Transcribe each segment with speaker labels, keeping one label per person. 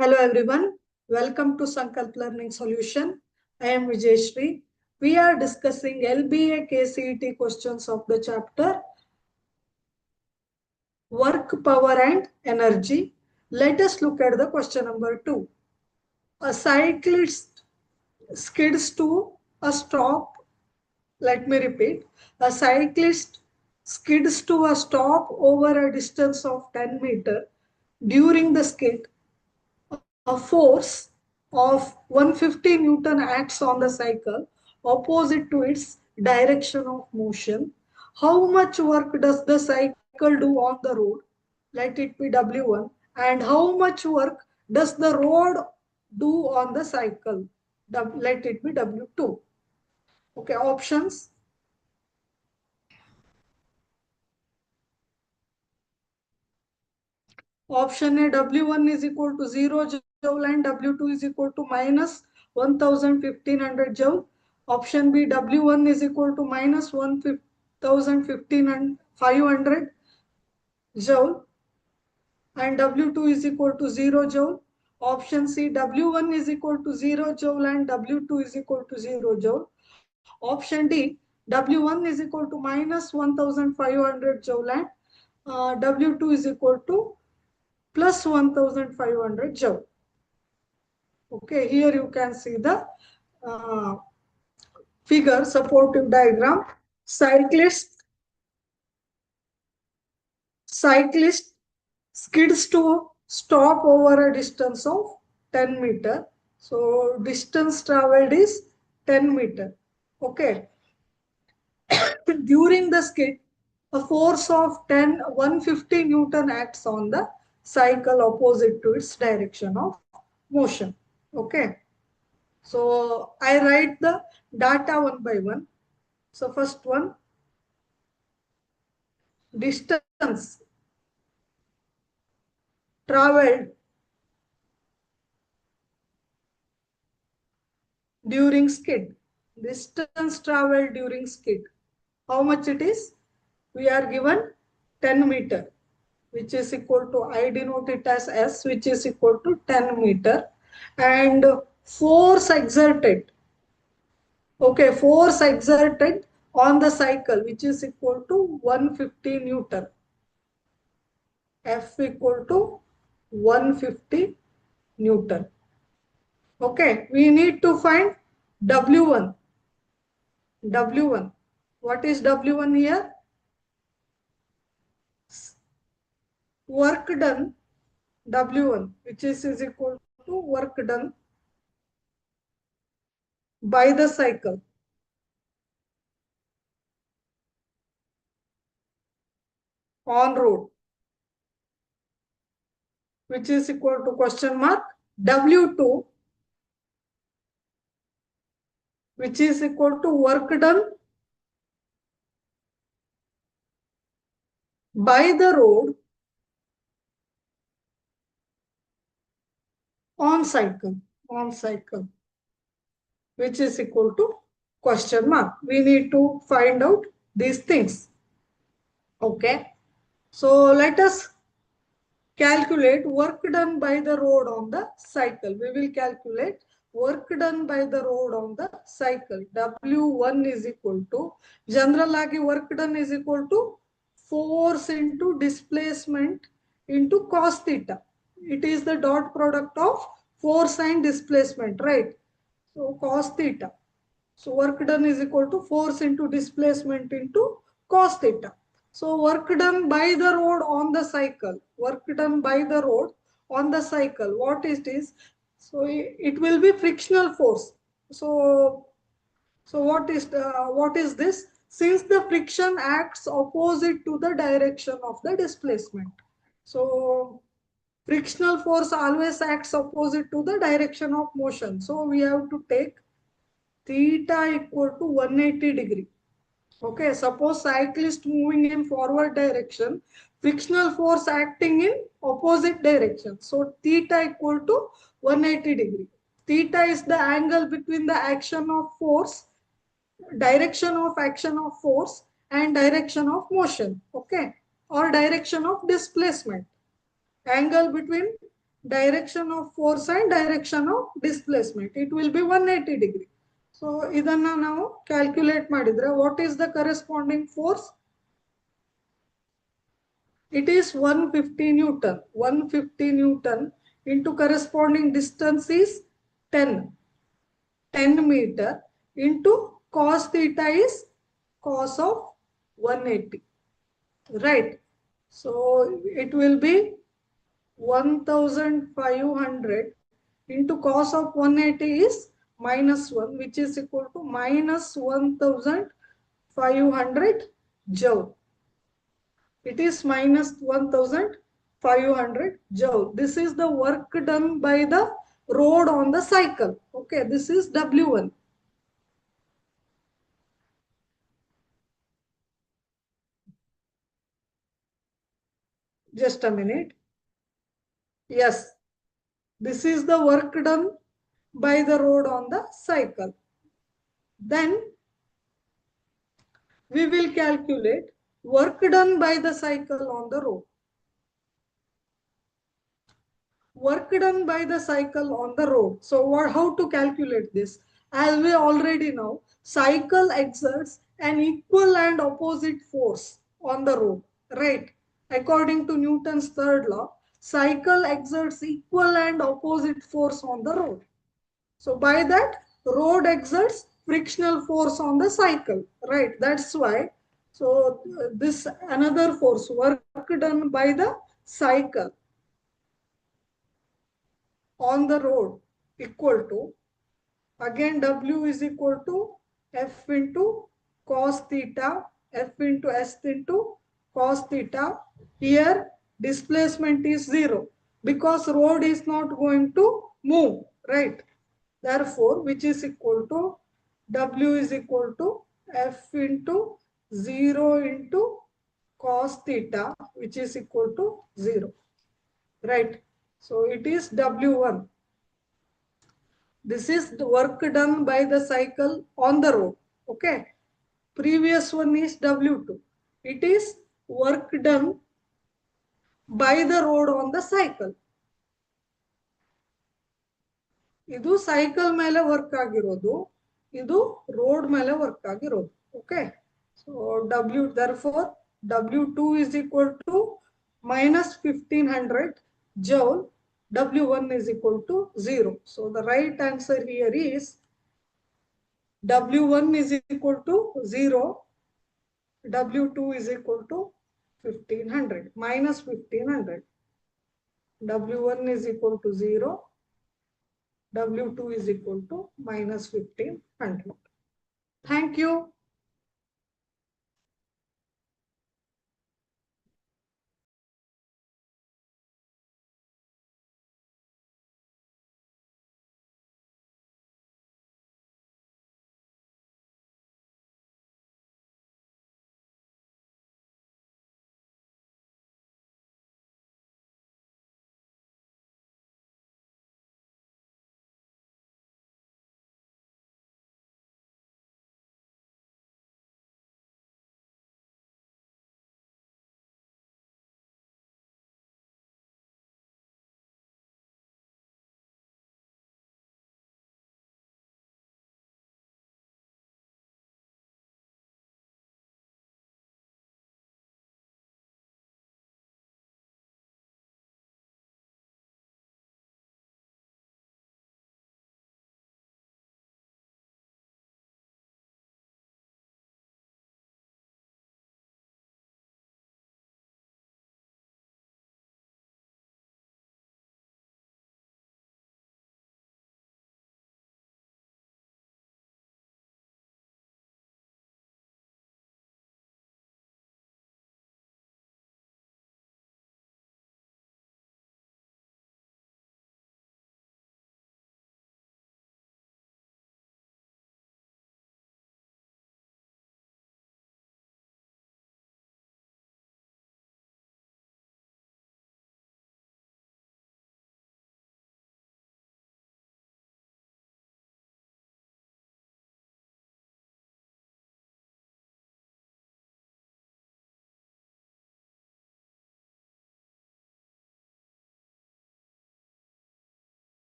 Speaker 1: Hello everyone, welcome to Sankalp Learning Solution. I am Vijayshri. We are discussing Lba-Kcet questions of the chapter Work, Power and Energy. Let us look at the question number 2. A cyclist skids to a stop. Let me repeat. A cyclist skids to a stop over a distance of 10 meters. During the skid, a force of 150 Newton acts on the cycle opposite to its direction of motion. How much work does the cycle do on the road? Let it be W1. And how much work does the road do on the cycle? Let it be W2. Okay, options. Option A, W1 is equal to 0 joule and W2 is equal to minus 1500 joule. Option B, W1 is equal to minus 1500 joule and W2 is equal to 0 joule. Option C, W1 is equal to 0 joule and W2 is equal to 0 joule. Option D, W1 is equal to minus 1500 joule and W2 is equal to plus 1500 joule. Okay, here you can see the uh, figure supportive diagram. Cyclist skids to stop over a distance of 10 meter. So distance traveled is 10 meter. Okay. During the skid, a force of 150 Newton acts on the cycle opposite to its direction of motion. Okay. So I write the data one by one. So first one, distance traveled during skid. Distance traveled during skid. How much it is? We are given 10 meter, which is equal to, I denote it as S, which is equal to 10 meter. And force exerted. Okay, force exerted on the cycle, which is equal to 150 Newton. F equal to 150 Newton. Okay, we need to find W1. W1. What is W1 here? Work done, W1, which is equal to work done by the cycle on road, which is equal to question mark W2, which is equal to work done by the road on cycle, which is equal to question mark. We need to find out these things. Okay, so let us calculate work done by the road on the cycle. We will calculate work done by the road on the cycle. W1 is equal to, general agi work done is equal to force into displacement into cos theta. It is the dot product of force and displacement, right? So cos theta. So work done is equal to force into displacement into cos theta. So work done by the road on the cycle. Work done by the road on the cycle. What it is? So it will be frictional force. So what is this? Since the friction acts opposite to the direction of the displacement. So frictional force always acts opposite to the direction of motion. So we have to take theta equal to 180 degree. Okay, suppose cyclist moving in forward direction, frictional force acting in opposite direction. So theta equal to 180 degree. Theta is the angle between the action of force, direction of action of force and direction of motion. Okay, or direction of displacement. Angle between direction of force and direction of displacement. It will be 180 degree. So idanna ನಾವು calculate ಮಾಡಿದ್ರೆ what is the corresponding force? It is 150 Newton. 150 Newton into corresponding distance is 10. 10 meter into cos theta is cos of 180. Right. So it will be 1500 into cos of 180 is minus 1, which is equal to minus 1500 joule. It is minus 1500 joule. This is the work done by the rod on the cycle. Okay, this is W1. Just a minute. Yes, this is the work done by the rod on the cycle. Then we will calculate work done by the cycle on the rod. Work done by the cycle on the rod. So how to calculate this? As we already know, cycle exerts an equal and opposite force on the rod, right? According to Newton's third law, cycle exerts equal and opposite force on the rod. So by that, rod exerts frictional force on the cycle, right? That's why. So this another force, work done by the cycle on the rod equal to, again W is equal to F into cos theta, F into S into cos theta. Here displacement is 0 because rod is not going to move, right? Therefore, which is equal to W is equal to F into 0 into cos theta, which is equal to 0, right? So it is W1. This is the work done by the cycle on the rod. Okay. Previous one is W2. It is work done by the rod on the cycle. ಇದು cycle ಮೇಲೆ work ಆಗಿರೋದು, ಇದು road ಮೇಲೆ work ಆಗಿರೋದು. Okay, so W therefore W2 is equal to minus 1500 joule, W1 is equal to 0. So the right answer here is W1 is equal to 0, W2 is equal to 1500, minus 1500. W1 is equal to 0, W2 is equal to minus 1500. Thank you.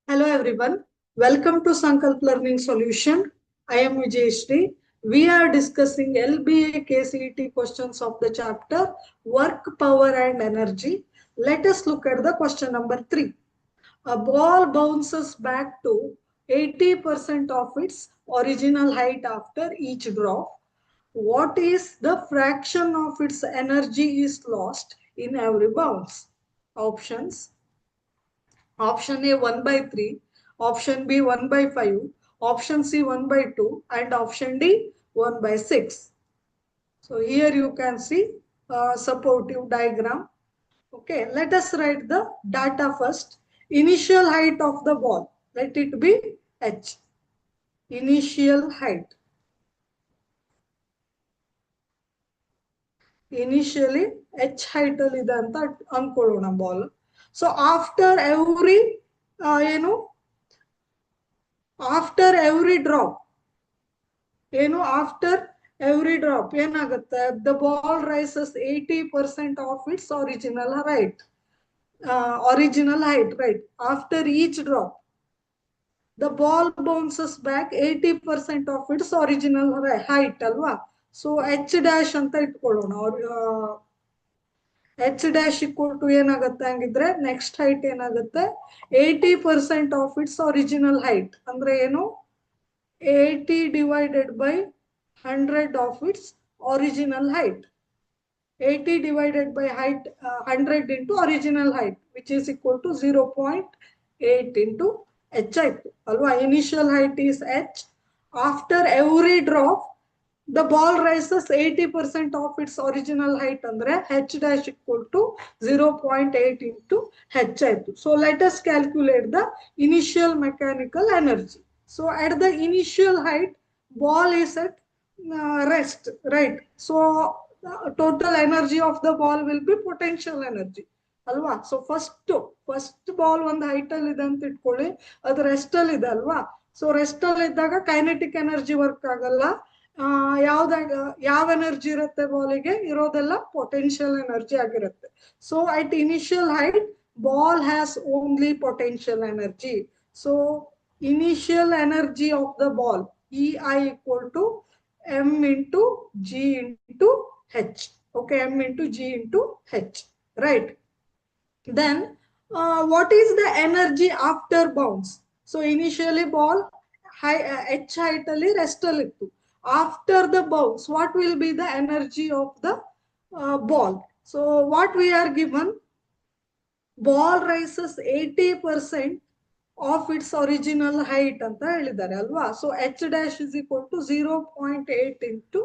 Speaker 1: Hello everyone. Welcome to Sankalp Learning Solution. I am Vijayashri. We are discussing LBA-KCET questions of the chapter Work, Power and Energy. Let us look at the question number 3. A ball bounces back to 80% of its original height after each drop. What is the fraction of its energy is lost in every bounce? Options. Option A 1 by 3, option B 1 by 5, option C 1 by 2 and option D 1 by 6. So here you can see a supportive diagram. Okay, let us write the data first. Initial height of the ball, let it be h. Initial height. Initially h height ಅಲ್ಲಿ ಇದೆ ಅಂತ ಅನ್ಕೊಳ್ಳೋಣ ball. So after every drop, after every drop ಏನಾಗುತ್ತೆ, the ball rises 80% of its original height. Right? After each drop the ball bounces back 80% of its original height ಅಲ್ವಾ. So h dash ಅಂತ ಇಟ್ಕೊಳ್ಳೋಣ. h dash equal to ಏನಾಗುತ್ತೆ ಹಂಗಿದ್ರೆ next height ಏನಾಗುತ್ತೆ 80% of its original height ಅಂದ್ರೆ ಏನು 80 divided by 100 of its original height. 80 divided by height 100 into original height, which is equal to 0.8 into h height. Initial height is h. After every drop the ball rises 80% of its original height andre h dash equal to 0.8 into h height. So let us calculate the initial mechanical energy. So at the initial height ball is at rest, right? So total energy of the ball will be potential energy ಅಲ್ವಾ. So first ball ಒಂದು height ಅಲ್ಲಿ ಇದೆ ಅಂತ ಇಟ್ಕೊಳ್ಳಿ, ಅದು rest ಅಲ್ಲಿ ಇದೆ ಅಲ್ವಾ. ಸೊ ರೆಸ್ಟ್ ಅಲ್ಲಿ ಇದ್ದಾಗ ಕೈನೆಟಿಕ್ ಎನರ್ಜಿ ವರ್ಕ್ ಆಗಲ್ಲ. ಯಾವ ಎನರ್ಜಿ ಇರುತ್ತೆ ಬಾಲಿಗೆ ಇರೋದೆಲ್ಲ ಪೊಟೆನ್ಶಿಯಲ್ ಎನರ್ಜಿ ಆಗಿರುತ್ತೆ. So at initial height ball has only potential energy. So initial energy of the ball EI equal to m into g into h. Okay, m into g into h, right? Then what is the energy after bounce? So initially ball h height ಅಲ್ಲಿ rest ಅಲ್ಲಿ ಇತ್ತು. After the bounce what will be the energy of the ball? So what we are given, ball rises 80% of its original height ಅಂತ ಹೇಳಿದ್ದಾರೆ ಅಲ್ವಾ. So h dash is equal to 0.8 into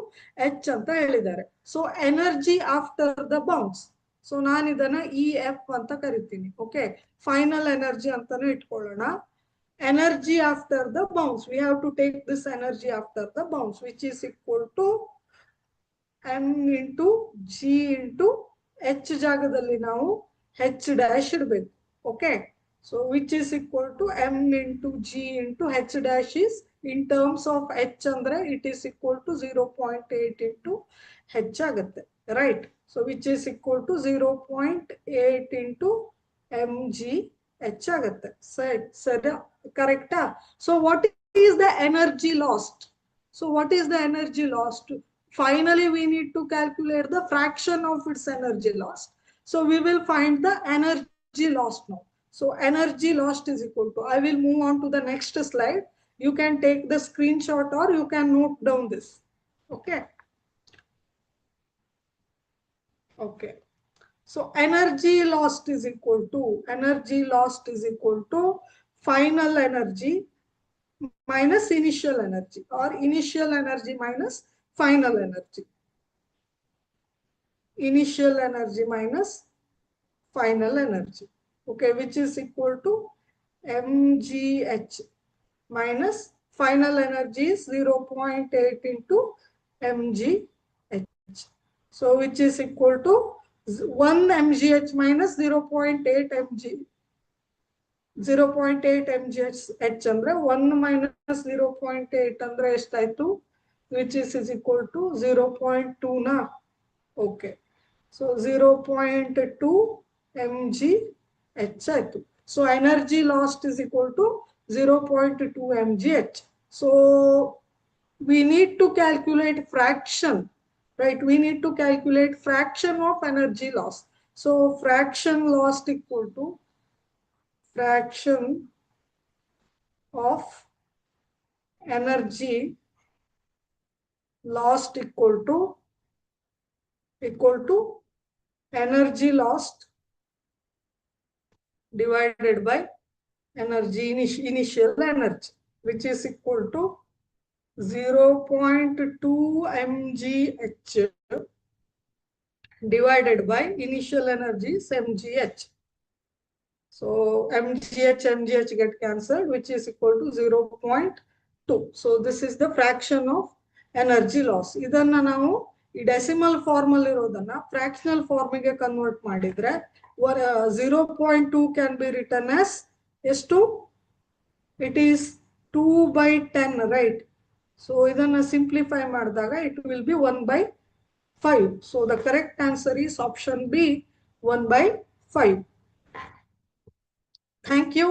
Speaker 1: h ಅಂತ ಹೇಳಿದ್ದಾರೆ. So energy after the bounce, so ನಾನು ಇದನ್ನ EF ಅಂತ ಕರಿತೀನಿ. Okay, final energy ಅಂತಾನು ಇಟ್ಕೊಳ್ಳೋಣ. Energy after the bounce, we have to take this energy after the bounce which is equal to m into g into h ಜಾಗದಲ್ಲಿ ನಾವು h dash ಇಡಬೇಕು. Okay, so which is equal to m into g into h dash is in terms of h andre it is equal to 0.8 into h ಆಗುತ್ತೆ, right? So which is equal to 0.8 into mg h ಆಗುತ್ತೆ. ಸರಿ, ಕರೆಕ್ಟಾ? So what is the energy lost? So what is the energy lost? Finally we need to calculate the fraction of its energy lost. So we will find the energy lost now. So energy lost is equal to, I will move on to the next slide. You can take the screenshot or you can note down this. Okay. Okay. So energy lost is equal to final energy minus initial energy, or initial energy minus final energy. Initial energy minus final energy. Okay, which is equal to mgh minus final energy is 0.8 into mgh. So which is equal to 1 mgh minus 0.8 mg. 0.8 mgh ಅಂದ್ರೆ 1 minus 0.8 ಅಂದ್ರೆ ಎಷ್ಟಾಯ್ತು, which is equal to 0.2 na. Okay, so 0.2 mgh ಆಯ್ತು. So energy lost is equal to 0.2 mgh. So we need to calculate fraction, right? We need to calculate fraction of energy loss. So fraction lost equal to fraction of energy lost equal to energy lost divided by initial energy, which is equal to 0.2 mgh divided by initial energy is mgh. So mgh get cancelled, which is equal to 0.2. So this is the fraction of energy loss. ಇದನ್ನ ನಾವು ಈ decimal form ಅಲ್ಲಿ ಇರೋದನ್ನ fractional ಫಾರ್ಮಿಗೆ convert ಮಾಡಿದ್ರೆ 0.2 can be written as ಎಷ್ಟು? It is 2 by 10, right? So ಇದನ್ನ simplify ಮಾಡಿದಾಗ it will be 1 by 5. So the correct answer is option B, 1 by 5. Thank you.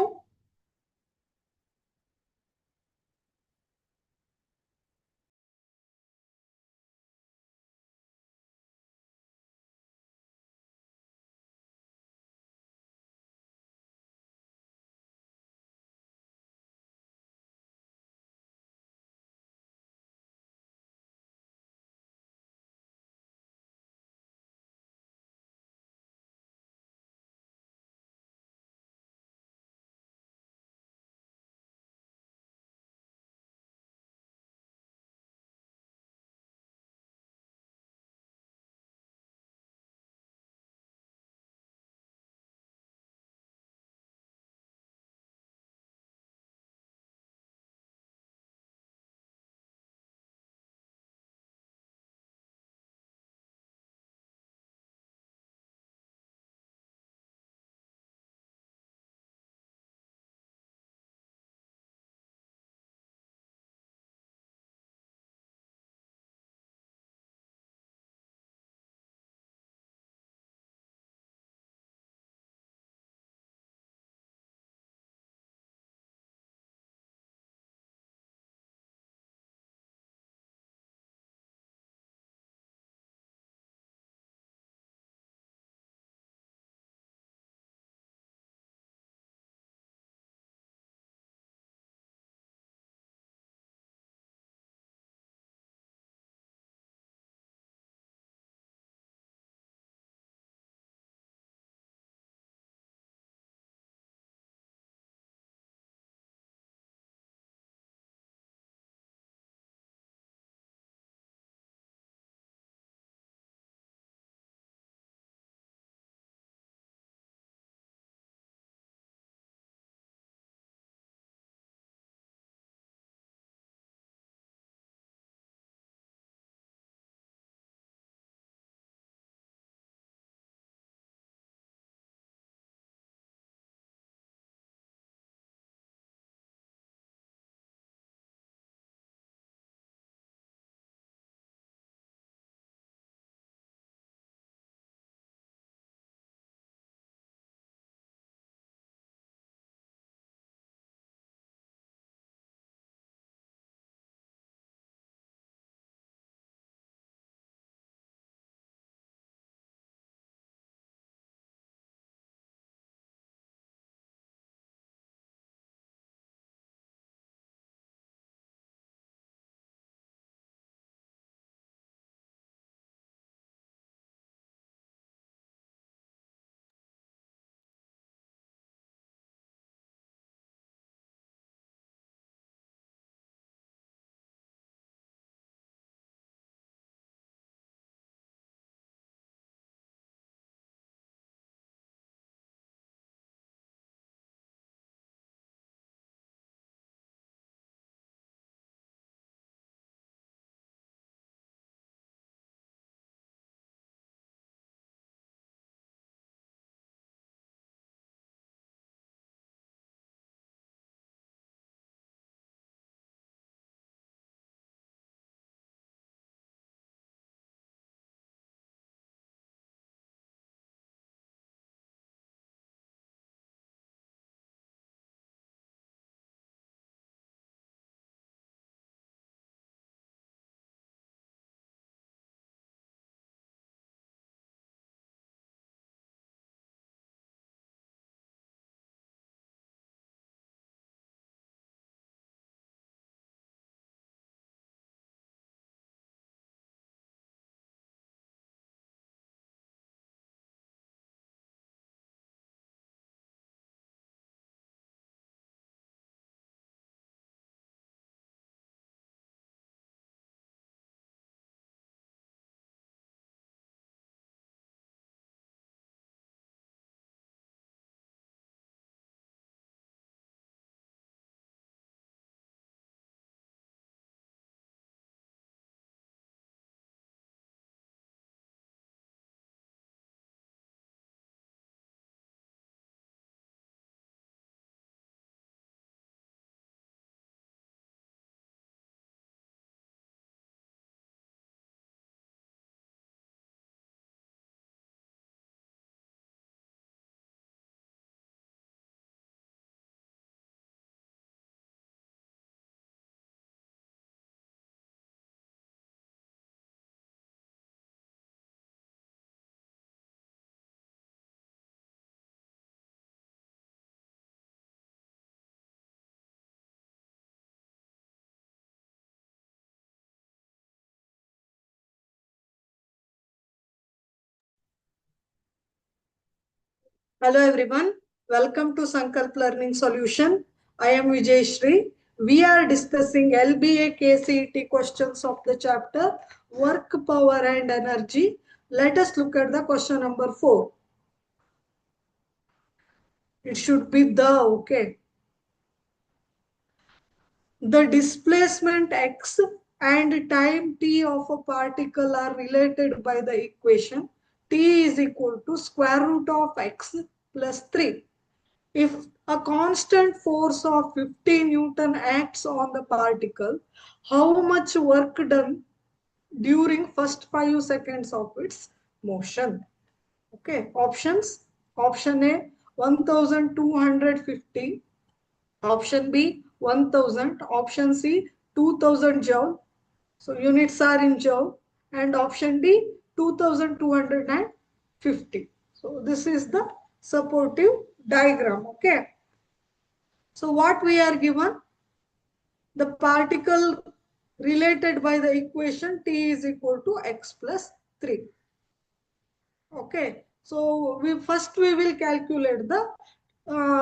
Speaker 1: Hello everyone, welcome to Sankalp Learning Solution. I am Vijay Shri. We are discussing LBA-KCET questions of the chapter Work, Power and Energy. Let us look at the question number 4. It should be okay. The displacement x and time t of a particle are related by the equation t is equal to square root of x plus 3. If a constant force of 50 Newton acts on the particle, how much work done during first 5 seconds of its motion? Okay, options. Option A, 1250. Option B, 1000. Option C, 2000 joule. So units are in joule. And option D, 2250. So this is the supportive diagram. Okay. So what we are given? The particle related by the equation t is equal to x plus 3. Okay. So we will calculate the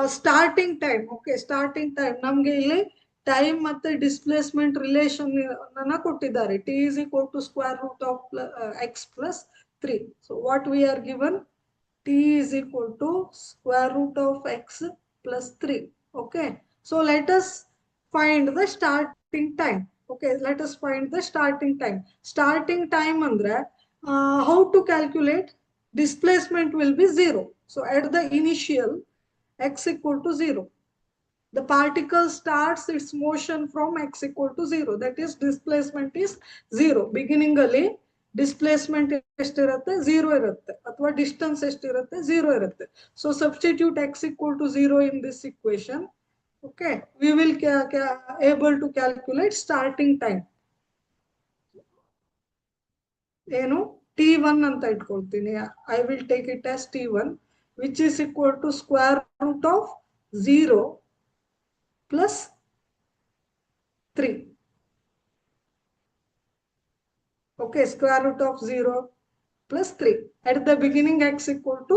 Speaker 1: starting time. Okay, starting time. ನಮಗೆ ಇಲ್ಲಿ time ಮತ್ತೆ displacement relation ಅನ್ನ ಕೊಟ್ಟಿದ್ದಾರೆ. T is equal to square root of x plus 3. So what we are given? T is equal to square root of x plus 3. Okay. So let us find the starting time. Okay, let us find the starting time. Starting time andre how to calculate? Displacement will be 0. So at the initial x equal to 0, the particle starts its motion from x equal to 0. That is displacement is 0. Beginning ಅಲ್ಲಿ displacement ಎಷ್ಟಿರುತ್ತೆ 0 ಇರುತ್ತೆ ಅಥವಾ distance ಎಷ್ಟಿರುತ್ತೆ 0 ಇರುತ್ತೆ. So substitute x equal to 0 in this equation. Okay, we will able to calculate starting time. ಏನು t1 ಅಂತ ಇಟ್ಕೊಳ್ತೀನಿ. I will take it as t1, which is equal to square root of 0 plus 3. Okay, square root of 0 plus 3. At the beginning x equal to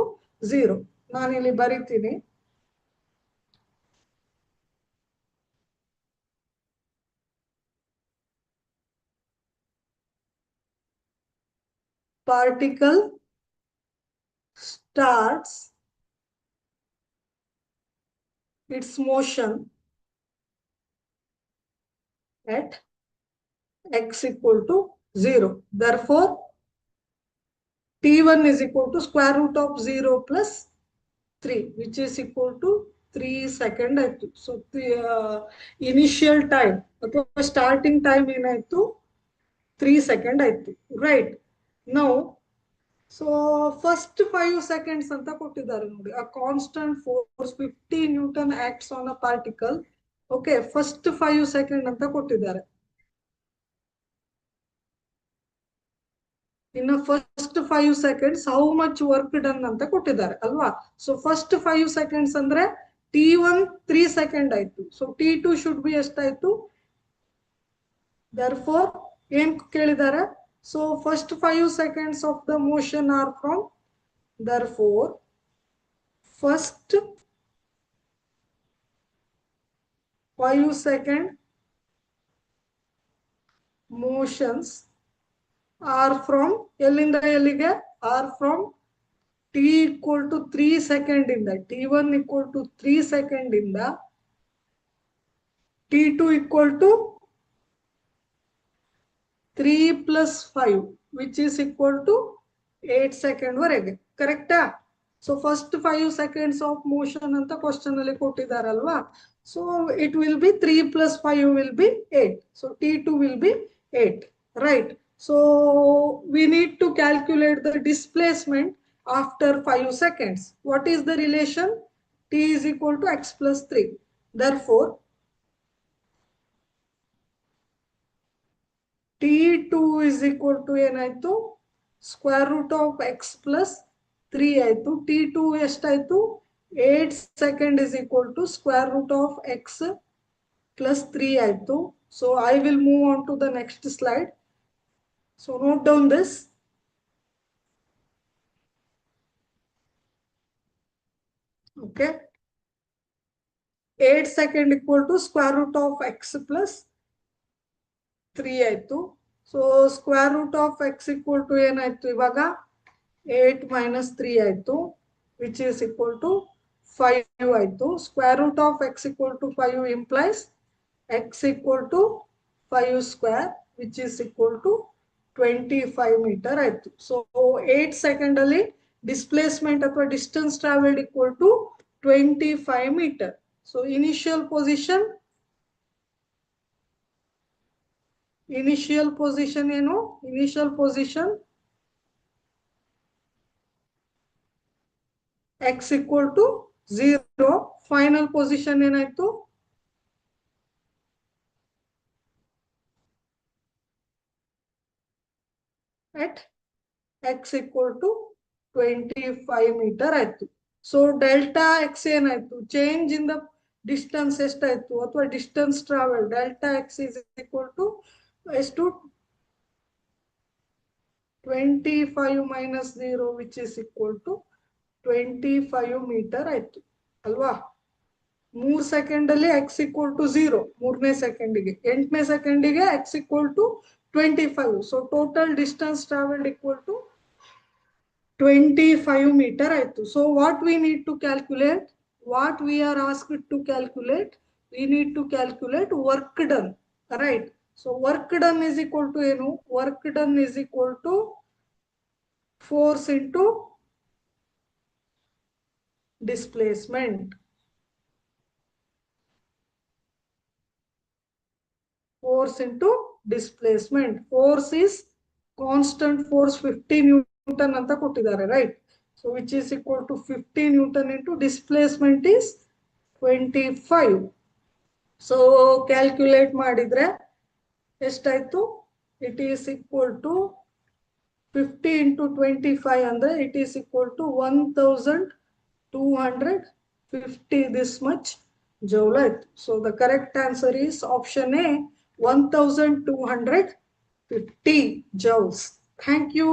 Speaker 1: 0. ನಾನು ಇಲ್ಲಿ ಬರೀತೀನಿ. Particle starts its motion at x equal to 0. Therefore, t1 is equal to square root of 0 plus 3, which is equal to 3 second. So the initial time ಅಥವಾ starting time ಏನಾಯ್ತು 3 second ಆಯ್ತು. Right. Now, so first 5 seconds ಅಂತ ಕೊಟ್ಟಿದ್ದಾರೆ ನೋಡಿ. A constant force 50 Newton acts on a particle. Okay, first 5 second ಅಂತ ಕೊಟ್ಟಿದ್ದಾರೆ. In the first 5 seconds, how much work done ಅಂತ ಕೊಟ್ಟಿದ್ದಾರೆ ಅಲ್ವಾ? So first 5 seconds ಅಂದ್ರೆ t1 3 second ಆಯ್ತು. So t2 should be ಎಷ್ಟಾಯ್ತು? Therefore, ಏನ್ ಕೇಳಿದ್ದಾರೆ? So first 5 seconds of the motion are from, therefore, first 5 second motions are from ಎಲ್ಲಿಂದ ಎಲ್ಲಿಗೆ? Are from t equal to 3 second ಇಂದ, t1 equal to 3 second ಇಂದ t2 equal to 3 plus 5, which is equal to 8 second ವರೆಗೆ. ಕರೆಕ್ಟಾ? So first 5 seconds of motion ಅಂತ question ಅಲ್ಲಿ ಕೊಟ್ಟಿದ್ದಾರಲ್ವಾ? So it will be 3 plus 5 will be 8. So t2 will be 8. Right. So we need to calculate the displacement after 5 seconds. What is the relation? T is equal to x plus 3. Therefore, t2 is equal to ಏನಾಯ್ತು? Square root of x plus 3 ಆಯ್ತು. t2 ಎಷ್ಟಾಯ್ತು? 8 second is equal to square root of x plus 3 ಆಯ್ತು. So I will move on to the next slide. So note down this. Okay. 8 second equal to square root of x plus 3 ಆಯ್ತು. So square root of x equal to ಏನಾಯ್ತು ಇವಾಗ 8 minus 3 ಆಯ್ತು, which is equal to 5 ಆಯ್ತು. Square root of x equal to 5 implies x equal to 5 square, which is equal to 25 meter ಆಯ್ತು. So 8 second ಅಲ್ಲಿ displacement ಅಥವಾ distance travelled equal to 25 metre. So initial position ಏನು, initial position x equal to 0. Final position ಏನಾಯ್ತು, at x equal to 25 metre ಆಯ್ತು. So delta x ಏನಾಯ್ತು, change in the distance ಎಷ್ಟಾಯ್ತು ಅಥವಾ distance travel, delta x is equal to ಎಷ್ಟು 25 minus 0, which is equal to 25 metre ಆಯ್ತು ಅಲ್ವಾ. 3 second ಅಲ್ಲಿ X equal to 0, 3ನೇ ಸೆಕೆಂಡಿಗೆ, 8ನೇ ಸೆಕೆಂಡಿಗೆ x equal to 25. So total distance travelled equal to 25 meter ಆಯ್ತು. So what we need to calculate, what we are asked to calculate, we need to calculate work done, right. So work done is equal to ಏನು, work done is equal to force into displacement. Force into displacement. Force is constant force 50 Newton anta kottidare, right? So which is equal to 50 Newton into displacement is 25. So calculate madidre eshtaಯ್ತು, it is equal to 50 into 25 andre it is equal to 1250 this much joule. So the correct answer is option A, 1250 joules. Thank you.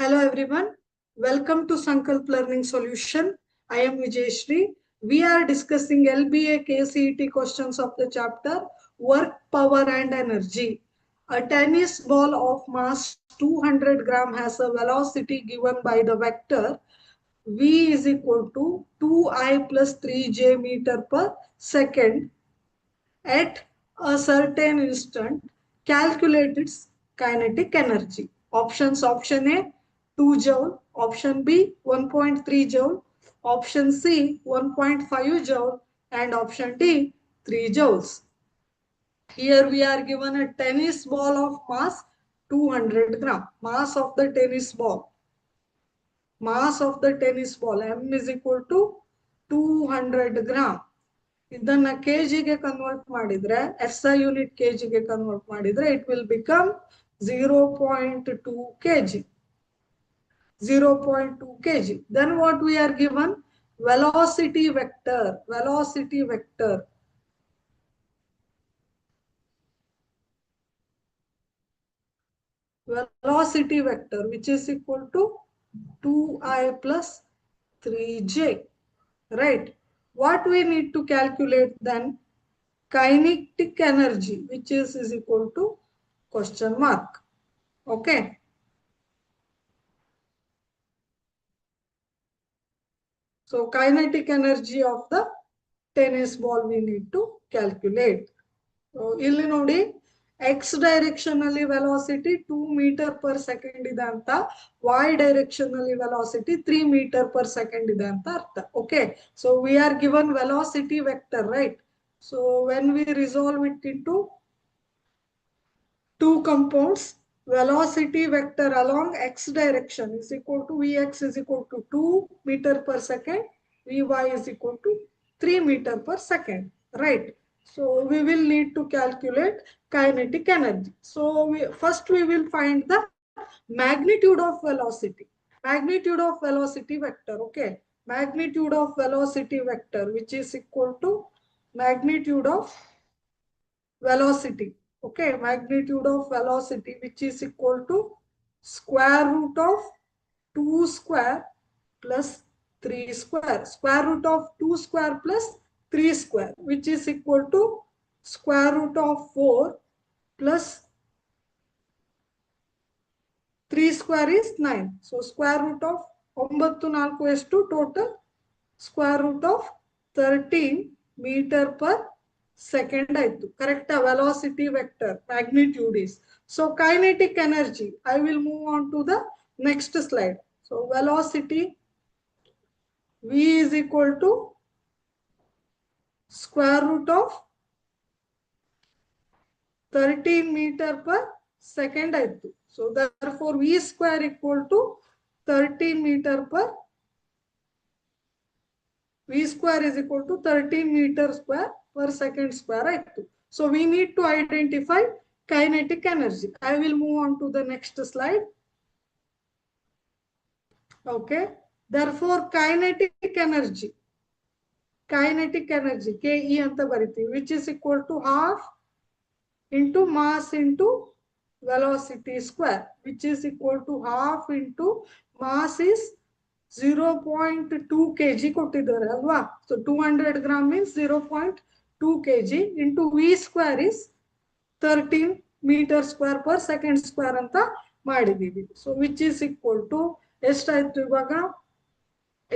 Speaker 1: Hello everyone, welcome to Sankalp Learning Solution. I am Vijayshri. We are discussing Lba-Kcet questions of the chapter Work, Power and Energy. A tennis ball of mass 200 gram has a velocity given by the vector V is equal to 2I plus 3J meter per second at a certain instant. Calculate its kinetic energy. Options: option A 2 joule, option B 1.3 joule, option C 1.5 joule, and option D 3 joules. Here we are given a tennis ball of mass 200 gram, mass of the tennis ball. mass of the tennis ball. M is equal to 200 gram. ಇದನ್ನ ಕೆಜಿಗೆ convert ಮಾಡಿದ್ರೆ SI unit ಕೆಜಿಗೆ convert ಮಾಡಿದ್ರೆ it will become 0.2 kg. 0.2 kg. Then what we are given? Velocity vector. Velocity vector. Velocity vector, which is equal to 2I plus 3j. Right. What we need to calculate then? Kinetic energy, which is equal to question mark. Okay. So kinetic energy of the tennis ball we need to calculate. So ಇಲ್ಲಿ ನೋಡಿ x direction ಅಲ್ಲಿ velocity 2 meter per second ಇದೆ ಅಂತ, y direction ಅಲ್ಲಿ velocity 3 meter per second ಇದೆ ಅಂತ ಅರ್ಥ. Okay. So we are given velocity vector, right? So when we resolve it into two compounds, velocity vector along x direction is equal to Vx is equal to 2 meter per second, Vy is equal to 3 meter per second, right? So we will need to calculate kinetic energy. So first we will find the magnitude of velocity. Magnitude of velocity vector, okay? Magnitude of velocity vector, which is equal to magnitude of velocity. Okay, magnitude of velocity, which is equal to square root of 2 square plus 3 square. Square root of 2 square plus 3 square, which is equal to square root of 4 plus 3 square is 9. So square root of 9 is to total square root of 13 meter per second ಆಯ್ತು. Correct? Velocity vector magnitude is. So kinetic energy, I will move on to the next slide. So velocity V is equal to square root of 13 meter per second ಆಯ್ತು. So therefore V square equal to 13 meter per V square is equal to 13 meter square per second square, right? So we need to identify kinetic energy. I will move on to the next slide. Okay. Therefore, kinetic energy, KE anta bariti, which is equal to half into mass into velocity square, which is equal to half into mass is 0.2 kg ಕೊಟ್ಟಿದ್ದಾರೆ ಅಲ್ವಾ. So 200 gram means 0.2 kg into V square is 13 meter square per second square ಅಂತ ಮಾಡಿದೀವಿ. So which is equal to ಎಷ್ಟಾಯ್ತು ಇವಾಗ?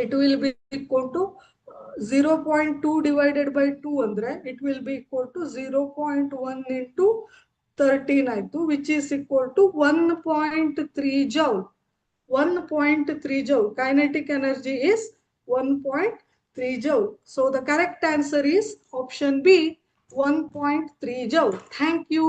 Speaker 1: It will be equal to 0.2 divided by 2 andre it will be equal to 0.1 into 13 ಆಯ್ತು, which is equal to 1.3 joule. 1.3 joule. Kinetic energy is 1.3 joule. So the correct answer is option B, 1.3 joule. Thank you.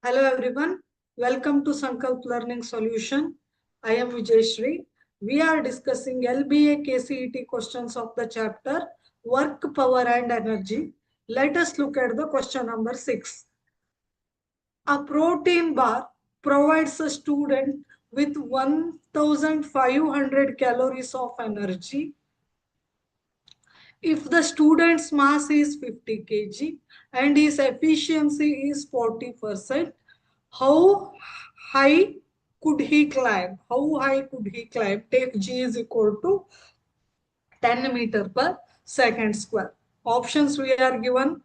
Speaker 1: Hello everyone, welcome to Sankalp Learning Solution. I am Vijayshri. We are discussing LBA-KCET questions of the chapter Work, Power and Energy. Let us look at the question number 6. A protein bar provides a student with 1500 calories of energy. If the student's mass is 50 kg and his efficiency is 40%, how high could he climb? How high could he climb? Take G is equal to 10 meter per second square. Options we are given: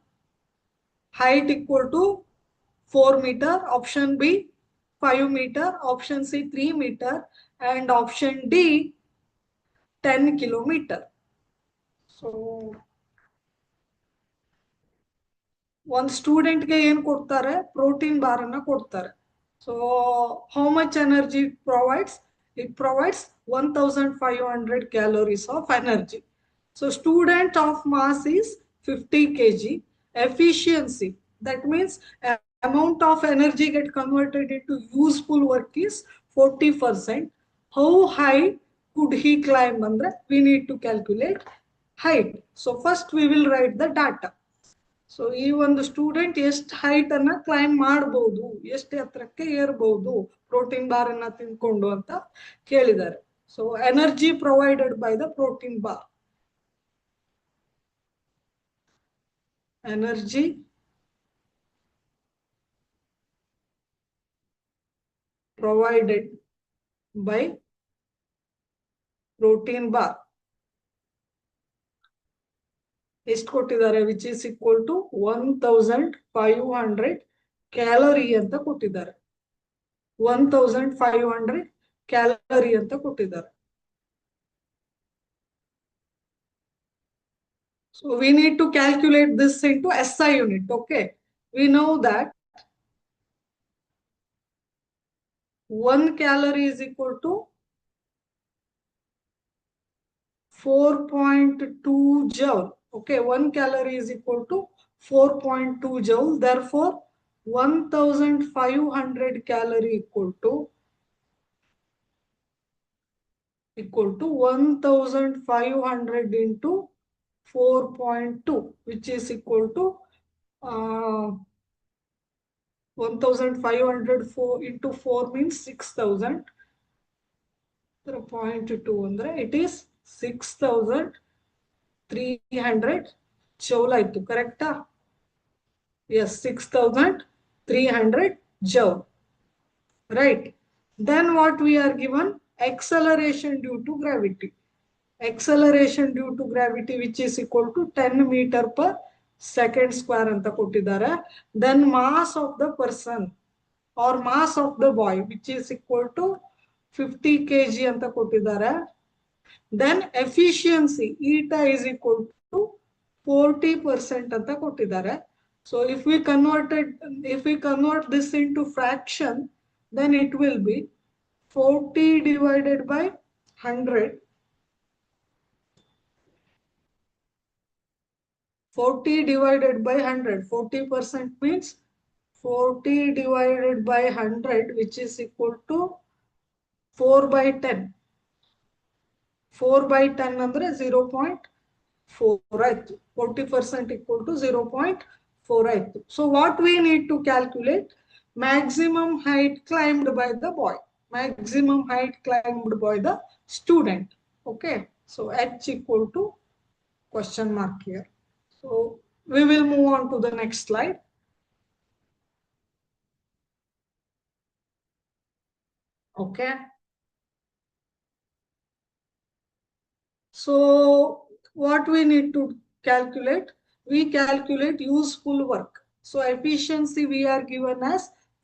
Speaker 1: height equal to 4 meter, option B 5 meter, option C 3 meter, and option D 10 kilometer. So one student ಗೆ ಏನು ಕೊಡ್ತಾರೆ? Protein bar ಅನ್ನು ಕೊಡ್ತಾರೆ. So how much energy it provides? It provides 1500 calories of energy. So student of mass is 50 kg. Efficiency, that means amount of energy get converted into useful work is 40%. How high could he climb? Andre, we need to calculate height. So first we will write the data. So ಈ ಒಂದು student ಎಷ್ಟು height ಅನ್ನ claim ಮಾಡಬಹುದು, ಎಷ್ಟು ಎತ್ತರಕ್ಕೆ ಏರಬಹುದು protein bar ಅನ್ನ ತಿನ್ಕೊಂಡು ಅಂತ ಕೇಳಿದ್ದಾರೆ. So energy provided by the protein bar. Energy provided by protein bar ಎಷ್ಟು ಕೊಟ್ಟಿದ್ದಾರೆ? Which is equal to 1500 calorie ಅಂತ ಕೊಟ್ಟಿದ್ದಾರೆ. 1500 ಕ್ಯಾಲೋರಿ ಅಂತ ಕೊಟ್ಟಿದ್ದಾರೆ. So we need to calculate this into SI unit. Okay, we know that 1 calorie is equal to 4.2 joule. Okay, 1 calorie is equal to 4.2 joule. Therefore, 1500 calorie equal to 1500 into 4.2, which is equal to 1500 into 4 means 6000. 0.2 ಅಂದ್ರೆ it is 6300 joule ಆಯ್ತು. ಕರೆಕ್ಟಾ? Yes, 6300 joule. Right. Then what we are given? Acceleration due to gravity. Acceleration due to gravity which is equal to 10 meter per second square ಅಂತ ಕೊಟ್ಟಿದ್ದಾರೆ. Then mass of the person or mass of the boy which is equal to 50 kg ಅಂತ ಕೊಟ್ಟಿದ್ದಾರೆ. Then efficiency eta is equal to 40% ಅಂತ ಕೊಟ್ಟಿದ್ದಾರೆ. So if we convert this into fraction, then it will be 40 divided by 100. 40 divided by 100. 40% means 40 divided by 100, which is equal to 4 by 10. 4 by 10 ಅಂದ್ರೆ 0.4 ಆಯ್ತು. 40% equal to 0.4 ಆಯ್ತು. So what we need to calculate? Maximum height climbed by the boy. Maximum height climbed by the student. Okay. So H equal to question mark here. So we will move on to the next slide. Okay. So what we need to calculate? We calculate useful work. So efficiency we are given as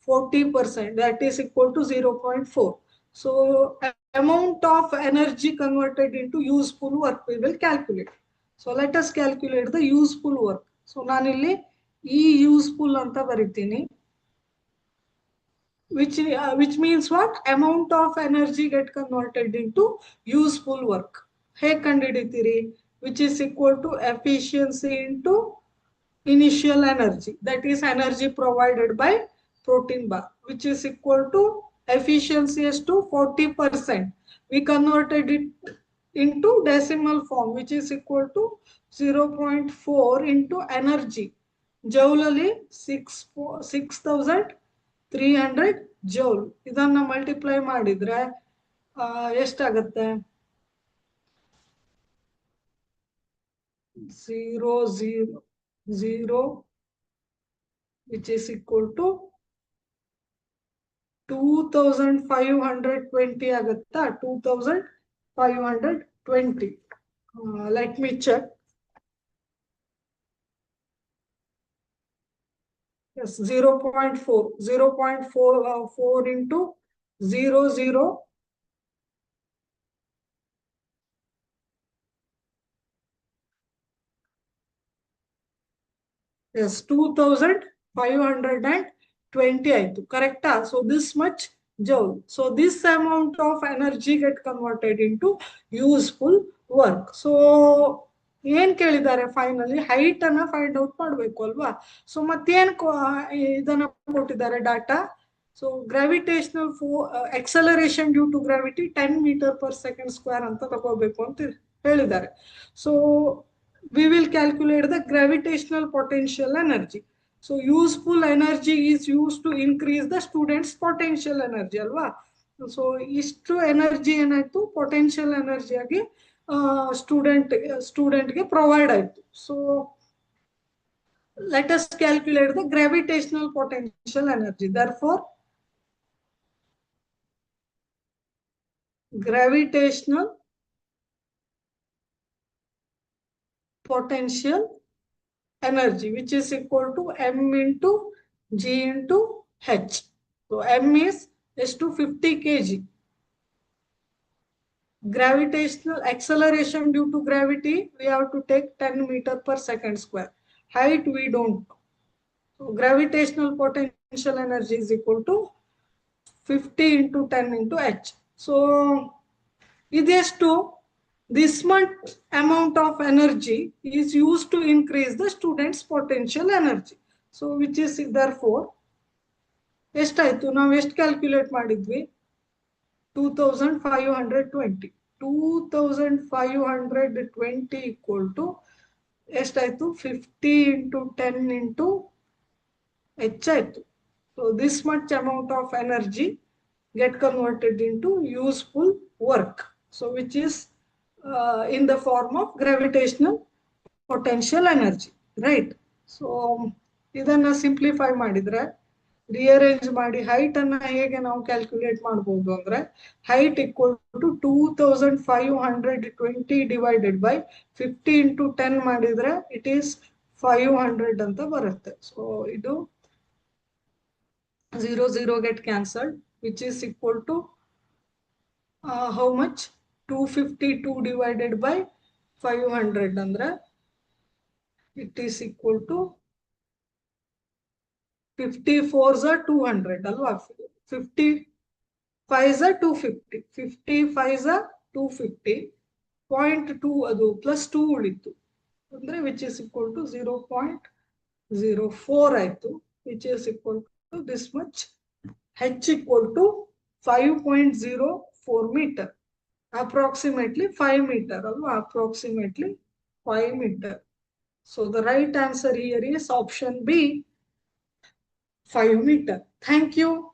Speaker 1: 40%, that is equal to 0.4. So amount of energy converted into useful work we will calculate. So let us calculate the useful work. So nanilli E useful anta baritini, which means what? Amount of energy get converted into useful work. Hey kandiditiri, which is equal to efficiency into initial energy, that is energy provided by protein bar, which is equal to efficiency is to 40%. We converted it into decimal form, which is equal to 0.4 into energy. Joule ಅಲ್ಲಿ 6300 joule. ಇದನ್ನ multiply ಮಾಡಿದ್ರೆ ಎಷ್ಟಾಗುತ್ತೆ? 0 which is equal to 2520 agutta. 2520. Let me check. Yes, 0.4 0.4 into 00. Yes, 2520 ಆಯ್ತು. Correcta? So this much joule. So this amount of energy get converted into useful work. So ಏನ್ ಕೇಳಿದ್ದಾರೆ? Finally height ಅನ್ನ find out ಮಾಡಬೇಕು ಅಲ್ವಾ? So ಮತ್ತೇನ್ ಇದನ್ನ ಕೊಟ್ಟಿದ್ದಾರೆ data? So gravitational acceleration due to gravity 10 meter per second square ಅಂತ ತಗೋಬೇಕು ಅಂತ ಹೇಳಿದ್ದಾರೆ. So we will calculate the gravitational potential energy. So useful energy is used to increase the student's potential energy alwa. So istu energy ಏನಾಯ್ತು? Potential energy ಆಗಿ student ಗೆ provide ಆಯ್ತು. So let us calculate the gravitational potential energy. Therefore gravitational potential energy, which is equal to m into g into h. So m is to 50 kg. Gravitational acceleration due to gravity, we have to take 10 meter per second square. Height we don't. So gravitational potential energy is equal to 50 into 10 into h. So this much amount of energy is used to increase the student's potential energy. So which is therefore ಎಷ್ಟಾಯ್ತು? ನಾವು ಎಷ್ಟು calculate ಮಾಡಿದ್ವಿ? 2520. 2520 equal to ಎಷ್ಟಾಯ್ತು? 50 into 10 into h ಆಯ್ತು. So this much amount of energy get converted into useful work. So which is in the form of gravitational potential energy, right? So ಇದನ್ನ simplify ಮಾಡಿದ್ರೆ, rearrange ಮಾಡಿ height ಅನ್ನ ಹೇಗೆ ನಾವು calculate ಮಾಡಬಹುದು ಅಂದ್ರೆ, height equal to 2520 divided by 50 into 10 ಮಾಡಿದ್ರೆ it is 500 ಅಂತ ಬರುತ್ತೆ. ಸೊ ಇದು 0 get cancelled, which is equal to how much? 252 divided by 500 andre it is equal to 54s are 200 alwa. 55s are 250. 55s are 250. 0.2 adu plus 2 ಉಳಿತು ಅಂದ್ರೆ which is equal to 0.04 ಆಯ್ತು, which is equal to this much. h equal to 5.04 meter, approximately 5 meter alwa, approximately 5 meter. So the right answer here is option B, 5 meter. Thank you.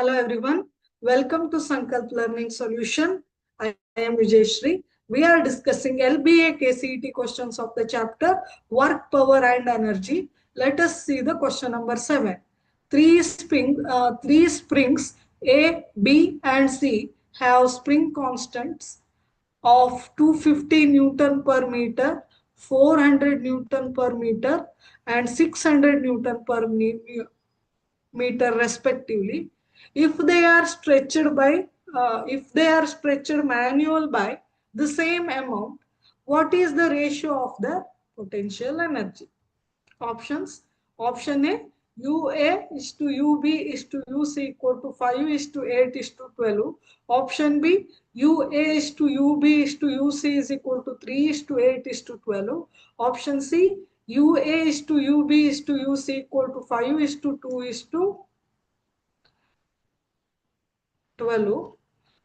Speaker 1: Hello everyone. Welcome to Sankalp Learning Solution. I am Vijayshri. We are discussing Lba-Kcet questions of the chapter Work, Power and Energy. Let us see the question number 7. Three springs A, B and C have spring constants of 250 Newton per meter, 400 Newton per meter and 600 Newton per meter respectively. If they are stretched by if they are stretched manual by the same amount, what is the ratio of the potential energy? Options: option A, UA is to UB is to UC equal to 5 is to 8 is to 12. Option B, UA is to UB is to UC is equal to 3 is to 8 is to 12. Option C, UA is to UB is to UC equal to 5 is to 2 is to 12.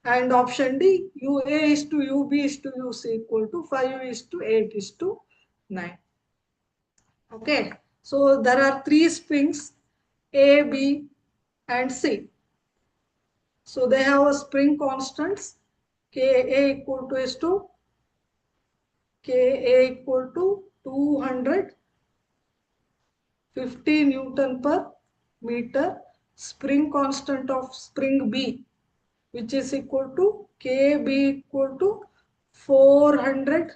Speaker 1: And option D, UA is to UB is to UC equal to 5 is to 8 is to 9. Okay, so there are three springs A, B and C. So they have a spring constants Ka equal to is to Ka equal to 250 Newton per meter. Spring constant of spring B, which is equal to Kb equal to 400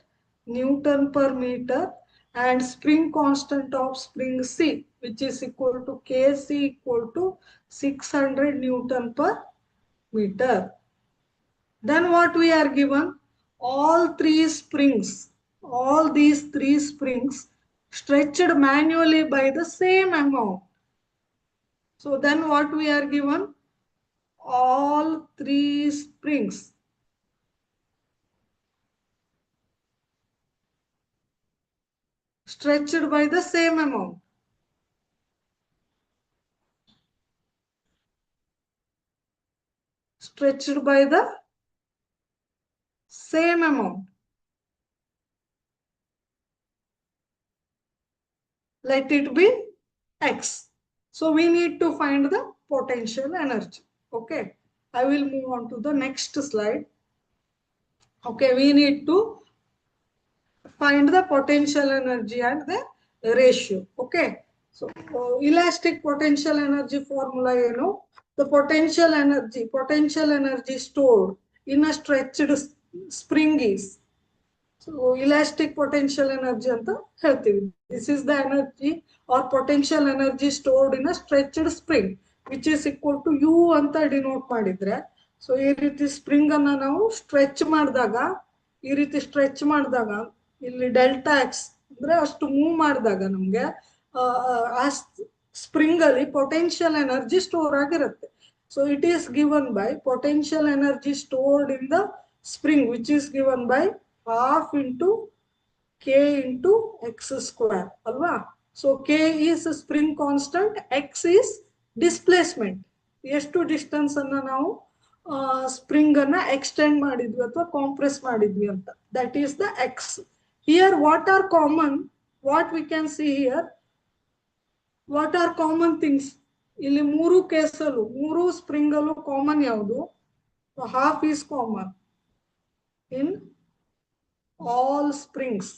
Speaker 1: Newton per meter, and spring constant of spring C, which is equal to Kc equal to 600 Newton per meter. Then what we are given? All these three springs stretched manually by the same amount. So then what we are given? All three springs stretched by the same amount. Stretched by the same amount. Let it be X. So we need to find the potential energy. Okay. I will move on to the next slide. Okay. We need to find the potential energy and the ratio. Okay. So elastic potential energy formula, the potential energy stored in a stretched spring is, so elastic potential energy anta ಹೇಳ್ತೀವಿ. This is the energy or potential energy stored in a stretched spring, which is equal to U ಅಂತ denote ಮಾಡಿದ್ರೆ, so ಈ ರೀತಿ spring ಅನ್ನ ನಾವು stretch ಮಾಡಿದಾಗ ಇಲ್ಲಿ delta X ಅಂದ್ರೆ ಅಷ್ಟು ಮೂವ್ ಮಾಡಿದಾಗ ನಮ್ಗೆ ಆ ಸ್ಪ್ರಿಂಗ್ ಅಲ್ಲಿ ಪೊಟೆನ್ಷಿಯಲ್ ಎನರ್ಜಿ ಸ್ಟೋರ್ ಆಗಿರುತ್ತೆ. So it is given by potential energy stored in the spring, which is given by half into k into x square. Alva? So k is spring constant, x is displacement. ಎಷ್ಟು distance ಅನ್ನ ನಾವು spring ಅನ್ನ extend ಮಾಡಿದ್ವಿ ಅಥವಾ compress ಮಾಡಿದ್ವಿ ಅಂತ, that is the X. Here what are common, what we can see here, what are common things? ಇಲ್ಲಿ ಮೂರು ಕೇಸಲ್ಲೂ ಮೂರು ಸ್ಪ್ರಿಂಗ್ ಅಲ್ಲೂ ಕಾಮನ್ ಯಾವುದು? Half is common in all springs.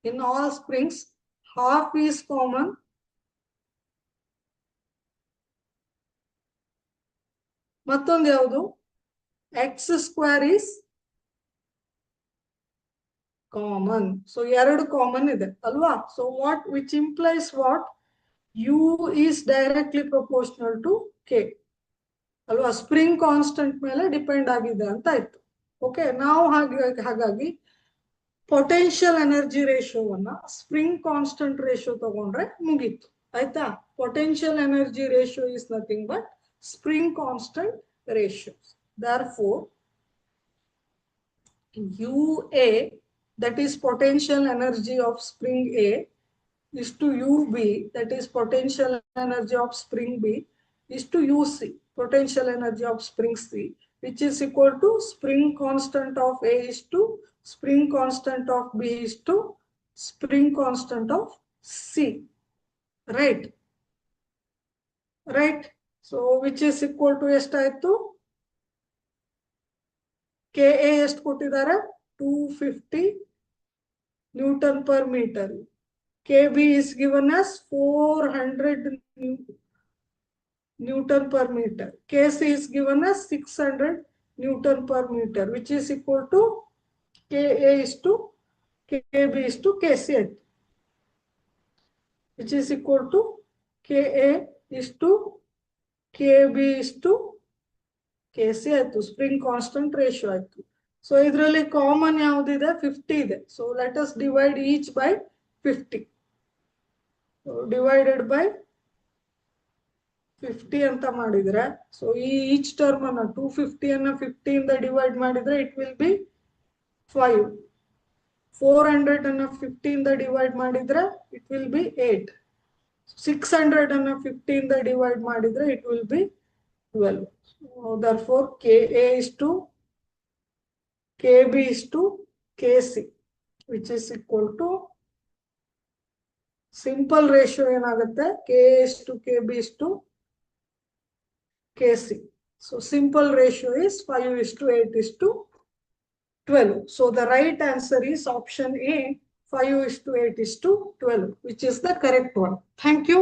Speaker 1: In all springs, half is common. ಮತ್ತೊಂದು ಯಾವುದು? x square is common. So ಎರಡು common ಇದೆ ಅಲ್ವಾ? So what, which implies what? U is directly proportional to k ಅಲ್ವಾ? Spring constant ಮೇಲೆ depend ಆಗಿದೆ ಅಂತ ಆಯ್ತು. ಓಕೆ, ನಾವು ಹಾಗಾಗಿ ಪೊಟೆನ್ಷಿಯಲ್ ಎನರ್ಜಿ ರೇಷಿಯೋವನ್ನ ಸ್ಪ್ರಿಂಗ್ ಕಾನ್ಸ್ಟೆಂಟ್ ರೇಷಿಯೋ ತಗೊಂಡ್ರೆ ಮುಗೀತು. ಆಯ್ತಾ? Potential energy ratio is nothing but spring constant ratio. Therefore, UA, that is potential energy of spring A, is to UB, that is potential energy of spring B, is to UC, potential energy of spring C, which is equal to spring constant of A is to spring constant of B is to spring constant of C. Right? right? So which is equal to ಎಷ್ಟಾಯ್ತು? KA ಎಷ್ಟು ಕೊಟ್ಟಿದ್ದಾರೆ? 250 Newton per meter. KB is given as 400 Newton per meter. KC is given as 600 Newton per meter, which is equal to KA is to KB is to KC, which is equal to KA is to KB is to KC ಆಯ್ತು. Spring constant ratio ಆಯ್ತು. So ಇದರಲ್ಲಿ common ಯಾವುದಿದೆ? 50 ಇದೆ. So let us divide each by 50. So divided by 50 ಅಂತ ಮಾಡಿದ್ರೆ, so each term ಅನ್ನ 250 ಅನ್ನ 50 ಇಂದ ಡಿವೈಡ್ ಮಾಡಿದ್ರೆ ಇಟ್ ವಿಲ್ ಬಿ 5. 400 ಅನ್ನ 50 ಇಂದ ಡಿವೈಡ್ ಮಾಡಿದ್ರೆ ಇಟ್ ವಿಲ್ ಬಿ 8. 600 ಅನ್ನ 50 ಇಂದ ಡಿವೈಡ್ ಮಾಡಿದ್ರೆ it will be 12. So therefore KA is to KB is to KC, which is equal to simple ratio ಏನಾಗುತ್ತೆ? KA is to KB is to KC. So simple ratio is 5 is to 8 is to 12. So the right answer is option A, 5 is to 8 is to 12, which is the correct one. Thank you.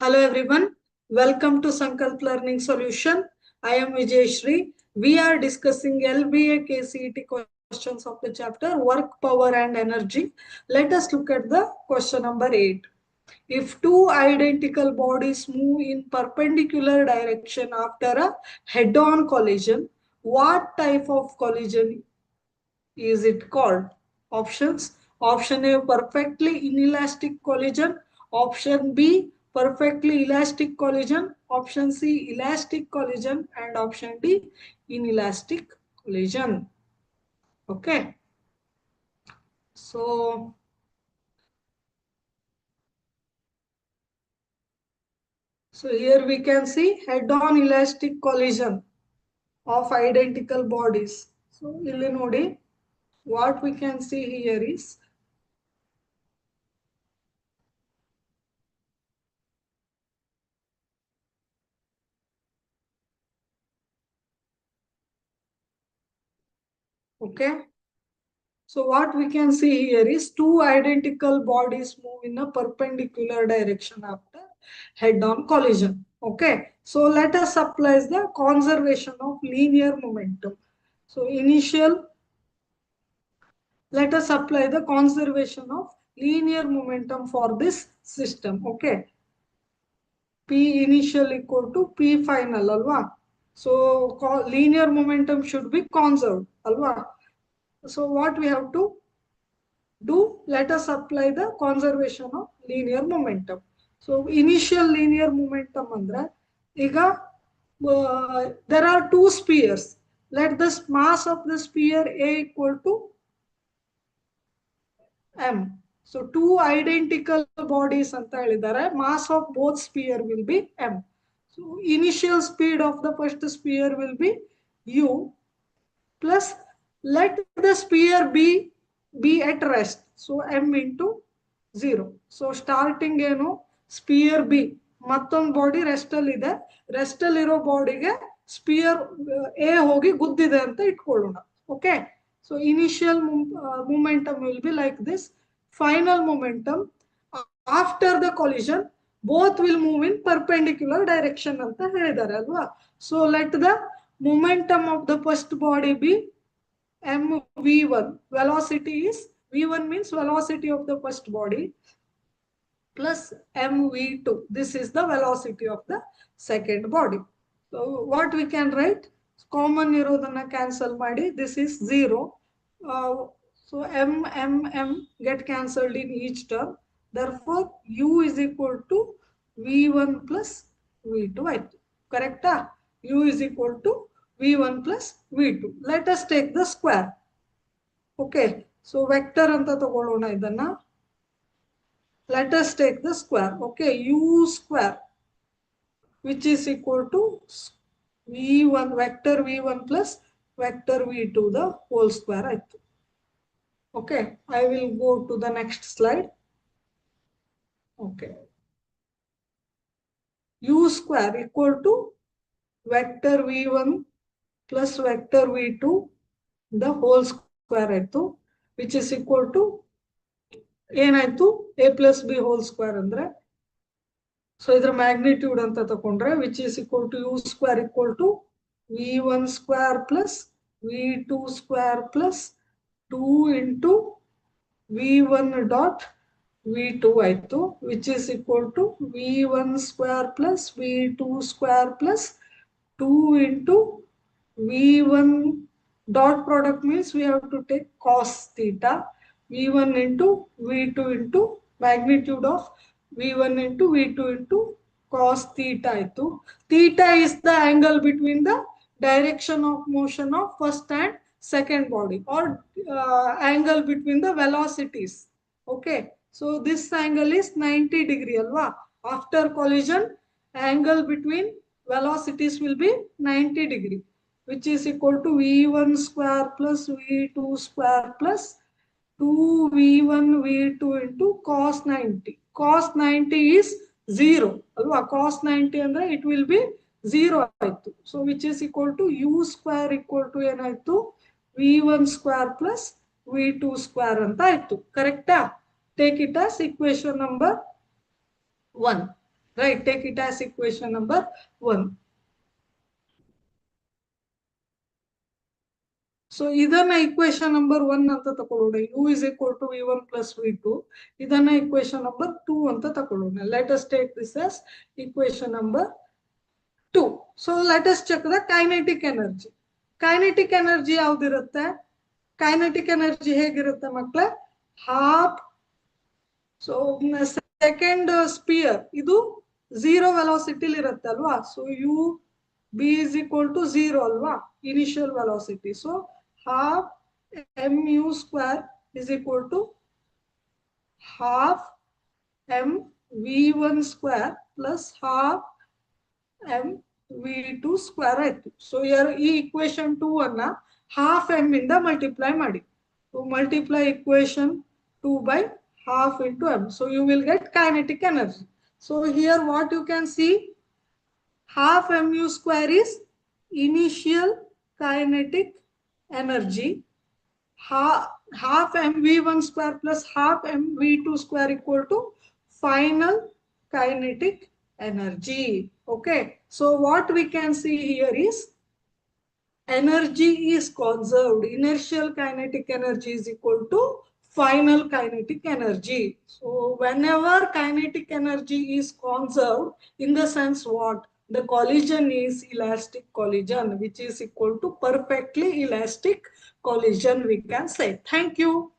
Speaker 1: Hello everyone, welcome to Sankalp Learning Solution. I am Vijayashri. We are discussing LBA-KCET questions of the chapter Work, Power and Energy. Let us look at the question number 8. If two identical bodies move in perpendicular direction after a head-on collision, what type of collision is it called? Options. Option A, perfectly inelastic collision. Option B, perfectly elastic collision. Option C, elastic collision. And option D, inelastic collision. Okay. So, here we can see head-on elastic collision of identical bodies. So, ಇಲ್ಲಿ ನೋಡಿ, what we can see here is, okay. So what we can see here is two identical bodies move in a perpendicular direction after head-on collision. Okay. So let us apply the conservation of linear momentum. So let us apply the conservation of linear momentum for this system. Okay. P initial equal to P final, alwa. So linear momentum should be conserved, alwa. So what we have to do, let us apply the conservation of linear momentum. So initial linear momentum andre iga there are two spheres. Let the mass of the sphere A equal to m. So two identical bodies anta helidare, mass of both sphere will be m. So initial speed of the first sphere will be u, plus let the sphere be at rest. So m into 0. So starting ಏನು spear B ಮತ್ತೊಂದು body rest ಅಲ್ಲಿ ಇದೆ, rest ಅಲ್ಲಿ ಇರೋ ಬಾಡಿಗೆ spear A ಹೋಗಿ ಗುದ್ದಿದೆ ಅಂತ ಇಟ್ಕೊಳ್ಳೋಣ. Okay. So initial momentum will be like this. Final momentum after the collision both will move in perpendicular direction ಅಂತ ಹೇಳಿದ್ದಾರೆ ಅಲ್ವಾ. So let the momentum of the first body be mv1. Velocity is v1 means velocity of the first body plus mv2. This is the velocity of the second body. So what we can write? Common irodana cancel ಮಾಡಿ. This is 0. So m get cancelled in each term. Therefore u is equal to v1 plus v2. Correct? U is equal to v1 plus v2. Let us take the square. Okay. So vector anta ತಗೊಳ್ಳೋಣ ಇದನ್ನ. Let us take the square. Okay. U square, which is equal to v1 vector v1 plus vector v2 the whole square. Okay. I will go to the next slide. Okay. U square equal to vector v1 plus vector v2 the whole square ಆಯ್ತು, which is equal to ಏನಾಯ್ತು a plus b whole square ಅಂದ್ರೆ. So ಇದರ magnitude ಅಂತ ತಕೊಂಡ್ರೆ which is equal to u square equal to v1 square plus v2 square plus 2 into v1 dot v2 ಆಯ್ತು, which is equal to v1 square plus v2 square plus 2 into v1 dot product means we have to take cos theta, v1 into v2 into magnitude of v1 into v2 into cos theta ಆಯ್ತು. Theta is the angle between the direction of motion of first and second body, or angle between the velocities. Okay. So this angle is 90 degree alwa. After collision angle between velocities will be 90 degree, which is equal to v1 square plus v2 square plus 2v1 v2 into cos 90. Cos 90 is 0 alwa. Cos 90 andre it will be 0 ಆಯ್ತು. So which is equal to u square equal to ಏನಾಯ್ತು v1 square plus v2 square ಅಂತ ಆಯ್ತು. ಕರೆಕ್ಟಾ? Take it as equation number 1. Right, take it as equation number 1. So ಇದನ್ನ equation number 1 ಅಂತ ತಕೊಳ್ಳೋಣ. U is equal to V1 plus V2. ಇದನ್ನ equation number 2 ಅಂತ ತಕೊಳ್ಳೋಣ. Let us take this as equation number 2. So let us check the kinetic energy. Kinetic energy ಯಾವ್ದಿರುತ್ತೆ? Kinetic energy ಹೇಗಿರುತ್ತೆ ಮಕ್ಕಳೇ? Half. So second sphere ಇದು zero velocity ಇರುತ್ತೆ ಅಲ್ವಾ? So U B is equal to 0 alwa, initial velocity. So half mu square is equal to half m v1 square plus half m v2 square ಆಯ್ತು. So here ಈ equation 2 ಅನ್ನ half m ಇಂದ multiply ಮಾಡಿ. So multiply equation 2 by half into m. So you will get kinetic energy. So here what you can see, half mu square is initial kinetic energy. Half mv1 square plus half mv2 square equal to final kinetic energy. Okay, so what we can see here is energy is conserved. Inertial kinetic energy is equal to final kinetic energy. So whenever kinetic energy is conserved, in the sense what? The collision is elastic collision, which is equal to perfectly elastic collision, we can say. Thank you.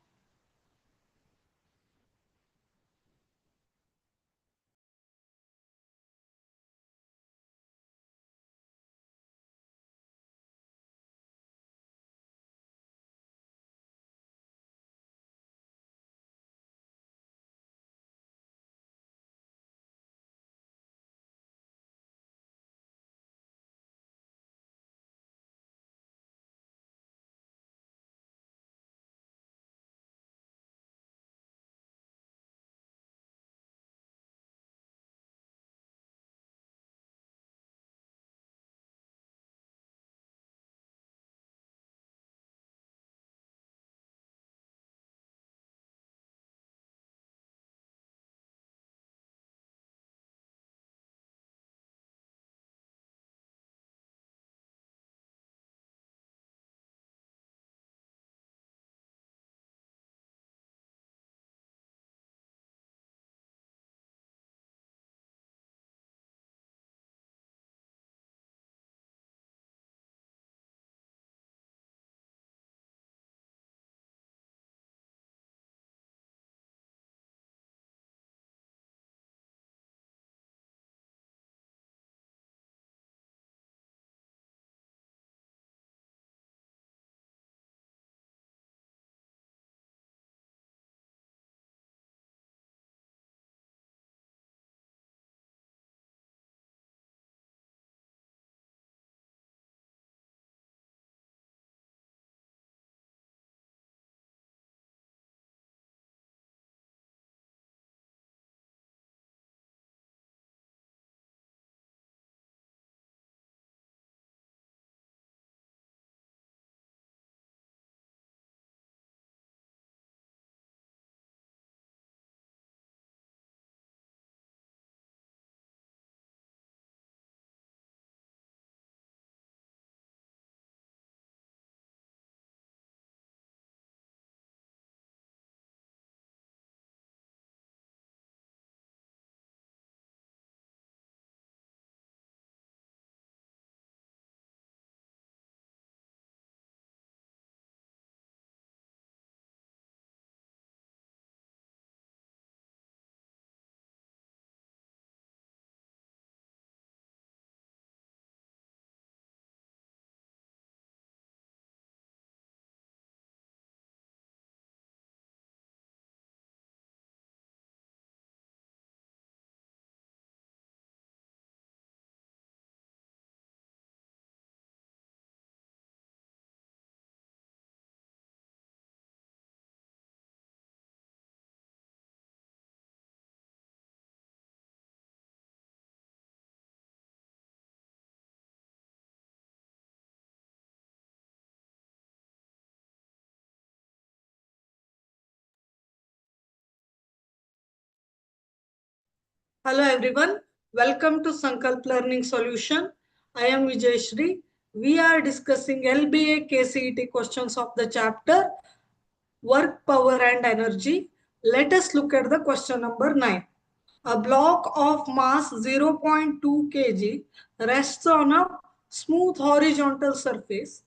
Speaker 1: Hello everyone. Welcome to Sankalp Learning Solution. I am Vijayshri. We are discussing LBA-KCET questions of the chapter Work, Power and Energy. Let us look at the question number 9. A block of mass 0.2 kg rests on a smooth horizontal surface.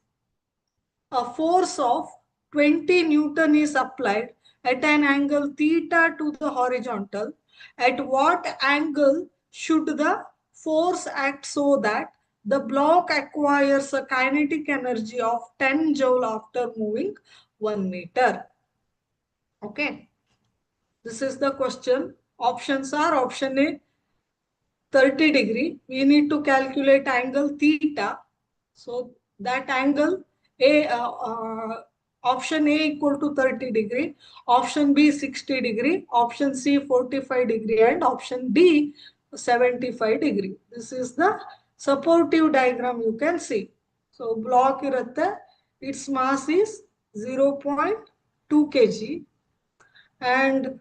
Speaker 1: A force of 20 Newton is applied at an angle theta to the horizontal. At what angle should the force act so that the block acquires a kinetic energy of 10 joule after moving 1 meter? Okay, this is the question. Options are option A 30 degree. We need to calculate angle theta. So that angle A, option A equal to 30 degree, option B 60 degree, option C 45 degree and option D 75 degree. This is the supportive diagram you can see. So block irutte, its mass is 0.2 kg and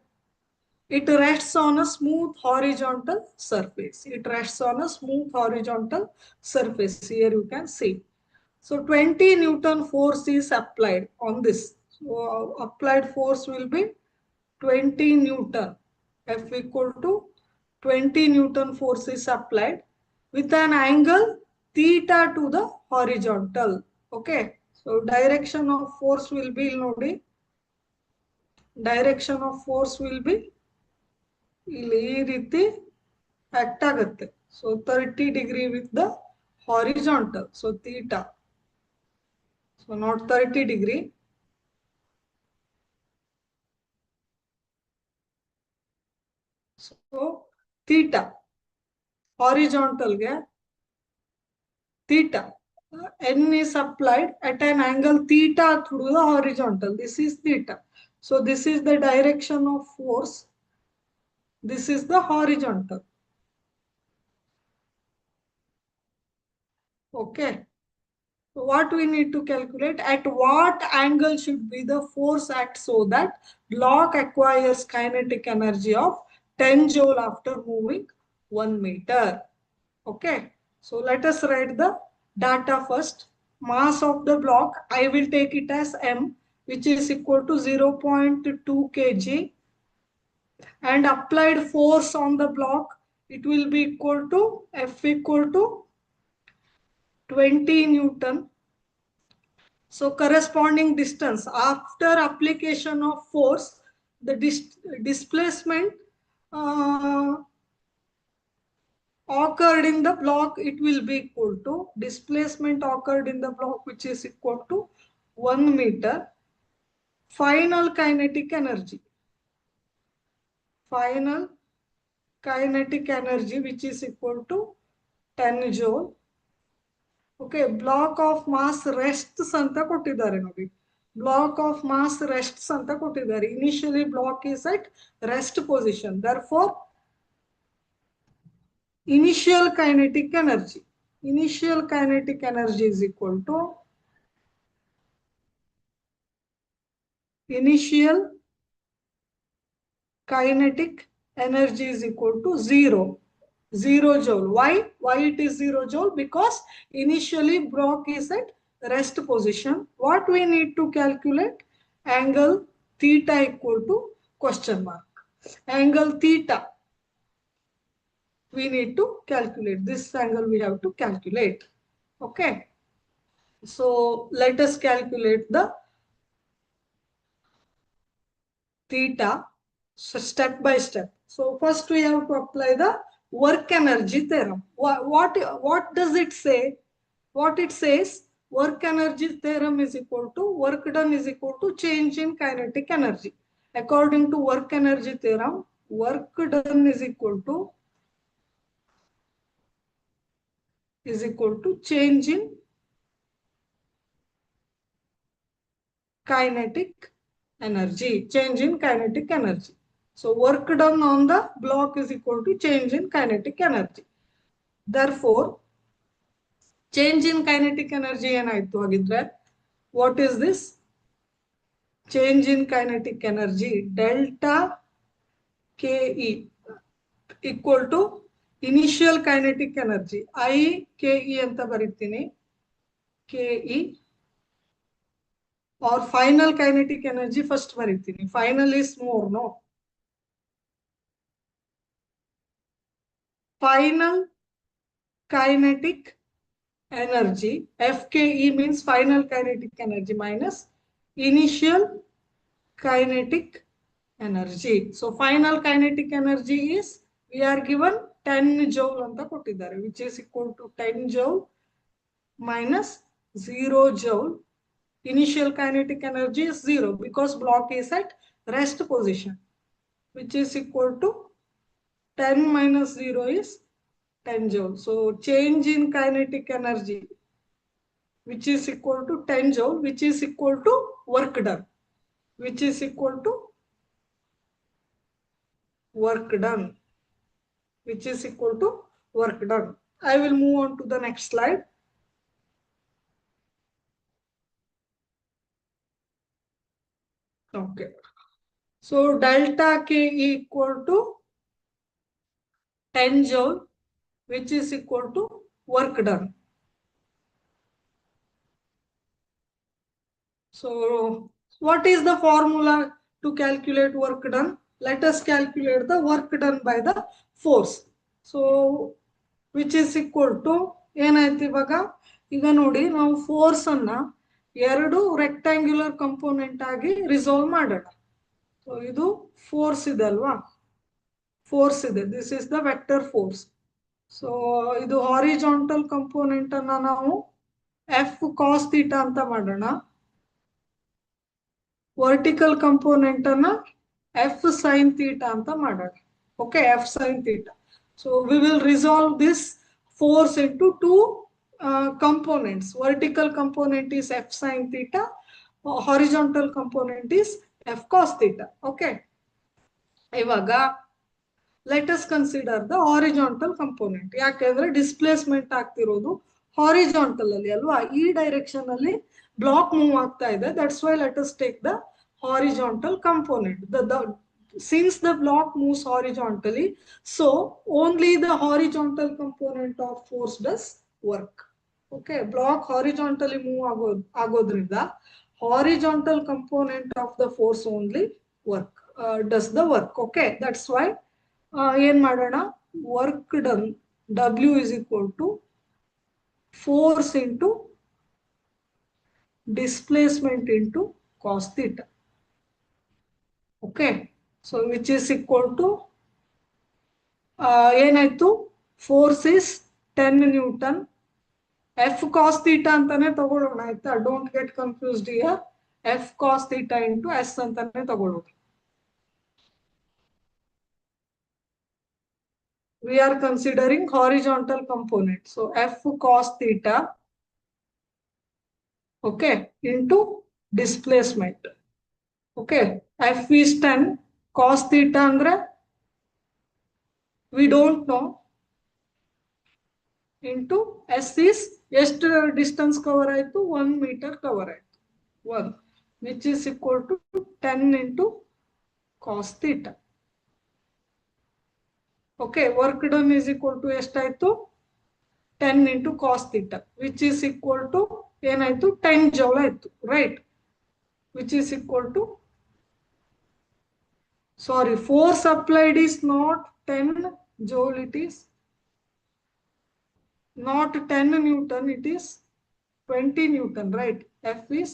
Speaker 1: it rests on a smooth horizontal surface. It rests on a smooth horizontal surface. Here you can see. So 20 Newton force is applied on this. So applied force will be 20 Newton. F equal to 20 Newton force is applied with an angle theta to the horizontal. Okay. So direction of force will be nodi. Direction of force will be ಇಲ್ಲಿ ಈ ರೀತಿ act ಆಗುತ್ತೆ. So 30 degree with the horizontal. So theta. So not 30 degree. So theta. Horizontal ಗೆ theta. N is applied at an angle theta through the horizontal. This is theta. So this is the direction of force. This is the horizontal. Okay. So what we need to calculate, at what angle should be the force act so that block acquires kinetic energy of 10 joule after moving 1 meter. Okay. So let us write the data first. Mass of the block, I will take it as M, which is equal to 0.2 kg, and applied force on the block, it will be equal to F equal to 20 Newton. So corresponding distance after application of force, the displacement occurred in the block, it will be equal to displacement occurred in the block, which is equal to 1 meter. Final kinetic energy. Final kinetic energy, which is equal to 10 joule. Okay, block of mass rests anta kottidare ನೋಡಿ. Block of mass rests anta kottidare. Initially block is at rest position. Therefore, initial kinetic energy. Initial kinetic energy is equal to initial kinetic energy is equal to 0. 0 joule. Why it is 0 joule? Because initially block is at rest position. What we need to calculate? Angle theta equal to question mark. Angle theta we need to calculate. This angle we have to calculate. Okay. So let us calculate the theta. So step by step. So first we have to apply the work energy theorem. What does it say? What it says, work energy theorem is equal to work done is equal to change in kinetic energy. According to work energy theorem, work done is equal to change in kinetic energy. Change in kinetic energy. So work done on the block is equal to change in kinetic energy. Therefore, change in kinetic energy ಏನಾಯ್ತು ಹಾಗಿದ್ರೆ? What is this? Change in kinetic energy delta Ke equal to initial kinetic energy IKE ಅಂತ ಬರೀತೀನಿ, KE. और final kinetic energy first बरीतीनि, final is more no, final kinetic energy FKE means final kinetic energy minus initial kinetic energy. So final kinetic energy is, we are given 10 joule anta kottidare, which is equal to 10 joule minus 0 joule. Initial kinetic energy is 0 because block is at rest position, which is equal to 10 minus 0 is 10 joule. So change in kinetic energy, which is equal to 10 joule, which is equal to work done, which is equal to work done, which is equal to work done. I will move on to the next slide. Okay. So delta K equal to 10 joule, which is equal to work done. So what is the formula to calculate work done? Let us calculate the work done by the force. So which is equal to ಏನಾಯ್ತು ಇವಾಗ, ಈಗ ನೋಡಿ ನಾವು force ಅನ್ನ ಎರಡು rectangular component ಆಗಿ resolve ಮಾಡೋಣ. So ಇದು ಫೋರ್ಸ್ ಇದೆ ಅಲ್ವಾ, ಫೋರ್ಸ್ ಇದೆ, this is the vector force. So ಇದು ಹಾರಿಜಾಂಟಲ್ ಕಂಪೋನೆಂಟ್ ಅನ್ನ ನಾವು F cos theta ಅಂತ ಮಾಡೋಣ, ವರ್ಟಿಕಲ್ ಕಂಪೋನೆಂಟ್ ಅನ್ನ F sin theta ಅಂತ ಮಾಡೋಣ. Okay, F sin theta. So we will resolve this force into two components. Vertical component is F sin theta, horizontal component is F cos theta. Okay, ಇವಾಗ let us consider the horizontal component. ಯಾಕೆಂದ್ರೆ displacement ಆಗ್ತಿರೋದು horizontal ಅಲ್ಲಿ ಅಲ್ವಾ, ಈ direction ಅಲ್ಲಿ block move ಆಗ್ತಾ ಇದೆ. That's why let us take the horizontal component. Since the block moves horizontally, so only the horizontal component of force does work. Okay, block horizontally move agodrinda horizontal component of the force only does the work. Okay, that's why ಏನ್ ಮಾಡೋಣ, work done W is equal to force into displacement into cos theta. Okay, so which is equal to ಏನಾಯ್ತು, force is 10 Newton, F cos theta ಅಂತಾನೆ ತಗೊಳ್ಳೋಣ ಆಯ್ತಾ, don't get confused here, F cos theta into S ಅಂತಾನೆ ತಗೊಳ್ಳೋಣ. We are considering horizontal component, so F cos theta, okay, into displacement. Okay, F is 10, cos theta andre we don't know, into S is ಎಷ್ಟು distance cover ಆಯ್ತು, 1 meter cover ಆಯ್ತು 1, which is equal to 10 into cos theta. Okay, work done is equal to ಎಷ್ಟಾಯ್ತು, 10 into cos theta, which is equal to ಏನಾಯ್ತು 10 joule ಆಯ್ತು, right, which is equal to, sorry, force applied is not 10 joule, it is not 10 newton, it is 20 newton, right, F is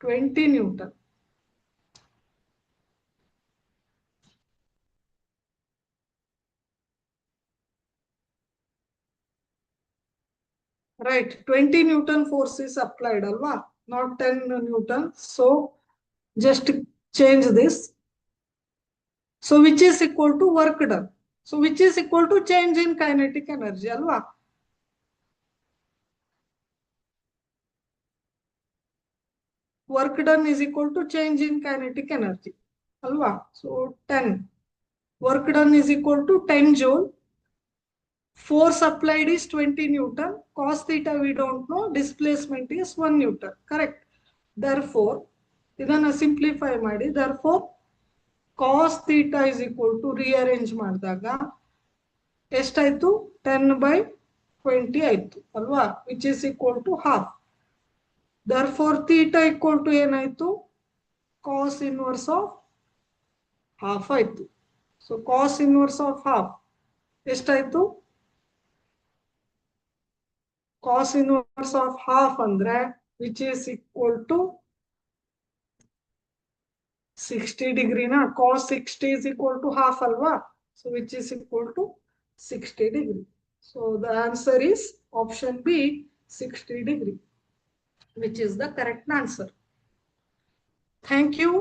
Speaker 1: 20 newton. Right, 20 newton force is applied alva, not 10 newton. So just change this. So which is equal to work done. So which is equal to change in kinetic energy alva. Work done is equal to change in kinetic energy alva. So 10, work done is equal to 10 joule, force applied is 20 newton, cos theta we don't know, displacement is 1 newton, correct. Therefore idana simplify ಮಾಡಿ, therefore cos theta is equal to rearrange ಮಾಡಿದಾಗ ಎಷ್ಟಾಯ್ತು 10/20 ಆಯ್ತು ಅಲ್ವಾ, which is equal to half. therefore theta equal to ಏನಾಯ್ತು cos inverse of half ಆಯ್ತು. ಸೊ cos inverse of half ಎಷ್ಟಾಯ್ತು, cos inverse of half ಅಂದ್ರೆ which is equal to 60 degree na, cos 60 is equal to half alwa, so which is equal to 60 degree. So the answer is option B, 60 degree, which is the correct answer. Thank you.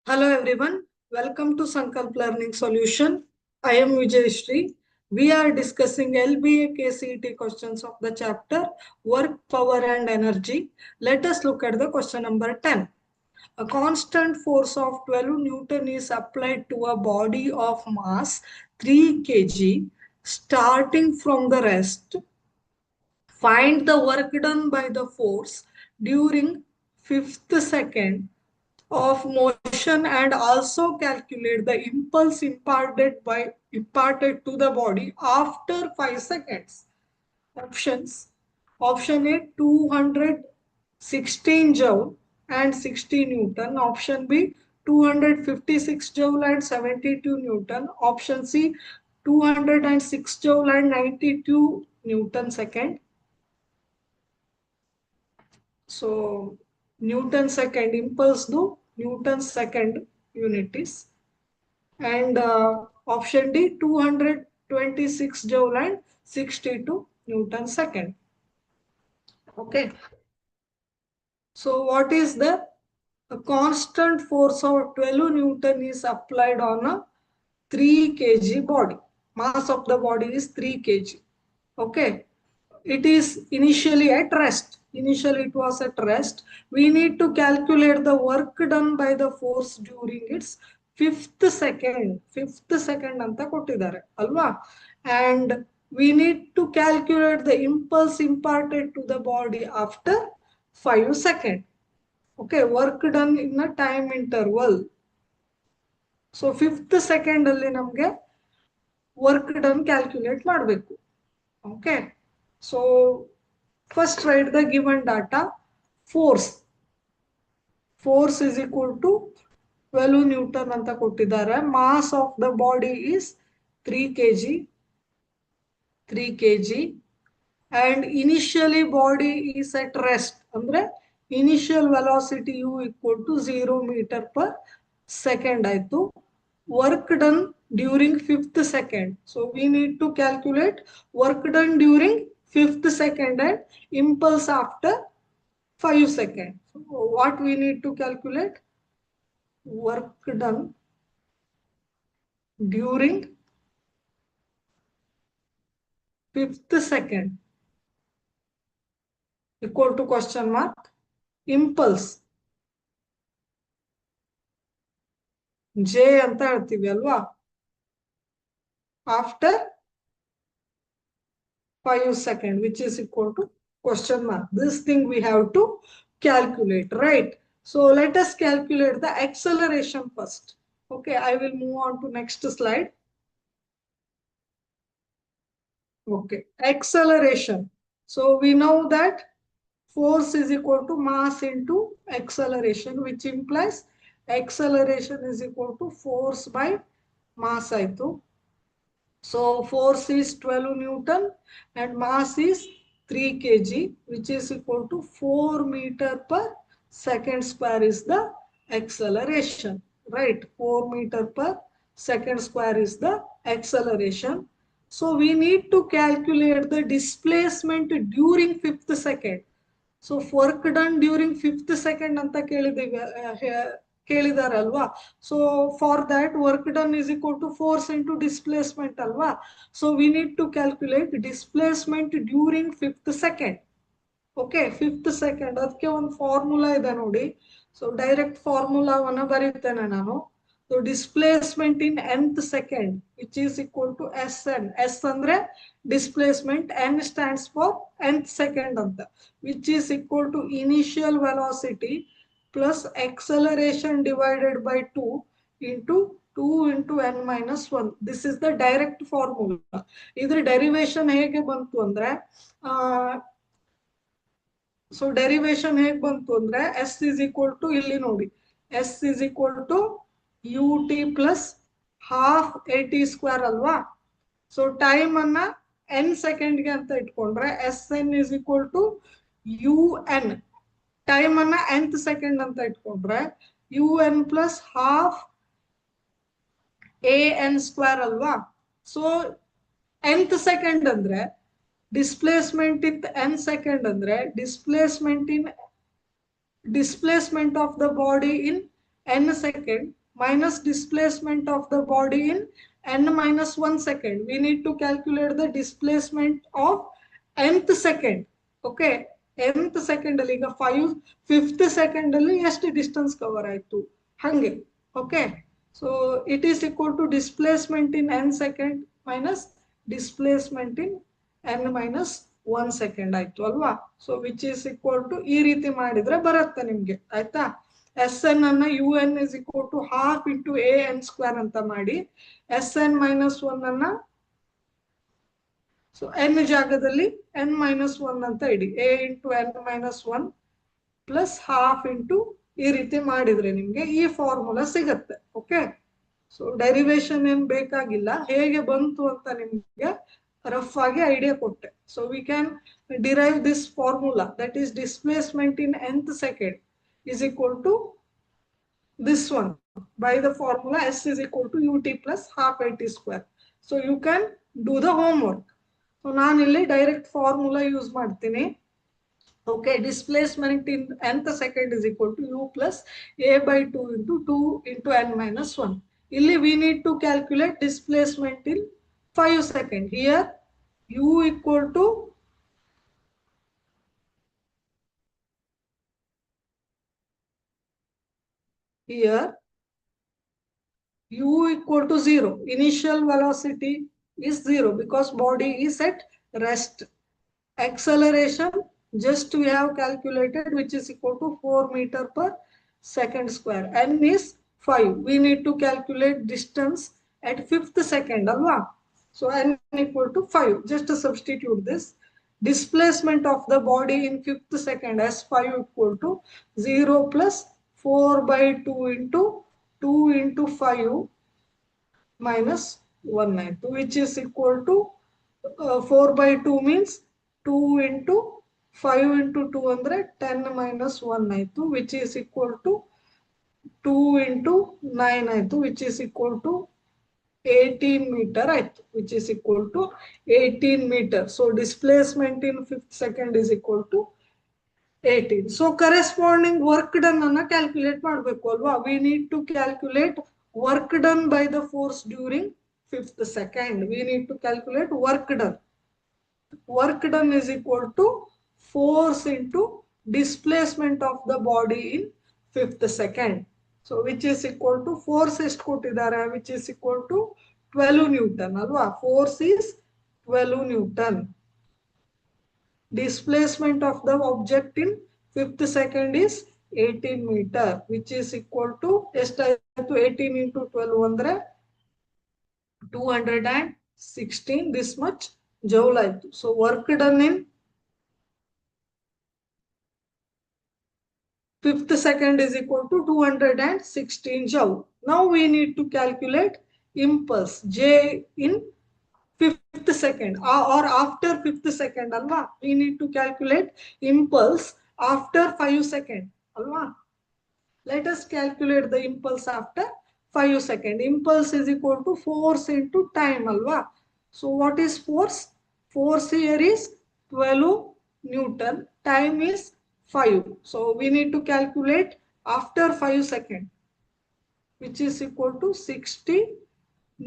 Speaker 1: Hello everyone, welcome to Sankalp Learning Solution. I am Vijay Shri. We are discussing Lba-Kcet questions of the chapter Work, Power and Energy. Let us look at the question number 10. A constant force of 12 Newton is applied to a body of mass 3 kg starting from the rest. Find the work done by the force during fifth second of motion and also calculate the impulse imparted to the body after 5 seconds. Options. Option A 216 joule and 60 Newton. Option B 256 joule and 72 Newton. Option C 206 joule and 92 Newton second. So Newton second impulse do Newton second unit is, and option D 226 joule and 62 Newton second. Okay. So what is the a constant force of 12 Newton is applied on a 3 kg body. Mass of the body is 3 kg. Okay. It is initially at rest. Initially it was at rest. We need to calculate the work done by the force during its fifth second. Fifth second anta kottidare alva. And we need to calculate the impulse imparted to the body after 5 seconds. Okay, work done in a time interval. So fifth second alli namge work done calculate ಮಾಡಬೇಕು. Okay. So first write the given data. Force. Force is equal to 12 Newton ಅಂತ ಕೊಟ್ಟಿದ್ದಾರೆ. Mass of the body is 3 kg. 3 kg. And initially body is at rest. ಅಂದ್ರೆ initial velocity u equal to 0 meter per second ಆಯ್ತು. Work done during fifth second. So we need to calculate work done during fifth second and impulse after 5 seconds. So what we need to calculate? Work done during fifth second equal to question mark impulse J ಅಂತ ಹೇಳ್ತೀವಿ ಅಲ್ವಾ after 5 seconds, which is equal to question mark. This thing we have to calculate, right? So let us calculate the acceleration first. Okay, I will move on to next slide. Okay, acceleration. So we know that force is equal to mass into acceleration, which implies acceleration is equal to force by mass ಆಯ್ತು. So force is 12 Newton and mass is 3 kg, which is equal to 4 meter per second square is the acceleration, right? 4 meter per second square is the acceleration. So we need to calculate the displacement during fifth second. So work done during fifth second ಅಂತ ಕೇಳಿದಾರೆ ಅಲ್ವಾ. So for that work done is equal to force into displacement ಅಲ್ವಾ. So we need to calculate displacement during fifth second. Okay, fifth second ಅದಕ್ಕೆ ಒಂದು formula ಇದೆ ನೋಡಿ. So direct ಫಾರ್ಮುಲಾವನ್ನ ಬರೀತೇನೆ ನಾನು. So displacement in nth second, which is equal to Sn. S ಅಂದ್ರೆ displacement, n stands for nth second ಅಂತ, which is equal to initial velocity plus acceleration divided by 2 into 2 into n minus 1. This is the direct formula. ಇದರ derivation ಹೇಗೆ ಬಂತು ಅಂದ್ರೆ so derivation ಹೇಗೆ ಬಂತು ಅಂದ್ರೆ S is equal to ಇಲ್ಲಿ ನೋಡಿ S is equal to ut plus half at square ಅಲ್ವಾ. So time ಅನ್ನ n second ಗೆ ಅಂತ ಇಟ್ಕೊಂಡ್ರೆ Sn is equal to un. Time ಅನ್ನ nth second ಅಂತ ಇಟ್ಕೊಂಡ್ರೆ un plus half an square ಅಲ್ವಾ. So nth second ಅಂದ್ರೆ displacement in n second ಅಂದ್ರೆ displacement of the body in n second minus displacement of the body in n minus 1 second. We need to calculate the displacement of nth second. Okay, nth second ಅಲ್ಲಿ ಈಗ 5th second ಅಲ್ಲಿ ಎಷ್ಟು distance cover ಆಯ್ತು ಹಂಗೆ. Okay, so it is equal to displacement in n second minus displacement in n minus 1 second ಆಯ್ತು ಅಲ್ವಾ. So which is equal to ಈ ರೀತಿ ಮಾಡಿದ್ರೆ ಬರುತ್ತೆ ನಿಮ್ಗೆ ಆಯ್ತಾ. ಎಸ್ ಎನ್ ಅನ್ನ U N is equal to half into A N square ಅಂತ ಮಾಡಿ, ಎಸ್ ಎನ್ ಮೈನಸ್ ಒನ್ ಅನ್ನ ಸೊ ಎನ್ ಜಾಗದಲ್ಲಿ ಎನ್ ಮೈನಸ್ ಒನ್ ಅಂತ ಇಡಿ, A into N minus one plus half into ಈ ರೀತಿ ಮಾಡಿದ್ರೆ ನಿಮ್ಗೆ ಈ ಫಾರ್ಮುಲಾ ಸಿಗತ್ತೆ. ಓಕೆ, ಸೊ ಡೆರಿವೇಶನ್ ಏನ್ ಬೇಕಾಗಿಲ್ಲ, ಹೇಗೆ ಬಂತು ಅಂತ ನಿಮ್ಗೆ ರಫ್ ಆಗಿ ಐಡಿಯಾ ಕೊಟ್ಟೆ. So we can derive this formula, that is displacement in nth second is equal to this one by the formula S is equal to ut plus half at square. So you can do the homework. So ನಾನು ಇಲ್ಲಿ direct formula use ಮಾಡ್ತೀನಿ. Okay, displacement in nth second is equal to u plus a by 2 into 2 into n minus 1. Illi we need to calculate displacement in 5 seconds. Here u equal to here u equal to 0. Initial velocity is 0 because body is at rest. Acceleration just we have calculated, which is equal to 4 meter per second square. N is 5. We need to calculate distance at 5th second alwa. So n equal to 5. Just to substitute this, displacement of the body in 5th second as 5 equal to 0 plus 4 by 2 into 2 into 5 minus 192, which is equal to 4 by 2 means 2 into 5 into 2 andre 10 minus 192, which is equal to 2 into 992, which is equal to 18 meter, which is equal to 18 meter. So displacement in 5th second is equal to 18. So corresponding work done anna calculate ಮಾಡಬೇಕು ಅಲ್ವಾ. We need to calculate work done by the force during 5th second. We need to calculate work done. Work done is equal to force into displacement of the body in 5th second. So which is equal to force ಎಷ್ಟು ಕೊಟ್ಟಿದ್ದಾರೆ, which is equal to 12 Newton ಅಲ್ವಾ. Force is 12 Newton. Displacement of the object in 5th second is 18 meter, which is equal to 18 into 12 andre 216 this much joule aitu. So work done in 5th second is equal to 216 joule. Now we need to calculate impulse J in 5th second or after 5th second alva. We need to calculate impulse after 5 seconds alva. Let us calculate the impulse after 5 seconds. Impulse is equal to force into time alva. So what is force? Force here is 12 Newton, time is 5. So we need to calculate after 5 seconds, which is equal to 60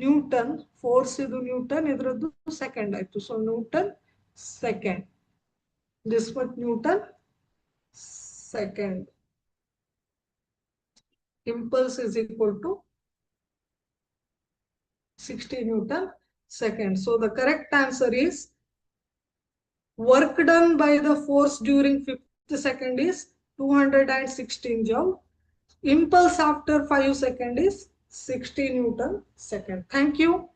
Speaker 1: Newton. Force idu Newton, idradu second aitu. So Newton second. This much Newton second. Impulse is equal to 60 Newton second. So the correct answer is work done by the force during 5th second is 216 joule. Impulse after 5 seconds is 60 Newton second. Thank you.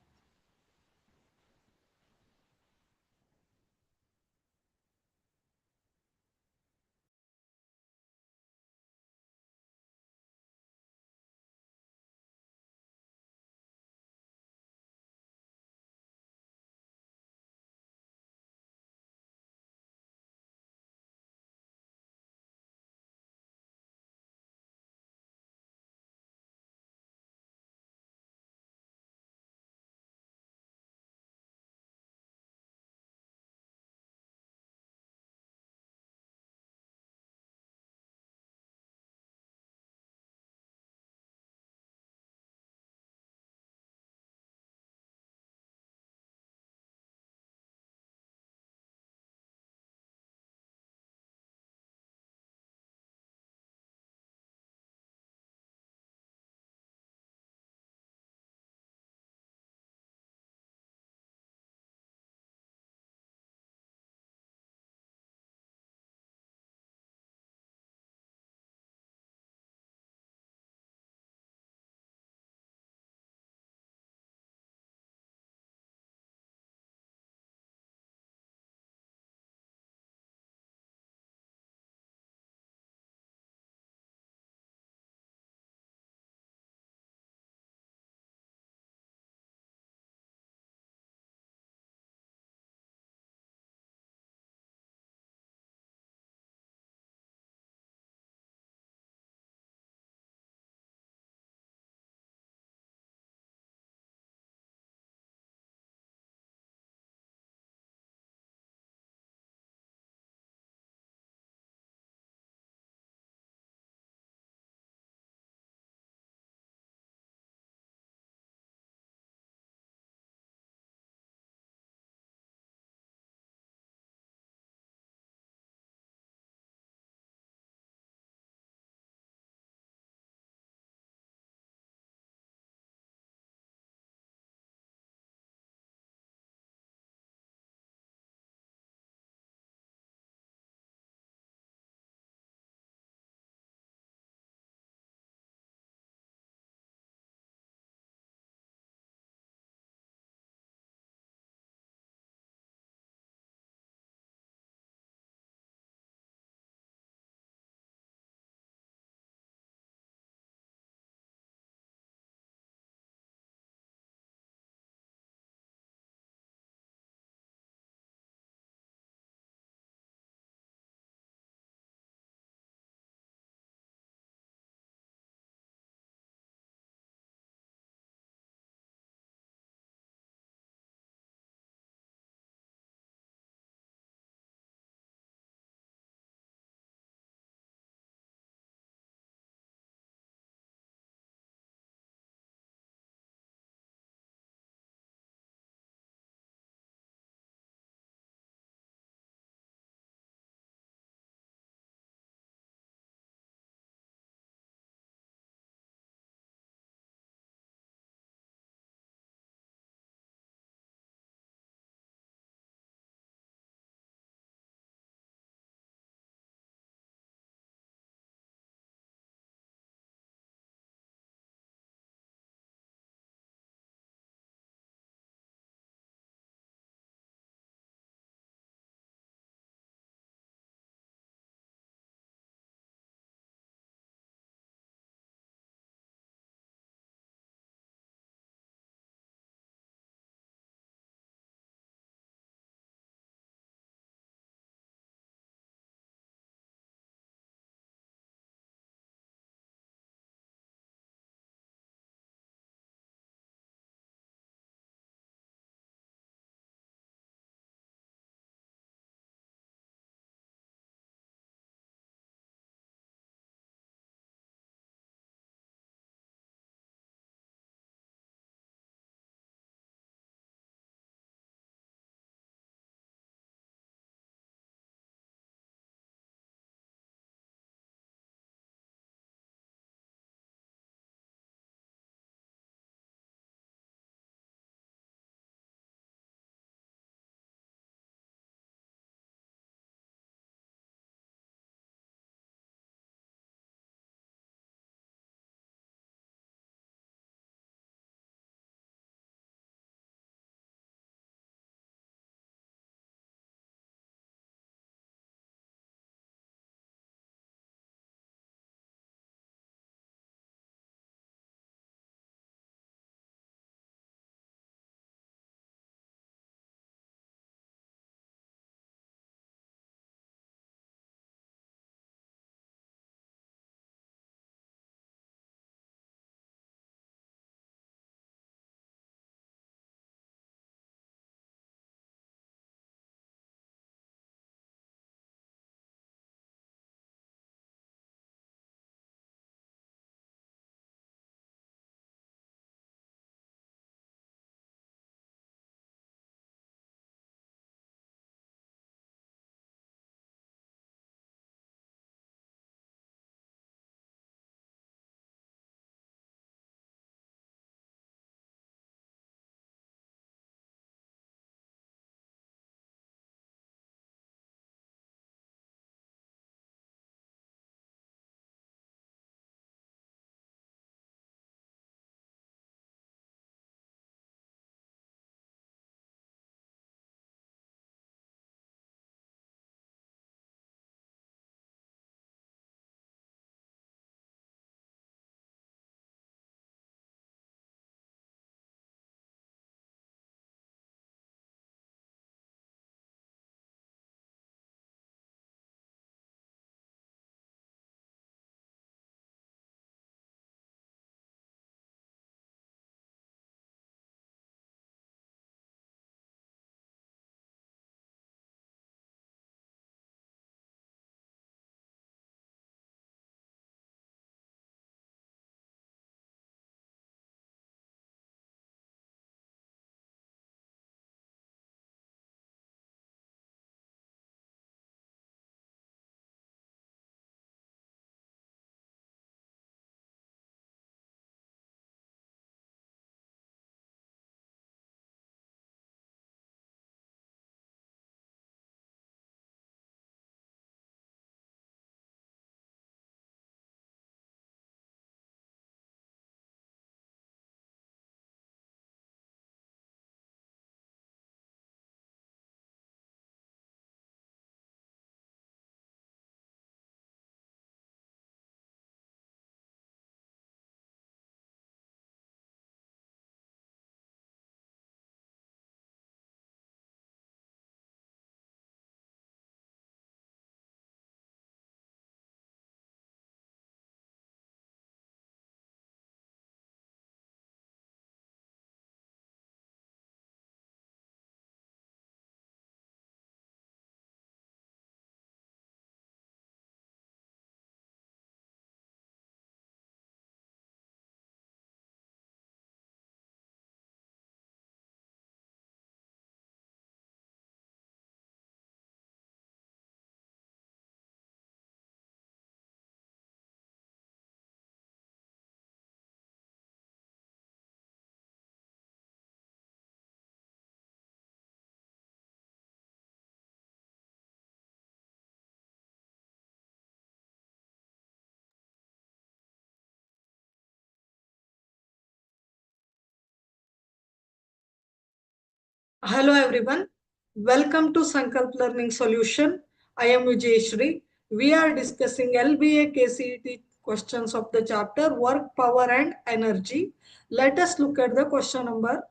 Speaker 1: Hello everyone. Welcome to Sankalp Learning Solution. I am Vijayashri. We are discussing Lba-Kcet questions of the chapter Work, Power and Energy. Let us look at the question number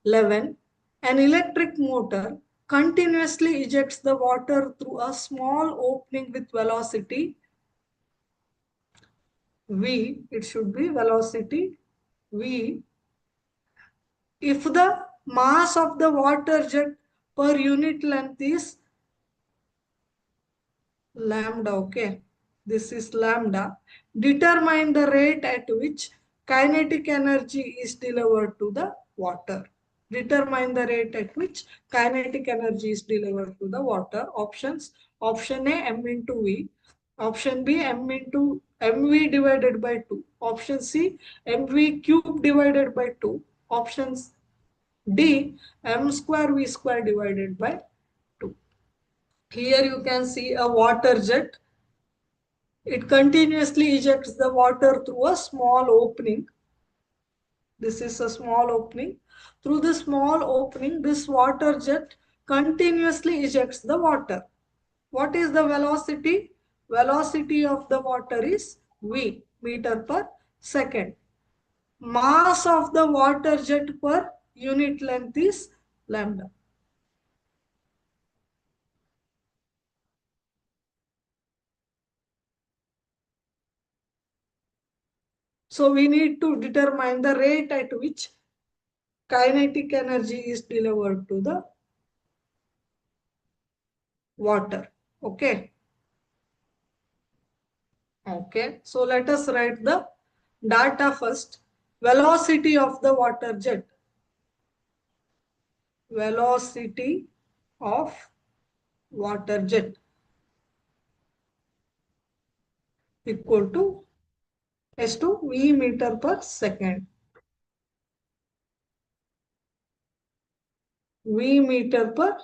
Speaker 1: 11. An electric motor continuously ejects the water through a small opening with velocity V. It should be velocity V. If the mass of the water jet per unit length is lambda, okay, this is lambda, determine the rate at which kinetic energy is delivered to the water. Determine the rate at which kinetic energy is delivered to the water. Options: option A, m into v; option B, m into mv divided by 2; option C, mv cube divided by 2; options D, m square v square divided by 2. Here you can see a water jet. It continuously ejects the water through a small opening. This is a small opening. Through the small opening, this water jet continuously ejects the water. What is the velocity? Velocity of the water is V, meter per second. Mass of the water jet per unit length is lambda. So we need to determine the rate at which kinetic energy is delivered to the water. Okay. Okay. So let us write the data first. Velocity of the water jet. Velocity of water jet equal to S to V meter per second. V meter per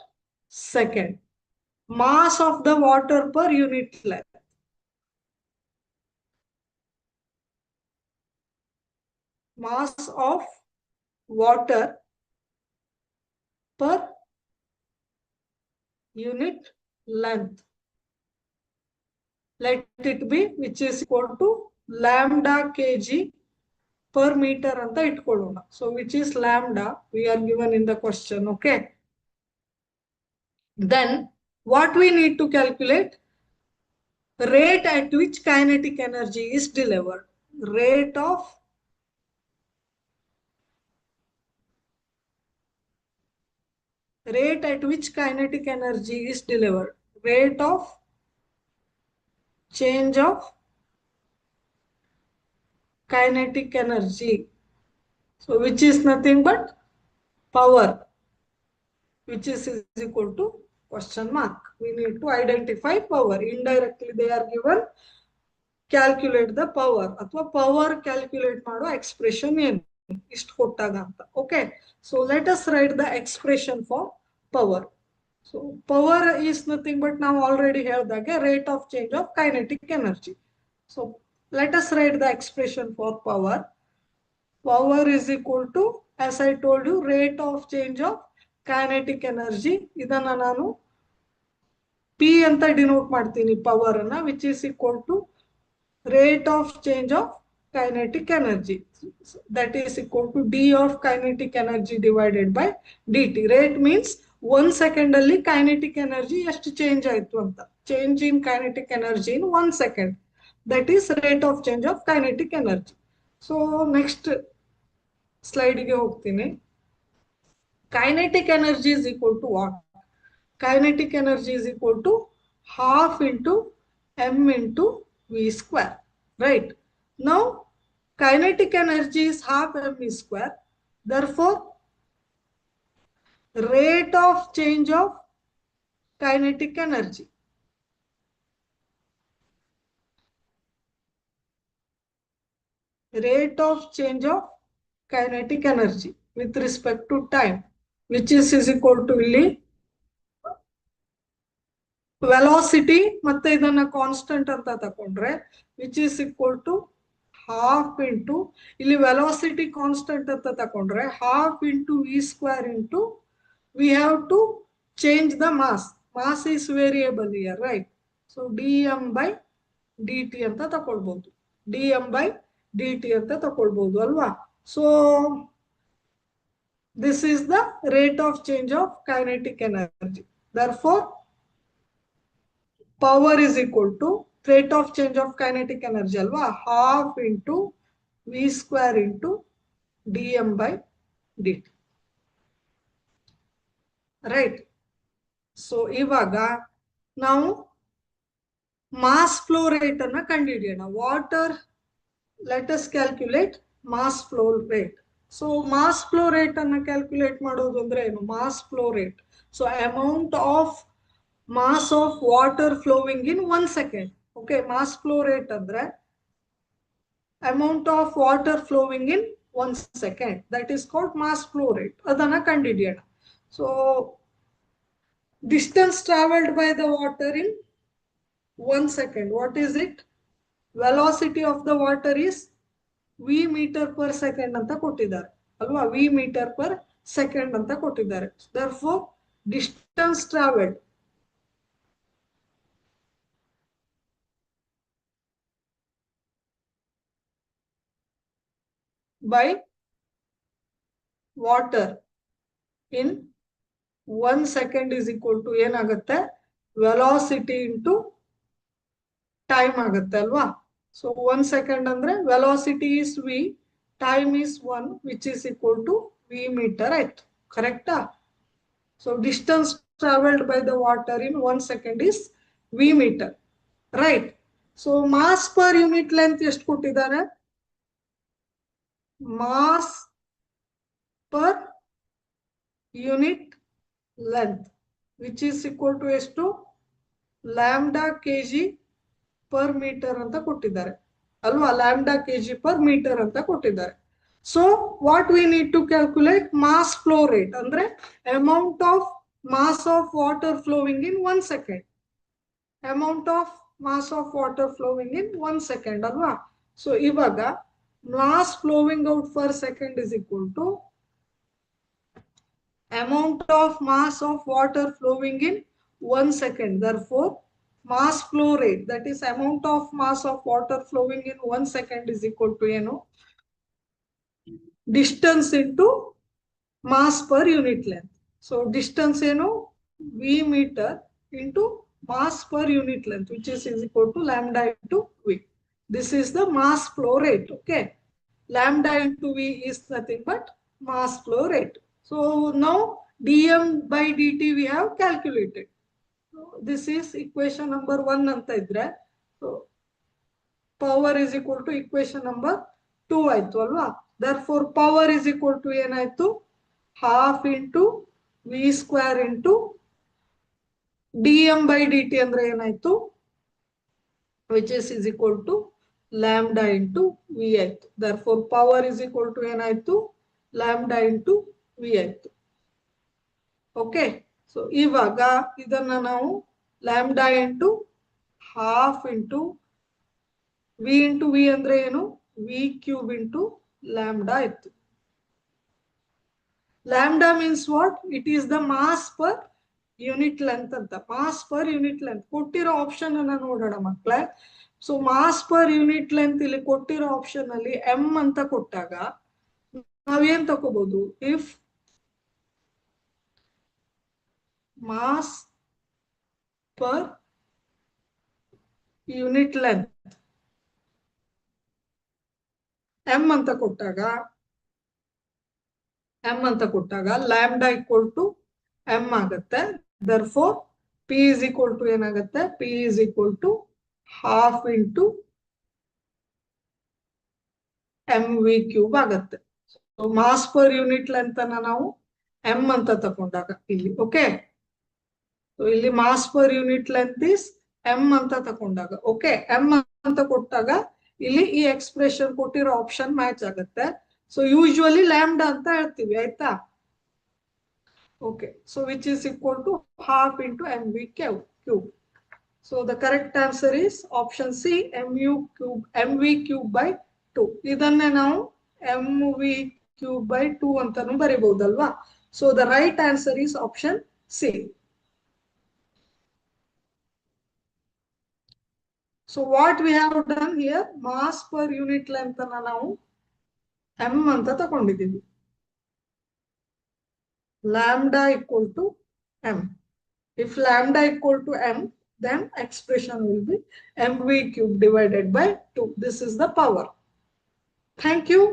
Speaker 1: second. Mass of the water per unit length. Mass of water per unit length. Let it be, which is equal to lambda kg per meter anta itkolona. So which is lambda, we are given in the question. Okay. Then what we need to calculate? Rate at which kinetic energy is delivered. Rate at which kinetic energy is delivered. Rate of change of kinetic energy. So which is nothing but power, which is equal to question mark. We need to identify power. Indirectly they are given calculate the power ಅಥವಾ power calculate ಮಾಡೋ expression ಏನು ಇಷ್ಟು ಕೊಟ್ಟಾಗ ಅಂತ. Okay. So let us write the expression for power. So power is nothing but now already ಹೇಳಿದಾಗೆ rate of change of kinetic energy. So let us write the expression for power. Power is equal to, as I told you, rate of change of kinetic energy. ಇದನ್ನ ನಾನು P ಅಂತ denote ಮಾಡ್ತೀನಿ power ಅನ್ನ, which is equal to rate of change of kinetic energy. That is equal to d of kinetic energy divided by dt. Rate means 1 second ಅಲ್ಲಿ kinetic energy ಎಷ್ಟು change ಆಯ್ತು ಅಂತ. Change in kinetic energy in 1 second. That is rate of change of kinetic energy. So next slide ಗೆ ಹೋಗ್ತೀನಿ. Kinetic energy is equal to what? Kinetic energy is equal to half into m into v square, right? Now kinetic energy is half m square, therefore rate of change of kinetic energy, rate of change of kinetic energy with respect to time, which is equal to ಇಲ್ಲಿ velocity ಮತ್ತೆ ಇದನ್ನ constant ಅಂತ ತಕೊಂಡ್ರೆ, which is equal to half into, ಇಲ್ಲಿ velocity constant ಅಂತ ತಕೊಂಡ್ರೆ half into v square into we have to change the mass. Mass is variable here, right? So dm by dt ಅಂತ ತಗೊಳ್ಬಹುದು. dm by dt ಅಂತ ತಗೊಳ್ಬಹುದು ಅಲ್ವಾ? So this is the rate of change of kinetic energy. Therefore, power is equal to rate of change of kinetic energy alwa, half into v square into dm by dt. Right? So ivaga ನಾವು mass flow rate ಅನ್ನು ಕಂಡುಹಿಡಿಯೋಣ. Water, let us calculate mass flow rate. So mass flow rate ಅನ್ನು calculate ಮಾಡೋದು ಅಂದ್ರೆ ಏನು? Mass flow rate. So amount of mass of water flowing in 1 second. Okay, mass flow rate ಅಂದ್ರೆ amount of water flowing in 1 second. That is called mass flow rate. ಅದನ್ನ ಕಂಡುಹಿಡಿಯೋಣ. So distance traveled by the water in 1 second. What is it? Velocity of the water is v meter per second ಅಂತ ಕೊಟ್ಟಿದ್ದಾರೆ ಅಲ್ವಾ? v meter per second ಅಂತ ಕೊಟ್ಟಿದ್ದಾರೆ. Therefore, distance traveled by water in 1 second is equal to ಏನಾಗುತ್ತೆ? Velocity into time ಆಗುತ್ತೆ ಅಲ್ವಾ? So 1 second ಅಂದ್ರೆ velocity is v, time is 1, which is equal to v meter ಆಯ್ತು. ಕರೆಕ್ಟಾ? So distance traveled by the water in 1 second is v meter. Right? So mass per unit length ಎಷ್ಟು ಕೊಟ್ಟಿದ್ದಾರೆ? Mass per unit length, which is equal to ಎಷ್ಟು? lambda kg per meter ಅಂತ ಕೊಟ್ಟಿದ್ದಾರೆ ಅಲ್ವಾ? lambda kg per meter ಅಂತ ಕೊಟ್ಟಿದ್ದಾರೆ. So what we need to calculate? Mass flow rate ಅಂದ್ರೆ amount of mass of water flowing in 1 second. Amount of mass of water flowing in 1 second ಅಲ್ವಾ? So ಇವಾಗ mass flowing out per second is equal to amount of mass of water flowing in 1 second. Therefore, mass flow rate, that is amount of mass of water flowing in 1 second, is equal to ಏನು? Distance into mass per unit length. So distance ಏನು? v meter into mass per unit length, which is equal to lambda into v. This is the mass flow rate. Okay, lambda into v is nothing but mass flow rate. So now dm by dt we have calculated. So this is equation number 1 ಅಂತ ಇದ್ರೆ, so power is equal to equation number 2 ಆಯ್ತು ಅಲ್ವಾ? Therefore power is equal to ಏನಾಯ್ತು? half into v square into dm by dt ಅಂದ್ರೆ ಏನಾಯ್ತು? which is equal to lambda into v ಆಯ್ತು. Therefore power is equal to ಏನಾಯ್ತು? lambda into v ಆಯ್ತು. Okay, so ಇವಾಗ ಇದನ್ನ ನಾವು lambda into half into v ಅಂದ್ರೆ ಏನು? v cube into lambda ಆಯ್ತು. Lambda means what? It is the mass per unit length ಅಂತ. mass per unit length ಕೊಟ್ಟಿರೋ ಆಪ್ಷನ್ ಅನ್ನ ನೋಡೋಣ ಮಕ್ಕಳೇ. So mass per unit length ಇಲ್ಲಿ ಕೊಟ್ಟಿರೋ ಆಪ್ಷನ್ ಅಲ್ಲಿ m ಅಂತ ಕೊಟ್ಟಾಗ ನಾವೇನ್ ತಗೋಬಹುದು? If mass per unit length m ಅಂತ ಕೊಟ್ಟಾಗ ಲ್ಯಾಂಬ್ಡಾ ಈಕ್ವಲ್ ಟು m ಆಗುತ್ತೆ. therefore p is equal to ಏನಾಗುತ್ತೆ? p is equal to half into mv cube ಆಗುತ್ತೆ. So mass per unit length ಅನ್ನ ನಾವು m ಅಂತ ತಗೊಂಡಾಗ ಇಲ್ಲಿ, ಓಕೆ, ಸೊ ಇಲ್ಲಿ mass per unit length is m ಅಂತ ತಗೊಂಡಾಗ, ಓಕೆ, m ಅಂತ ಕೊಟ್ಟಾಗ ಇಲ್ಲಿ ಈ ಎಕ್ಸ್ಪ್ರೆಷನ್ ಕೊಟ್ಟಿರೋ ಆಪ್ಷನ್ ಮ್ಯಾಚ್ ಆಗುತ್ತೆ. ಸೊ ಯೂಶುವಲಿ ಲ್ಯಾಂಬ್ಡಾ ಅಂತ ಹೇಳ್ತೀವಿ ಆಯ್ತಾ? Okay, so which is equal to half into mv cube. So the correct answer is option C, mv cube by 2. ಇದನ್ನೇ ನಾವು mv ಕ್ಯೂಬ್ ಬೈ 2 ಅಂತಾನು ಬರೀಬಹುದಲ್ವಾ? So the right answer is option C. So what we have done here, mass per unit length ಅನ್ನ ನಾವು m ಅಂತ ತಗೊಂಡಿದ್ದೀವಿ. Lambda equal to m. If lambda equal to m, then expression will be mv cube divided by 2. This is the power. Thank you.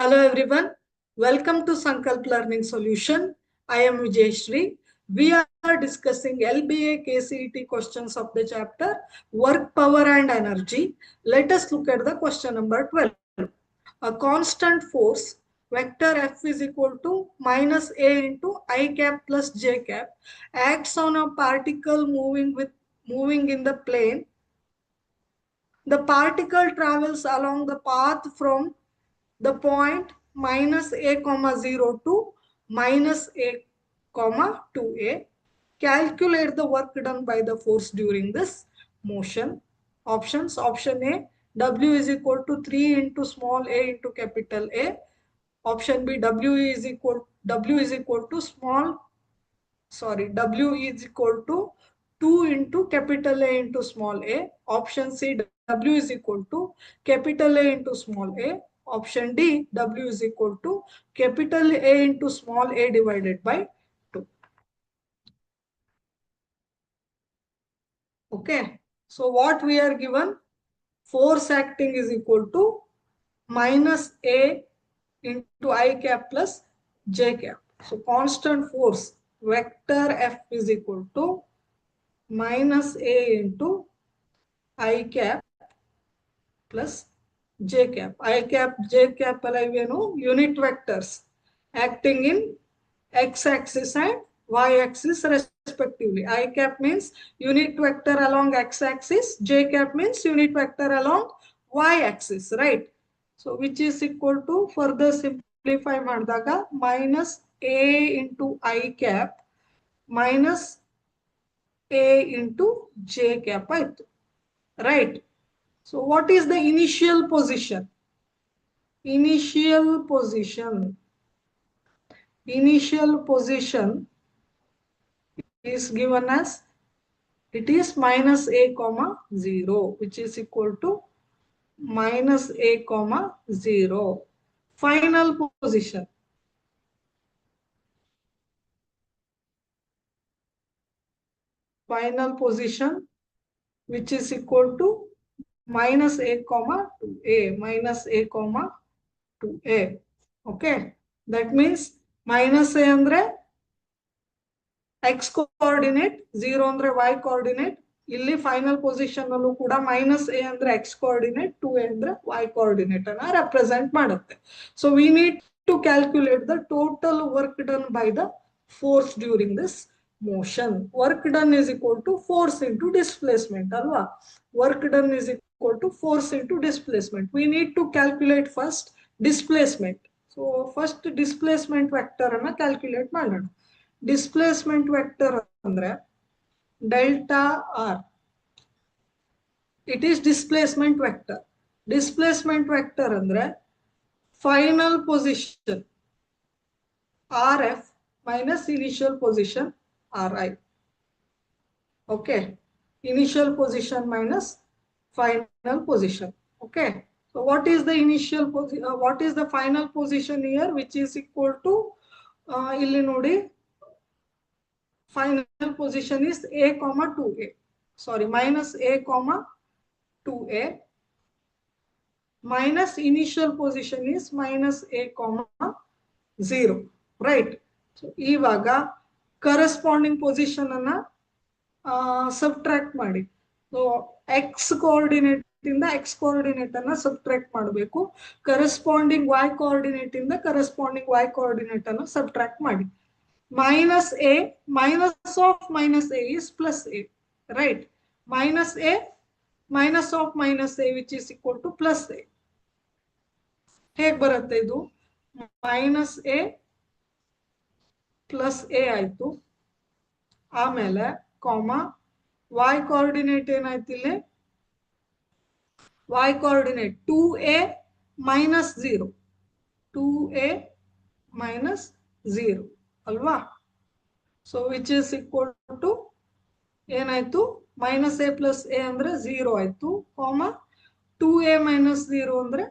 Speaker 1: Hello everyone. Welcome to Sankalp Learning Solution. I am Vijayshri. We are discussing Lba-Kcet questions of the chapter Work, Power and Energy. Let us look at the question number 12. A constant force vector F is equal to minus A into I cap plus J cap acts on a particle moving in the plane. The particle travels along the path from the point minus a comma 0 to minus a comma 2a. Calculate the work done by the force during this motion. Options: option A, W is equal to 3 into small a into capital A. Option B, W is equal to W is equal to 2 into capital A into small a. Option C, W is equal to capital A into small a. Option D, W is equal to capital A into small a divided by 2. Okay. So what we are given? Force acting is equal to minus A into I cap plus J cap. So constant force vector F is equal to minus A into I cap plus J cap. I cap, J cap unit vectors acting in x axis and y axis respectively. I cap means unit vector along x axis, J cap means unit vector along y axis, right? So which is equal to, further simplify ಮಾಡಿದಾಗ minus A into I cap minus A into J cap ಆಯ್ತು, right? So what is the initial position? Initial position is given as It is minus a comma 0, which is equal to minus a comma 0. Final position. Final position, which is equal to minus a comma 2a, minus a comma 2a. Okay, that means minus a andre x coordinate, 0 andre y coordinate. ಇಲ್ಲಿ final position ಅಲ್ಲೂ ಕೂಡ minus a ಅಂದ್ರೆ x coordinate, 2a ಅಂದ್ರೆ y coordinate ಅನ್ನ represent ಮಾಡುತ್ತೆ. So we need to calculate the total work done by the force during this motion. Work done is equal to force into displacement alwa. Work done is equal to force into displacement. We need to calculate first displacement. So first displacement vector anna calculate ಮಾಡೋಣ. Displacement vector ಅಂದ್ರೆ delta r. It is displacement vector. Displacement vector ಅಂದ್ರೆ final position rf minus initial position ri. Okay, initial position minus final position. Okay, so what is the initial position, what is the final position here, which is equal to illi nodi, final position is a comma 2a, sorry, minus a comma 2a, minus initial position is minus a comma 0, right? So ivaga corresponding position anna subtract ಮಾಡಿ. So x coordinate ಇಂದ x coordinate ಅನ್ನ subtract ಮಾಡಬೇಕು. Corresponding y coordinate ಇಂದ corresponding y coordinate ಅನ್ನು subtract ಮಾಡಿ. Minus a minus of minus a is plus a, right? Minus a minus of minus a which is equal to plus a. ಹೇಗೆ ಬರುತ್ತೆ ಇದು? Minus A plus A ಆಯ್ತು. ಆಮೇಲೆ ಕಾಮ y coordinate ಏನಾಯ್ತು ಇಲ್ಲಿ? y coordinate 2a minus 0, 2a minus 0 ಅಲ್ವಾ? So which is equal to ಏನಾಯ್ತು? ಮೈನಸ್ ಎ ಪ್ಲಸ್ ಎ ಅಂದ್ರೆ 0 ಆಯ್ತು, ಕಾಮ 2a minus 0 ಅಂದ್ರೆ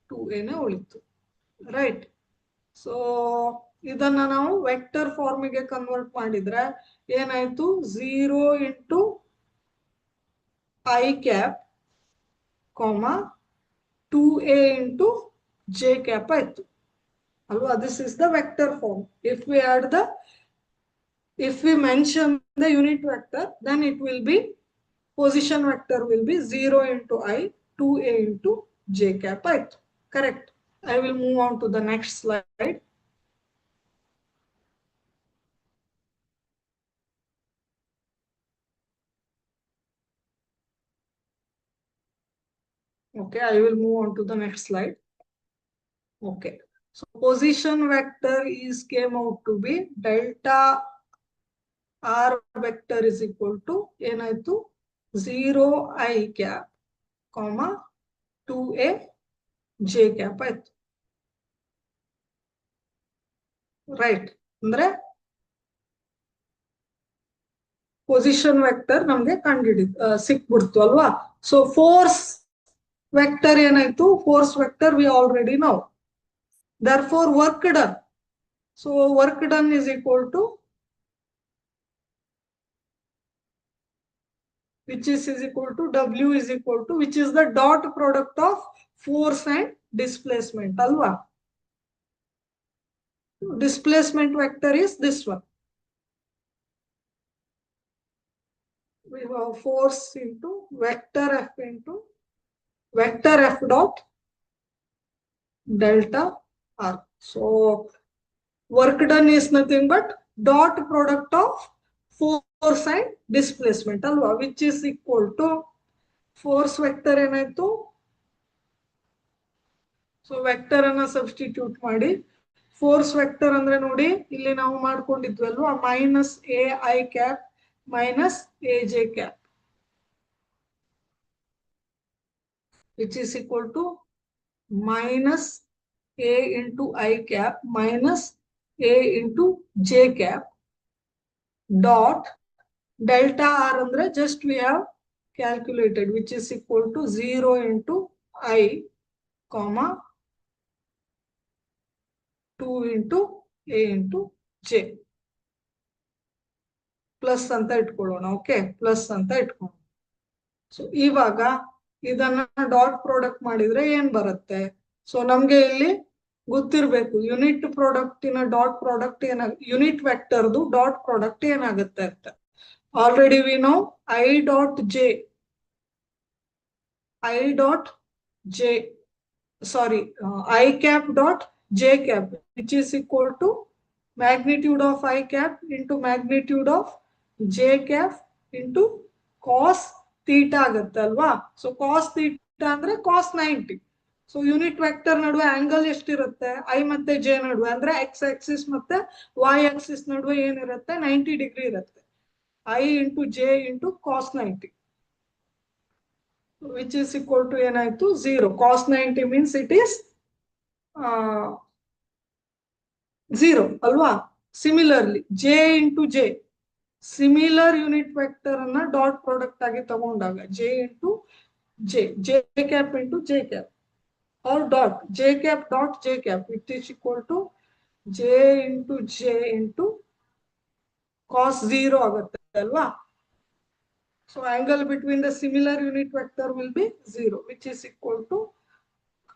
Speaker 1: 2a ನೇ ಉಳಿತು, ರೈಟ್? ಸೊ ಇದನ್ನ ನಾವು ವೆಕ್ಟರ್ ಫಾರ್ಮಿಗೆ ಕನ್ವರ್ಟ್ ಮಾಡಿದ್ರೆ ಏನಾಯ್ತು? 0 into I cap, comma 2a into j cap ಆಯ್ತು ಅಲ್ವಾ? This is the vector form. If we mention the unit vector, then it will be, position vector will be 0 into I, 2a into j cap ಆಯ್ತು. Correct. I will move on to the next slide. Okay, I will move on to the next slide. Okay, so position vector is came out to be delta r vector is equal to ಏನಾಯ್ತು? 0 I cap, comma 2a j cap ಆಯ್ತು, right? ಅಂದ್ರೆ position vector ನಮ್ಗೆ ಸಿಕ್ಬಿಡ್ತು ಅಲ್ವಾ? So force vector ಏನಾಯ್ತು? Force vector we already no. Therefore work done, so work done is equal to, which is equal to W is equal to, which is the dot product of force and displacement alwa. Displacement vector is this one. We have force into vector F into vector F dot delta R. So work done is nothing but dot product of force and displacement alwa, which is equal to force vector ಏನಾಯ್ತು? So vector ಅನ್ನ substitute ಮಾಡಿ, force vector ಅಂದ್ರೆ ನೋಡಿ ಇಲ್ಲಿ ನಾವು ಮಾಡ್ಕೊಂಡಿದ್ವಿ ಅಲ್ವಾ? Minus a i cap minus a j cap, which is equal to minus a into i cap minus a into j cap dot delta R andre just we have calculated, which is equal to 0 into I, comma 2 into A into J. Plus ಅಂತ ಇಟ್ಕೊಳ್ಳೋಣ. Okay, plus ಅಂತ ಇಟ್ಕೊಳ್ಳೋಣ. So ಇವಾಗ ಇದನ್ನ dot product ಮಾಡಿದ್ರೆ ಏನ್ ಬರುತ್ತೆ? So ನಮ್ಗೆ ಇಲ್ಲಿ ಗೊತ್ತಿರ್ಬೇಕು ಯೂನಿಟ್ ಪ್ರಾಡಕ್ಟಿನ ಡಾಟ್ ಪ್ರಾಡಕ್ಟ್ ಯೂನಿಟ್ ವೆಕ್ಟರ್ದು ಡಾಟ್ ಪ್ರಾಡಕ್ಟ್ ಏನಾಗುತ್ತೆ ಅಂತ. Already we know I dot J, I dot J sorry I cap dot J cap, which is equal to magnitude of I cap into magnitude of J cap into cos theta ಆಗುತ್ತೆ ಅಲ್ವಾ. So cos theta ಅಂದ್ರೆ cos 90. So unit vector ನಡುವೆ angle ಎಷ್ಟಿರುತ್ತೆ? I ಮತ್ತೆ J ನಡುವೆ, ಅಂದ್ರೆ x Axis ಮತ್ತೆ y Axis ನಡುವೆ ಏನಿರುತ್ತೆ? 90 ಡಿಗ್ರಿ ಇರುತ್ತೆ. I into J into cos 90, which is equal to ಏನಾಯ್ತು? 0. cos 90 means it is 0 ಅಲ್ವಾ. Similarly J into J, similar unit vector ಅನ್ನ ಡಾಟ್ ಪ್ರಾಡಕ್ಟ್ ಆಗಿ ತಗೊಂಡಾಗ J into J, J cap into J cap or dot J cap dot J cap, which is equal to J into J into cos 0 ಆಗುತ್ತೆ ಅಲ್ವಾ. So angle between the similar unit vector will be 0, which is equal to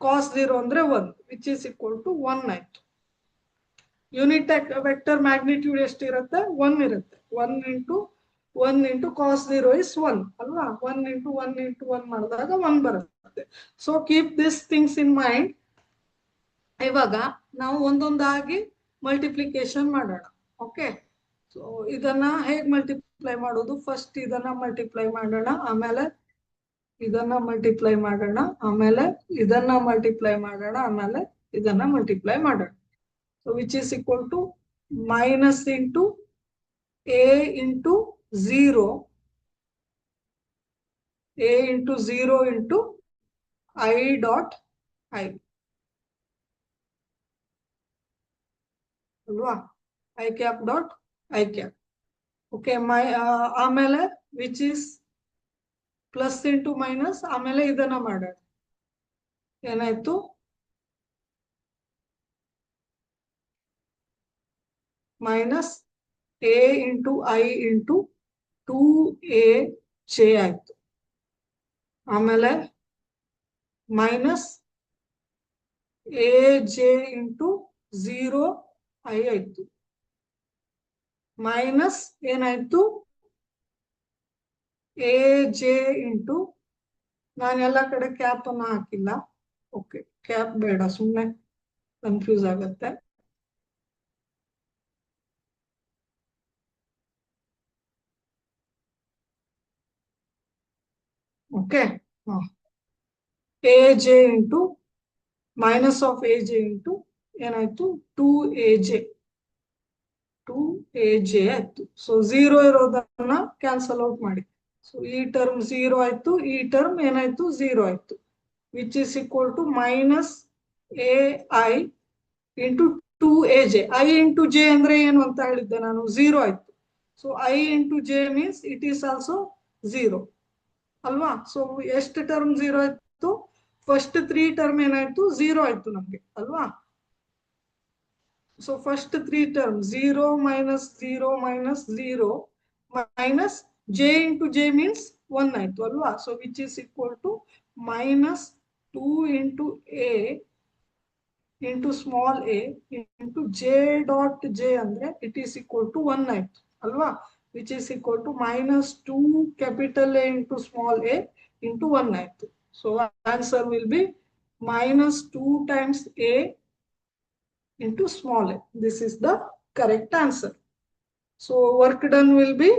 Speaker 1: cos 0 andre 1, which is equal to 1 ಆಯ್ತು. Unit vector magnitude ಎಷ್ಟಿರುತ್ತೆ? 1 ಇರುತ್ತೆ. 1 into cos 0 is 1 ಅಲ್ವಾ. 1 into 1 ಮಾಡಿದಾಗ 1 ಬರುತ್ತೆ. So keep this things in mind. ಇವಾಗ ನಾವು ಒಂದೊಂದಾಗಿ multiplication ಮಾಡೋಣ. ಓಕೆ, ಸೊ ಇದನ್ನ ಹೇಗೆ ಮಲ್ಟಿಪ್ಲೈ ಮಾಡೋದು? ಫಸ್ಟ್ ಇದನ್ನ ಮಲ್ಟಿಪ್ಲೈ ಮಾಡೋಣ, ಆಮೇಲೆ ಇದನ್ನ ಮಲ್ಟಿಪ್ಲೈ ಮಾಡೋಣ, ಆಮೇಲೆ ಇದನ್ನ ಮಲ್ಟಿಪ್ಲೈ ಮಾಡೋಣ, ಆಮೇಲೆ ಇದನ್ನ ಮಲ್ಟಿಪ್ಲೈ ಮಾಡೋಣ. So which is equal to minus into a into 0, a into 0 into I dot I alwa, I cap dot I cap. Okay, my ಆಮೇಲೆ which is plus into minus, ಆಮೇಲೆ ಇದನ್ನ ಮಾಡೋಣ. ಏನಾಯ್ತು? minus a into I into 2aj ಆಯ್ತು. ಆಮೇಲೆ minus aj into 0 I ಆಯ್ತು. Minus ಏನಾಯ್ತು? aj into, ನಾನು ಎಲ್ಲ ಕಡೆ ಕ್ಯಾಪ್ ಅನ್ನ ಹಾಕಿಲ್ಲ. ಓಕೆ, ಕ್ಯಾಪ್ ಬೇಡ, ಸುಮ್ಮನೆ ಕನ್ಫ್ಯೂಸ್ ಆಗತ್ತೆ. Okay, aj into minus of aj into ಏನಾಯ್ತು? 2aj ಆಯ್ತು. ಸೊ 0 ಇರೋದನ್ನ ಕ್ಯಾನ್ಸಲ್ ಔಟ್ ಮಾಡಿ. ಸೊ ಈ ಟರ್ಮ್ 0 ಆಯ್ತು, ಈ ಟರ್ಮ್ ಏನಾಯ್ತು? 0 ಆಯ್ತು, which is equal to minus ai into 2aj. I into j ಅಂದ್ರೆ ಏನು ಅಂತ ಹೇಳಿದ್ದೆ ನಾನು? 0 ಆಯ್ತು. So I into j means it is also 0 ಅಲ್ವಾ. ಸೊ ಎಷ್ಟು ಟರ್ಮ್ 0 ಆಯ್ತು? ಫಸ್ಟ್ 3 ಟರ್ಮ್ ಏನಾಯ್ತು? 0 ಆಯ್ತು ನಮ್ಗೆ ಅಲ್ವಾ. So first 3 term 0 minus 0 minus 0 minus j into j means 1 ಆಯ್ತು ಅಲ್ವಾ. So which is equal to minus 2 into a into small a into j dot j ಅಂದ್ರೆ it is equal to 1 ಆಯ್ತು ಅಲ್ವಾ. which is equal to minus 2 capital A into small a into 1 ಆಯ್ತು. So answer will be minus 2 times a into small a. This is the correct answer. So work done will be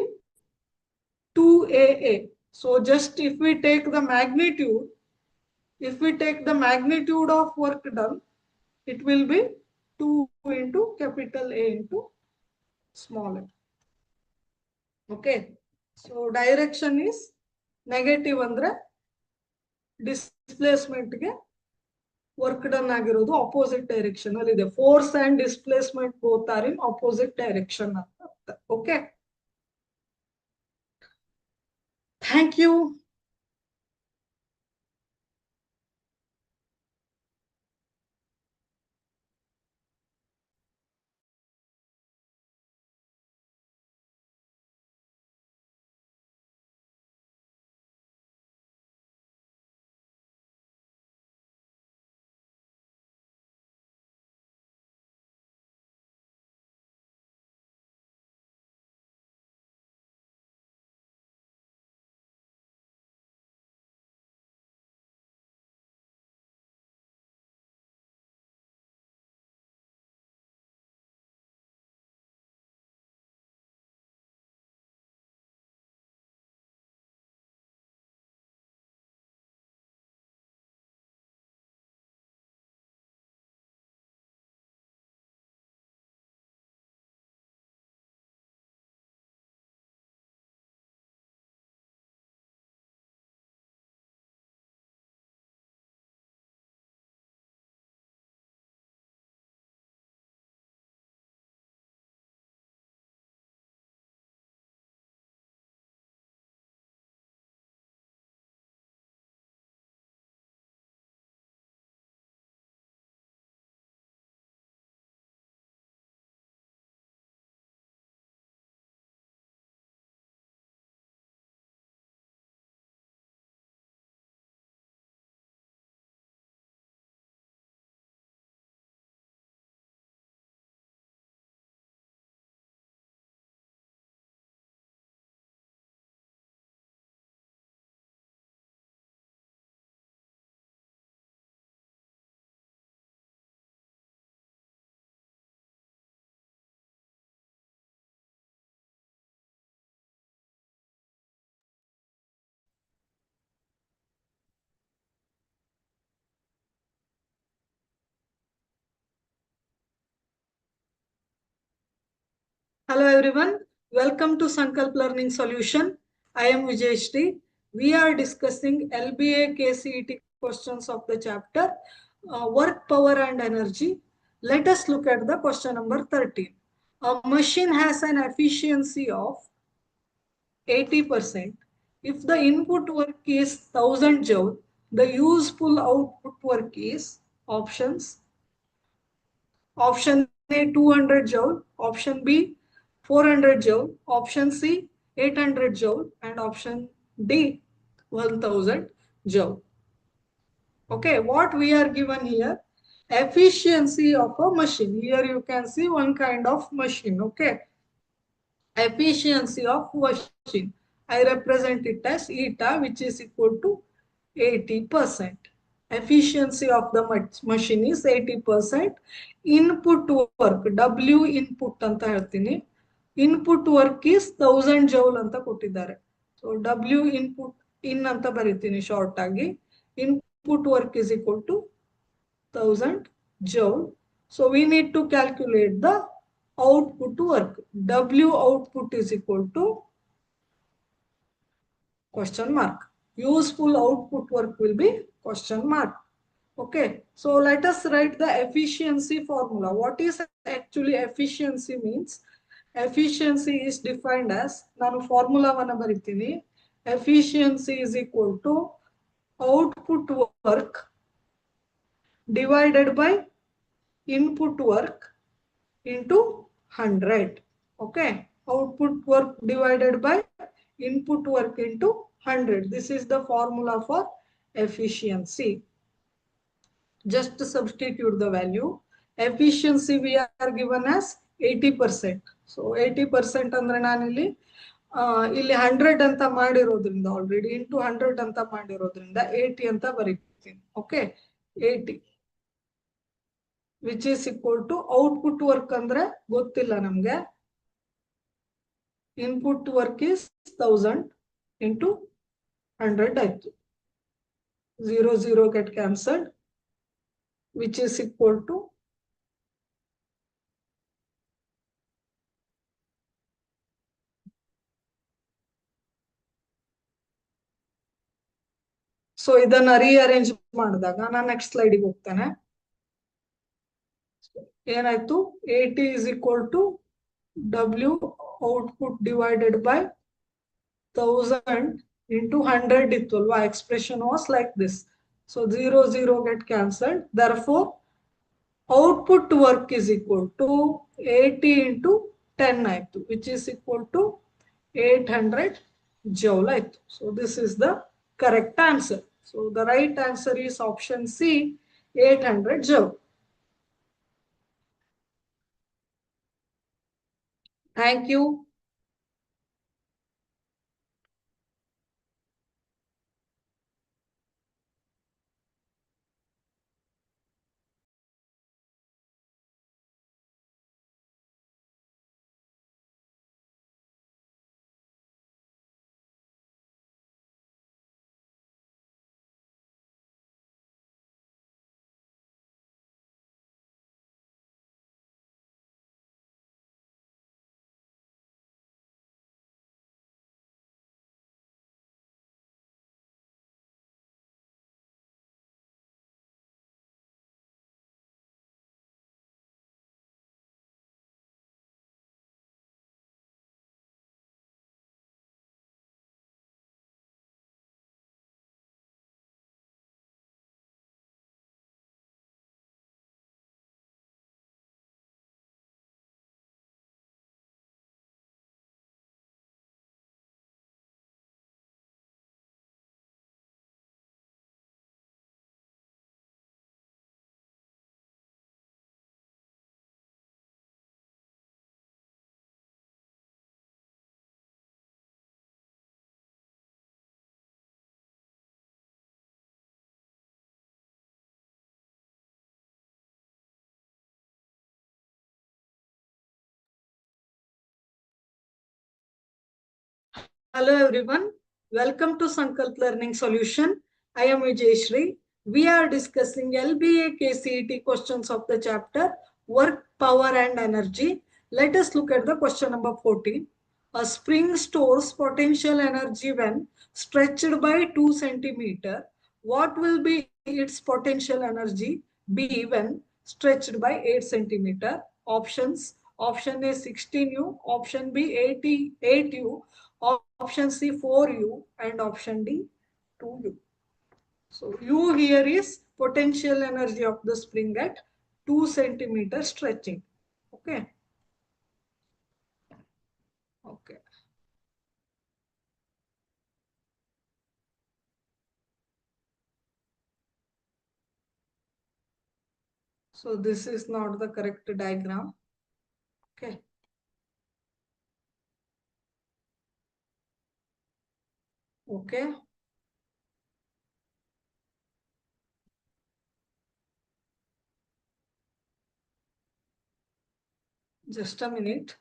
Speaker 1: 2AA. So just if we take the magnitude, of work done, it will be 2 into capital A into small a. Okay, so direction is negative andre displacement ge work done ಆಗಿರೋದು opposite direction ಅಲ್ಲಿ ಇದೆ. Force and displacement both are in opposite direction ಅಂತ. Okay. Thank you. Hello everyone, welcome to Sankalp Learning Solution. I am Vijayshri. We are discussing LBA-KCET questions of the chapter Work, Power and Energy. Let us look at the question number 13. A machine has an efficiency of 80%. If the input work is 1000 joule, the useful output work is options. Option A 200 joule, option B 400 joule, option C 800 joule, and option D 1000 joule. Okay, what we are given here, efficiency of a machine. Here you can see one kind of machine. Okay, efficiency of machine. I represent it as eta, which is equal to 80%. Efficiency of the machine is 80%. Input work, W input anta ಹೇಳ್ತೀನಿ. Input work is 1000 joule ಅಂತ ಕೊಟ್ಟಿದ್ದಾರೆ. So W input in ಅಂತ ಬರೀತೀನಿ short ಆಗಿ. Input work is equal to 1000 joule. So we need to calculate the output work. W output is equal to question mark. Useful output work will be question mark. Okay, so let us write the efficiency formula. What is actually efficiency means? Efficiency is defined as, ನಾನು ಫಾರ್ಮುಲಾವನ್ನು ಬರಿತೀನಿ. Efficiency is equal to output work divided by input work into 100. Okay, output work divided by input work into 100. This is the formula for efficiency. Just substitute the value. Efficiency we are given as 80%. So 80% ಅಂದ್ರೆ ನಾನಿಲ್ಲಿ ಇಲ್ಲಿ 100 ಅಂತ ಮಾಡಿರೋದ್ರಿಂದ already into 100 ಅಂತ ಮಾಡಿರೋದ್ರಿಂದ 80 ಅಂತ ಬರೀತೀನಿ. Okay, 80 which is equal to output work ಅಂದ್ರೆ ಗೊತ್ತಿಲ್ಲ ನಮ್ಗೆ. Input work is 1000 into 100 ಆಯ್ತು. 0 0 get cancelled, which is equal to so ಇದನ್ನ ರೀಅರೇಂಜ್ ಮಾಡಿದಾಗ ನಾನು ನೆಕ್ಸ್ಟ್ ಸ್ಲೈಡಿಗೆ ಹೋಗ್ತೇನೆ. ಏನಾಯ್ತು, 80 is equal to W output divided by 1000 into 100 ಇತ್ತು expression was like this. So 0 0 get cancelled. Therefore, output work is equal to 80 into 10 ಆಯ್ತು, which is equal to 800 joule ಆಯ್ತು. So this is the correct answer. So the right answer is option C, 800 joule. Thank you. Hello everyone, welcome to Sankalp Learning Solution. I am Vijayashri. We are discussing LBA-KCET questions of the chapter Work, Power and Energy. Let us look at the question number 14. A spring stores potential energy when stretched by 2 centimeter. What will be its potential energy B when stretched by 8 centimeter? Options. Option A 16U, option B 88U, option C 4U, and option D 2U. So U here is potential energy of the spring at 2 centimeter stretching. Okay. Okay. So this is not the correct diagram. Okay. Okay. Just a minute.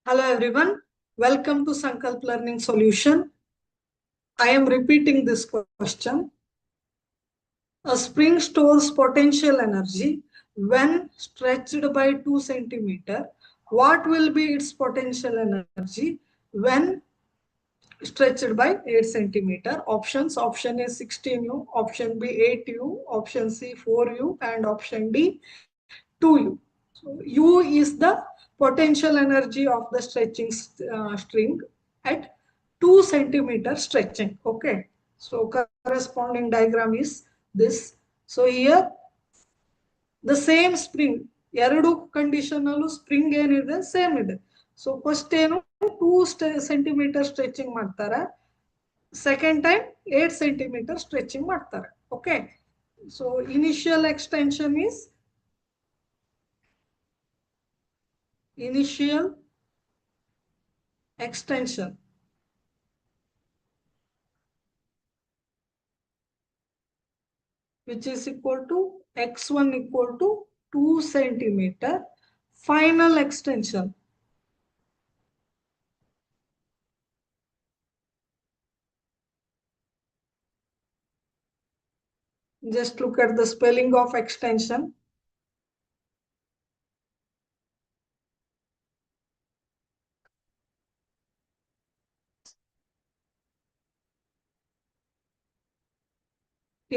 Speaker 1: Hello everyone. Welcome to Sankalp Learning Solution. I am repeating this question. A spring stores potential energy when stretched by 2 centimeter. What will be its potential energy when stretched by 8 centimeter? Options. Option A 16U, option B 8U, option C 4U, and option D 2U. So U is the potential energy of the stretching string at 2 centimeter stretching. Okay. So corresponding diagram is this. So here the same spring, ಎರಡು condition ಅಲ್ಲೂ spring ಏನಿದೆ same ಇದೆ. So first ಏನು 2 centimetre stretching ಮಾಡ್ತಾರೆ, second time 8 centimetre stretching ಮಾಡ್ತಾರೆ. Okay. So initial extension is initial extension which is equal to x1 equal to 2 centimeter. Final extension just look at the spelling of extension.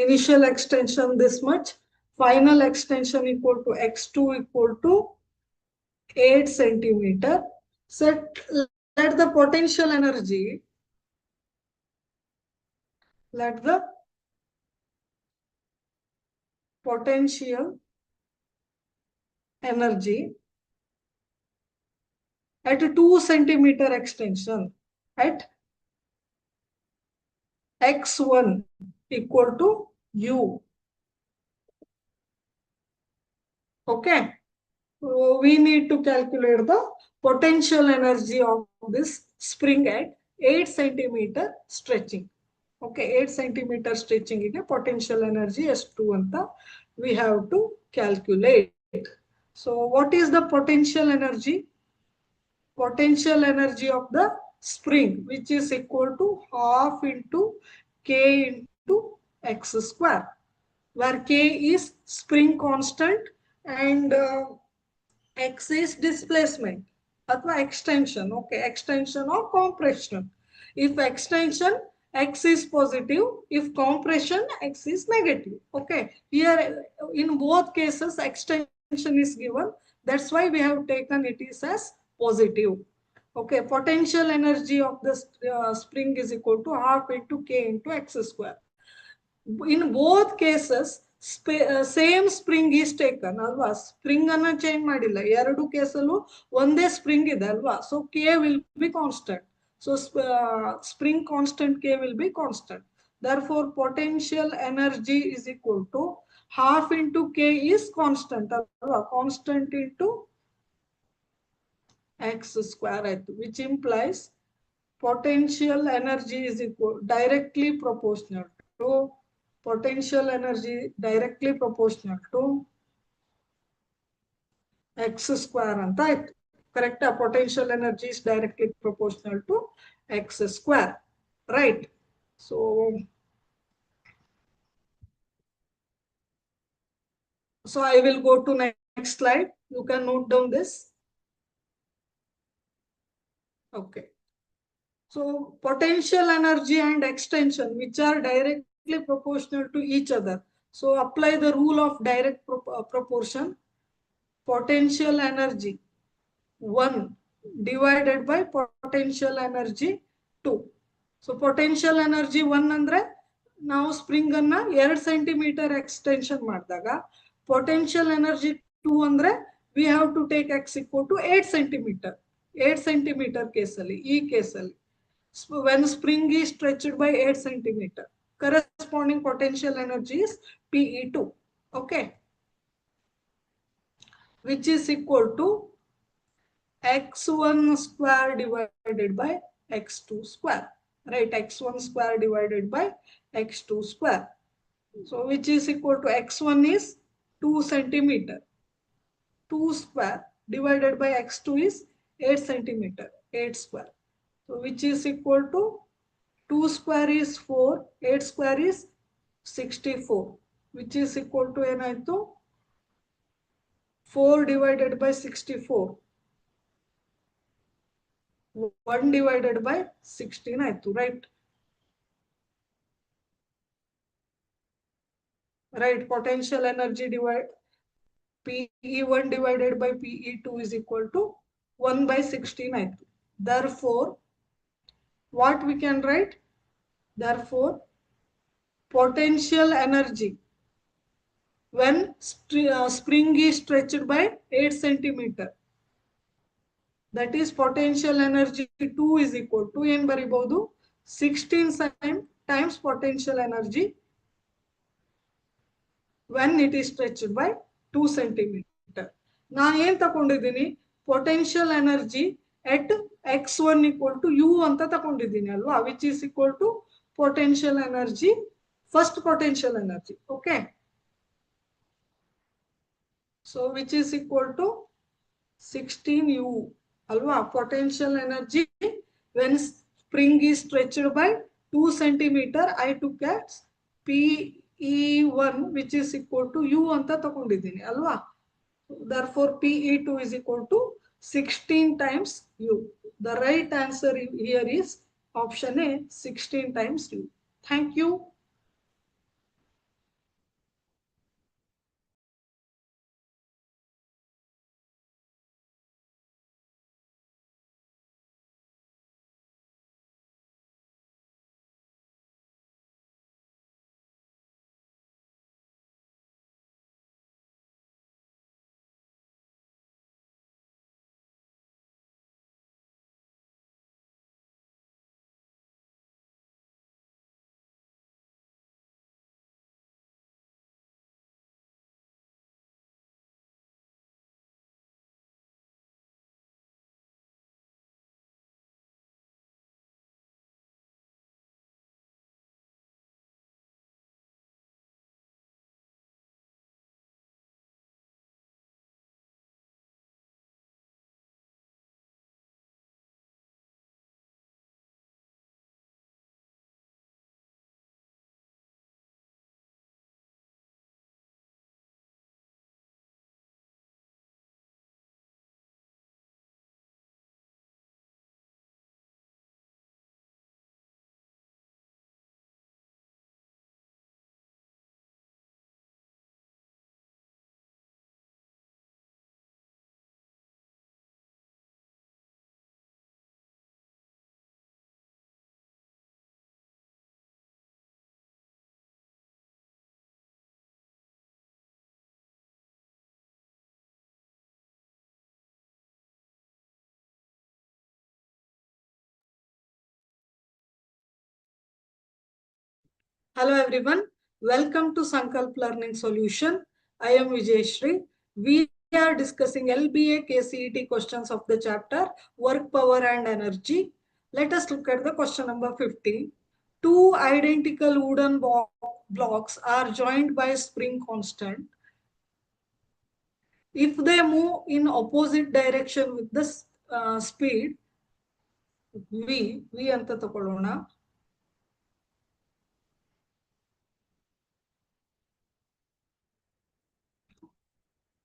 Speaker 1: Initial extension this much, final extension equal to x2 equal to 8 centimeter. Set let the potential energy, let the potential energy at 2 centimeter extension at x1 equal to u. Okay. So we need to calculate the potential energy of this spring at 8 centimeter stretching. Okay, 8 centimeter stretching is a potential energy S2 anta we have to calculate. So what is the potential energy? Potential energy of the spring, which is equal to half into K into x square, where K is spring constant and x is displacement अथवा extension. Okay, extension or compression. If extension, x is positive. If compression, x is negative. Okay, here in both cases extension is given, that's why we have taken it is as positive. Okay, potential energy of the spring is equal to half into K into x square. In both cases same spring is taken ಅಲ್ವಾ, spring ಅನ್ನ change ಮಾಡಿಲ್ಲ, ಎರಡು ಕೇಸಲ್ಲೂ ಒಂದೇ spring ಇದೆ ಅಲ್ವಾ. So K will be constant. So spring constant K will be constant. therefore potential energy is equal to half into k is constant ಅಲ್ವಾ, constant into x square ಆಯ್ತು, which implies potential energy is equal directly proportional to potential energy directly proportional to x square anta aitu. Correct? Potential energy is directly proportional to x square, right? So I will go to next slide. You can note down this. Okay. So potential energy and extension, which are directly proportional to each other. So apply the rule of direct proportion. Potential energy 1 divided by potential energy 2. So potential energy 1 ಅಂದ್ರೆ ನಾವು spring ಅನ್ನ 2 centimetre extension ಮಾಡಿದಾಗ, potential energy 2 ಅಂದ್ರೆ we have to take x equal to 8 centimeter. 8 centimeter ಕೇಸಲ್ಲಿ, ಈ ಕೇಸಲ್ಲಿ when spring is stretched by 8 centimeter, corresponding potential energy is PE2. Okay, which is equal to x1 square divided by x2 square, right? x1 square divided by x2 square. So which is equal to x1 is 2 centimeter, 2 square divided by x2 is 8 centimeter, 8 square. So which is equal to 2 square is 4, 8 square is 64, which is equal to ಏನಾಯ್ತು 4 divided by 64, 1 divided by 16 ಆಯ್ತು, right? Right, potential energy divide PE1 divided by PE2 is equal to 1 by 16 ಆಯ್ತು. Therefore, what we can write? Therefore, potential energy when spring is stretched by 8 centimeter, that is potential energy 2 is equal to ಏನು ಬರಿಬಹುದು 16 times potential energy when it is stretched by 2 centimeter. ನಾನು ಏನು ತಗೊಂಡಿದ್ದೀನಿ potential energy at x1 equal to u ಅಂತ ತಗೊಂಡಿದ್ದೀನಿ ಅಲ್ವಾ, which is equal to potential energy, first potential energy. Okay, so which is equal to 16u alwa, potential energy when spring is stretched by 2 centimeter. I took as PE1 which is equal to u anta ತಗೊಂಡಿದ್ದೀನಿ alwa. Therefore PE2 is equal to 16 times u. The right answer here is option A, 16 times u. Thank you. Hello everyone, welcome to Sankalp Learning Solution. I am Vijayshri. We are discussing Lba-Kcet questions of the chapter Work, Power and Energy. Let us look at the question number 15. Two identical wooden blocks are joined by spring constant. If they move in opposite direction with the speed v ಅಂತ ತಕೊಳ್ಳೋಣ,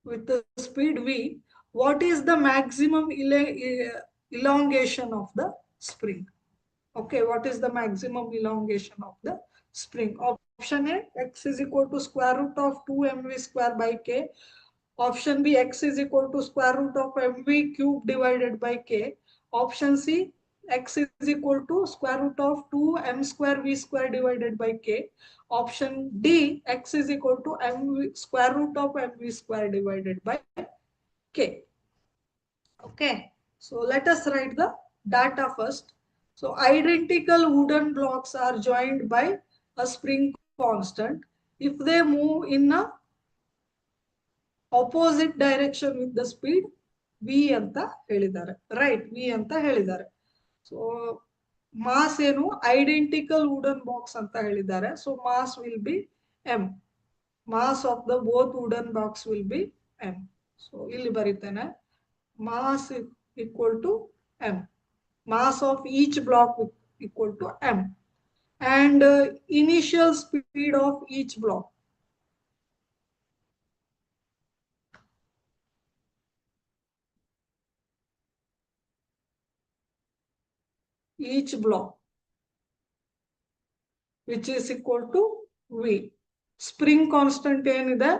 Speaker 1: with the speed v, what is the maximum elongation of the spring? Okay, what is the maximum elongation of the spring? Option A, x is equal to square root of 2 mv square by k. Option B, x is equal to square root of mv cube divided by k. Option C, x is equal to square root of 2 m square v square divided by k. Option D, x is equal to square root of mv square divided by k. Okay, so let us write the data first. So identical wooden blocks are joined by a spring constant. If they move in a opposite direction with the speed v ಅಂತ ಹೇಳಿದ್ದಾರೆ, right? v ಅಂತ ಹೇಳಿದ್ದಾರೆ. So mass ಏನು identical wooden box ಅಂತ ಹೇಳಿದ್ದಾರೆ. So mass will be m. Mass of the both wooden box will be m. So ಇಲ್ಲಿ ಬರೀತೇನೆ, mass equal to m. Mass of each block equal to m. And initial speed of each block. Each block, which is equal to v. Spring constant ಏನಿದೆ?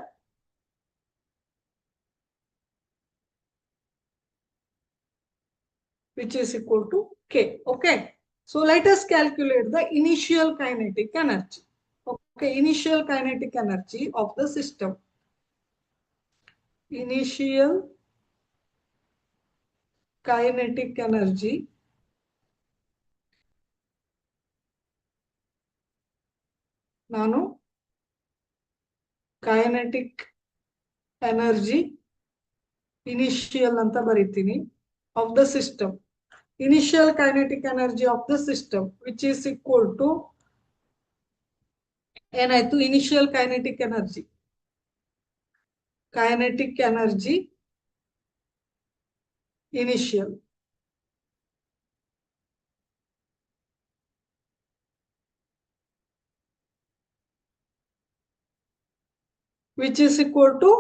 Speaker 1: Which is equal to k. Okay. So let us calculate the initial kinetic energy. Okay, initial kinetic energy of the system. Initial kinetic energy ನಾನು kinetic energy initial ಅಂತ ಬರೀತೀನಿ of the system. Initial kinetic energy of the system, which is equal to ಏನಾಯ್ತು? Initial kinetic energy. Kinetic energy initial. Which is equal to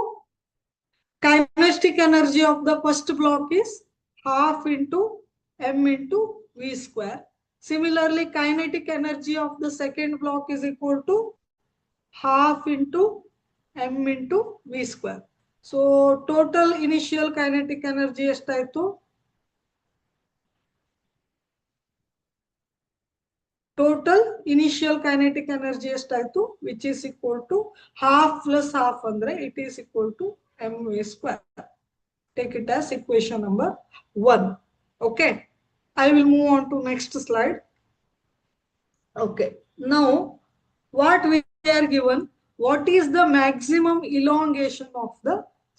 Speaker 1: kinetic energy of the first block is half into m into v square. Similarly, kinetic energy of the second block is equal to half into m into v square. So total initial kinetic energy ಎಷ್ಟಾಯ್ತು? Total initial kinetic energy ಎಷ್ಟಾಯ್ತು? Which is equal to half plus half ಅಂದ್ರೆ it is equal to mv square. Take it as equation number 1. Okay. I will move on to next slide. Okay. Now, what we are given, what is the maximum elongation of the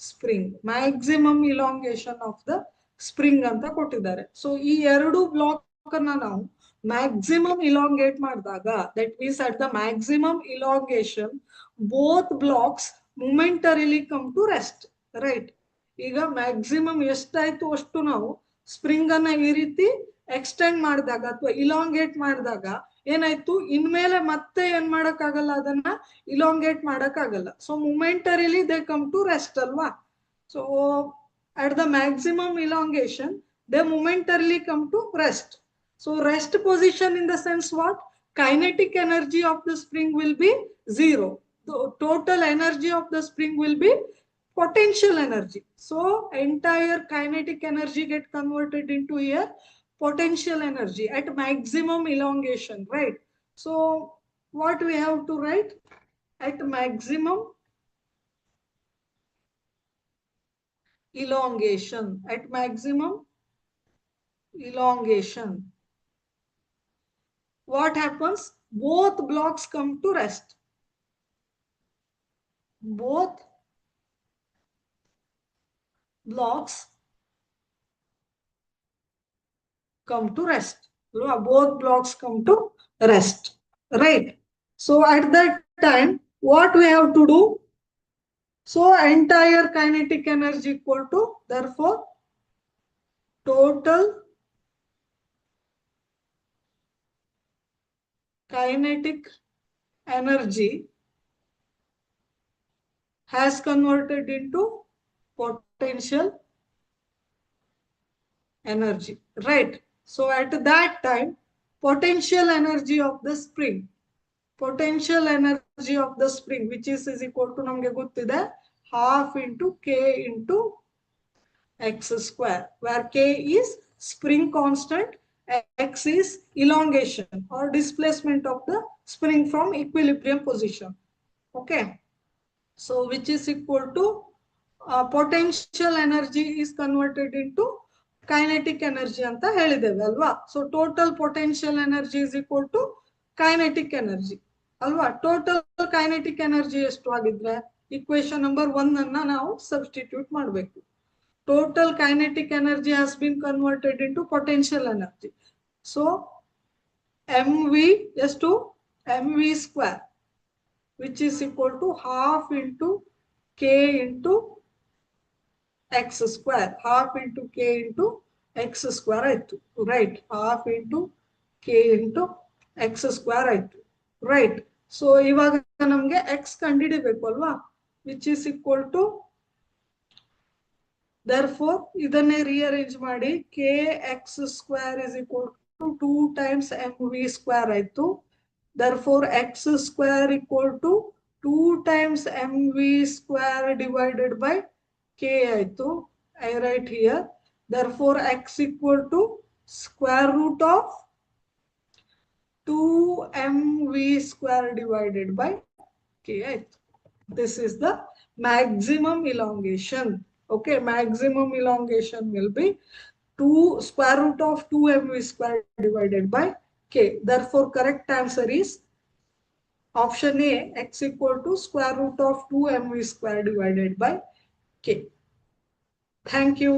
Speaker 1: spring? Maximum elongation of the spring ಅಂತ ಕೊಟ್ಟಿದ್ದಾರೆ. So ಈ ಎರಡು block ಅನ್ನ ನಾವು maximum elongate ಮಾಡಿದಾಗ, that means at the maximum elongation both blocks momentarily come to rest, right? ಈಗ maximum ಎಷ್ಟಾಯ್ತು ಅಷ್ಟು ನಾವು ಸ್ಪ್ರಿಂಗ್ ಅನ್ನ ಈ ರೀತಿ ಎಕ್ಸ್ಟೆಂಡ್ ಮಾಡಿದಾಗ ಅಥವಾ ಇಲಾಂಗೇಟ್ ಮಾಡಿದಾಗ ಏನಾಯ್ತು, ಇನ್ಮೇಲೆ ಮತ್ತೆ ಏನ್ ಮಾಡಕ್ ಆಗಲ್ಲ, ಅದನ್ನ ಇಲಾಂಗೇಟ್ ಮಾಡಕ್ ಆಗಲ್ಲ. So momentarily they come to rest ಅಲ್ವಾ? So at the maximum elongation they momentarily come to rest. So rest position in the sense what? Kinetic energy of the spring will be zero. The total energy of the spring will be potential energy. So entire kinetic energy get converted into here potential energy at maximum elongation, right? So what we have to write? At maximum elongation. At maximum elongation, what happens? Both blocks come to rest. Both blocks come to rest. Both blocks come to rest, right? So at that time, what we have to do? So entire kinetic energy equal to, therefore, total kinetic energy has converted into potential energy, right? So at that time, potential energy of the spring, potential energy of the spring, which is equal to ನಮಗೆ ಗೊತ್ತಿದೆ half into k into x square, where k is spring constant, x is elongation or displacement of the spring from equilibrium position. Okay. So which is equal to potential energy is converted into kinetic energy ಅಂತ ಹೇಳಿದ್ದೇವೆ ಅಲ್ವಾ? So total potential energy is equal to kinetic energy ಅಲ್ವಾ? Total kinetic energy ಎಷ್ಟು ಆಗಿದ್ರೆ equation number 1 ಅನ್ನ ನಾವು substitute ಮಾಡಬೇಕು. Total kinetic energy has been converted into potential energy. So mv is to mv square, which is equal to half into k into x square, half into k into x square ಆಯ್ತು, right. Half into k into x square ಆಯ್ತು, right. So ಇವಾಗ ನಮ್ಗೆ x ಕಂಡುಹಿಡಿಬೇಕು ಅಲ್ವಾ, which is equal to, therefore ಇದನ್ನೇ rearrange ಮಾಡಿ k x square is equal to 2 times m v square ಆಯ್ತು. therefore x square equal to 2 times mv square divided by k ಆಯ್ತು. I write here, therefore x equal to square root of 2mv square divided by k ಆಯ್ತು. This is the maximum elongation. Okay, maximum elongation will be 2 square root of 2mv square divided by k. Therefore correct answer is option A, x equal to square root of 2mv square divided by k. Thank you.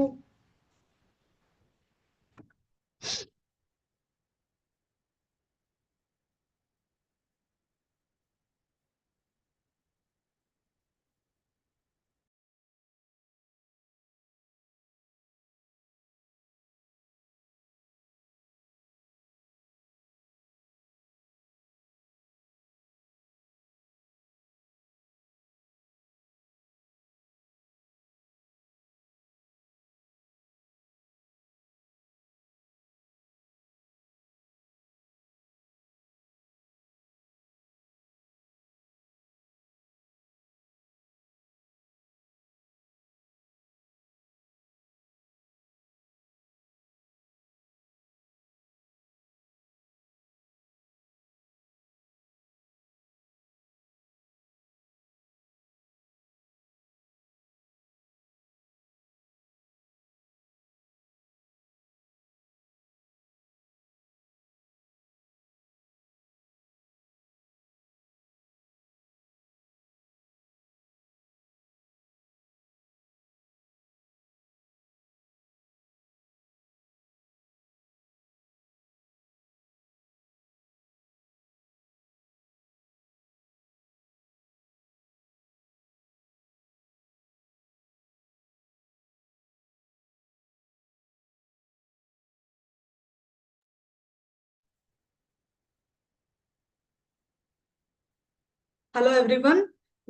Speaker 1: Hello everyone,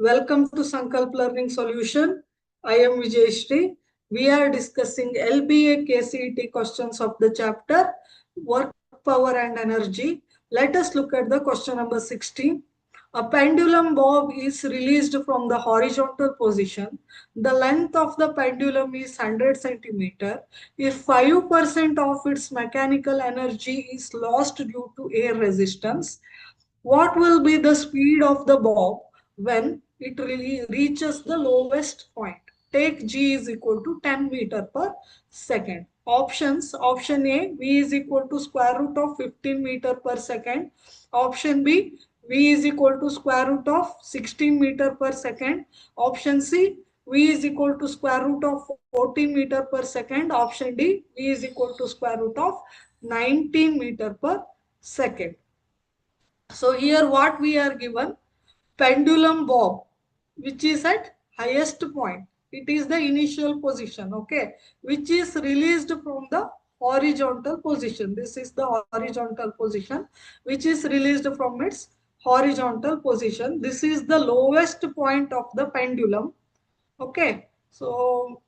Speaker 1: welcome to Sankalp Learning Solution. I am Vijayashri. We are discussing LBA-KCET questions of the chapter Work, Power and Energy. Let us look at the question number 16. A pendulum bob is released from the horizontal position. The length of the pendulum is 100 centimeter. If 5% of its mechanical energy is lost due to air resistance, what will be the speed of the bob when it really reaches the lowest point? Take g is equal to 10 meter per second. Options: option A, v is equal to square root of 15 meter per second. Option B, v is equal to square root of 16 meter per second. Option C, v is equal to square root of 14 meter per second. Option D, v is equal to square root of 19 meter per second. So here what we are given, pendulum bob, which is at highest point. It is the initial position, okay, which is released from the horizontal position. This is the horizontal position, which is released from its horizontal position. This is the lowest point of the pendulum, okay. So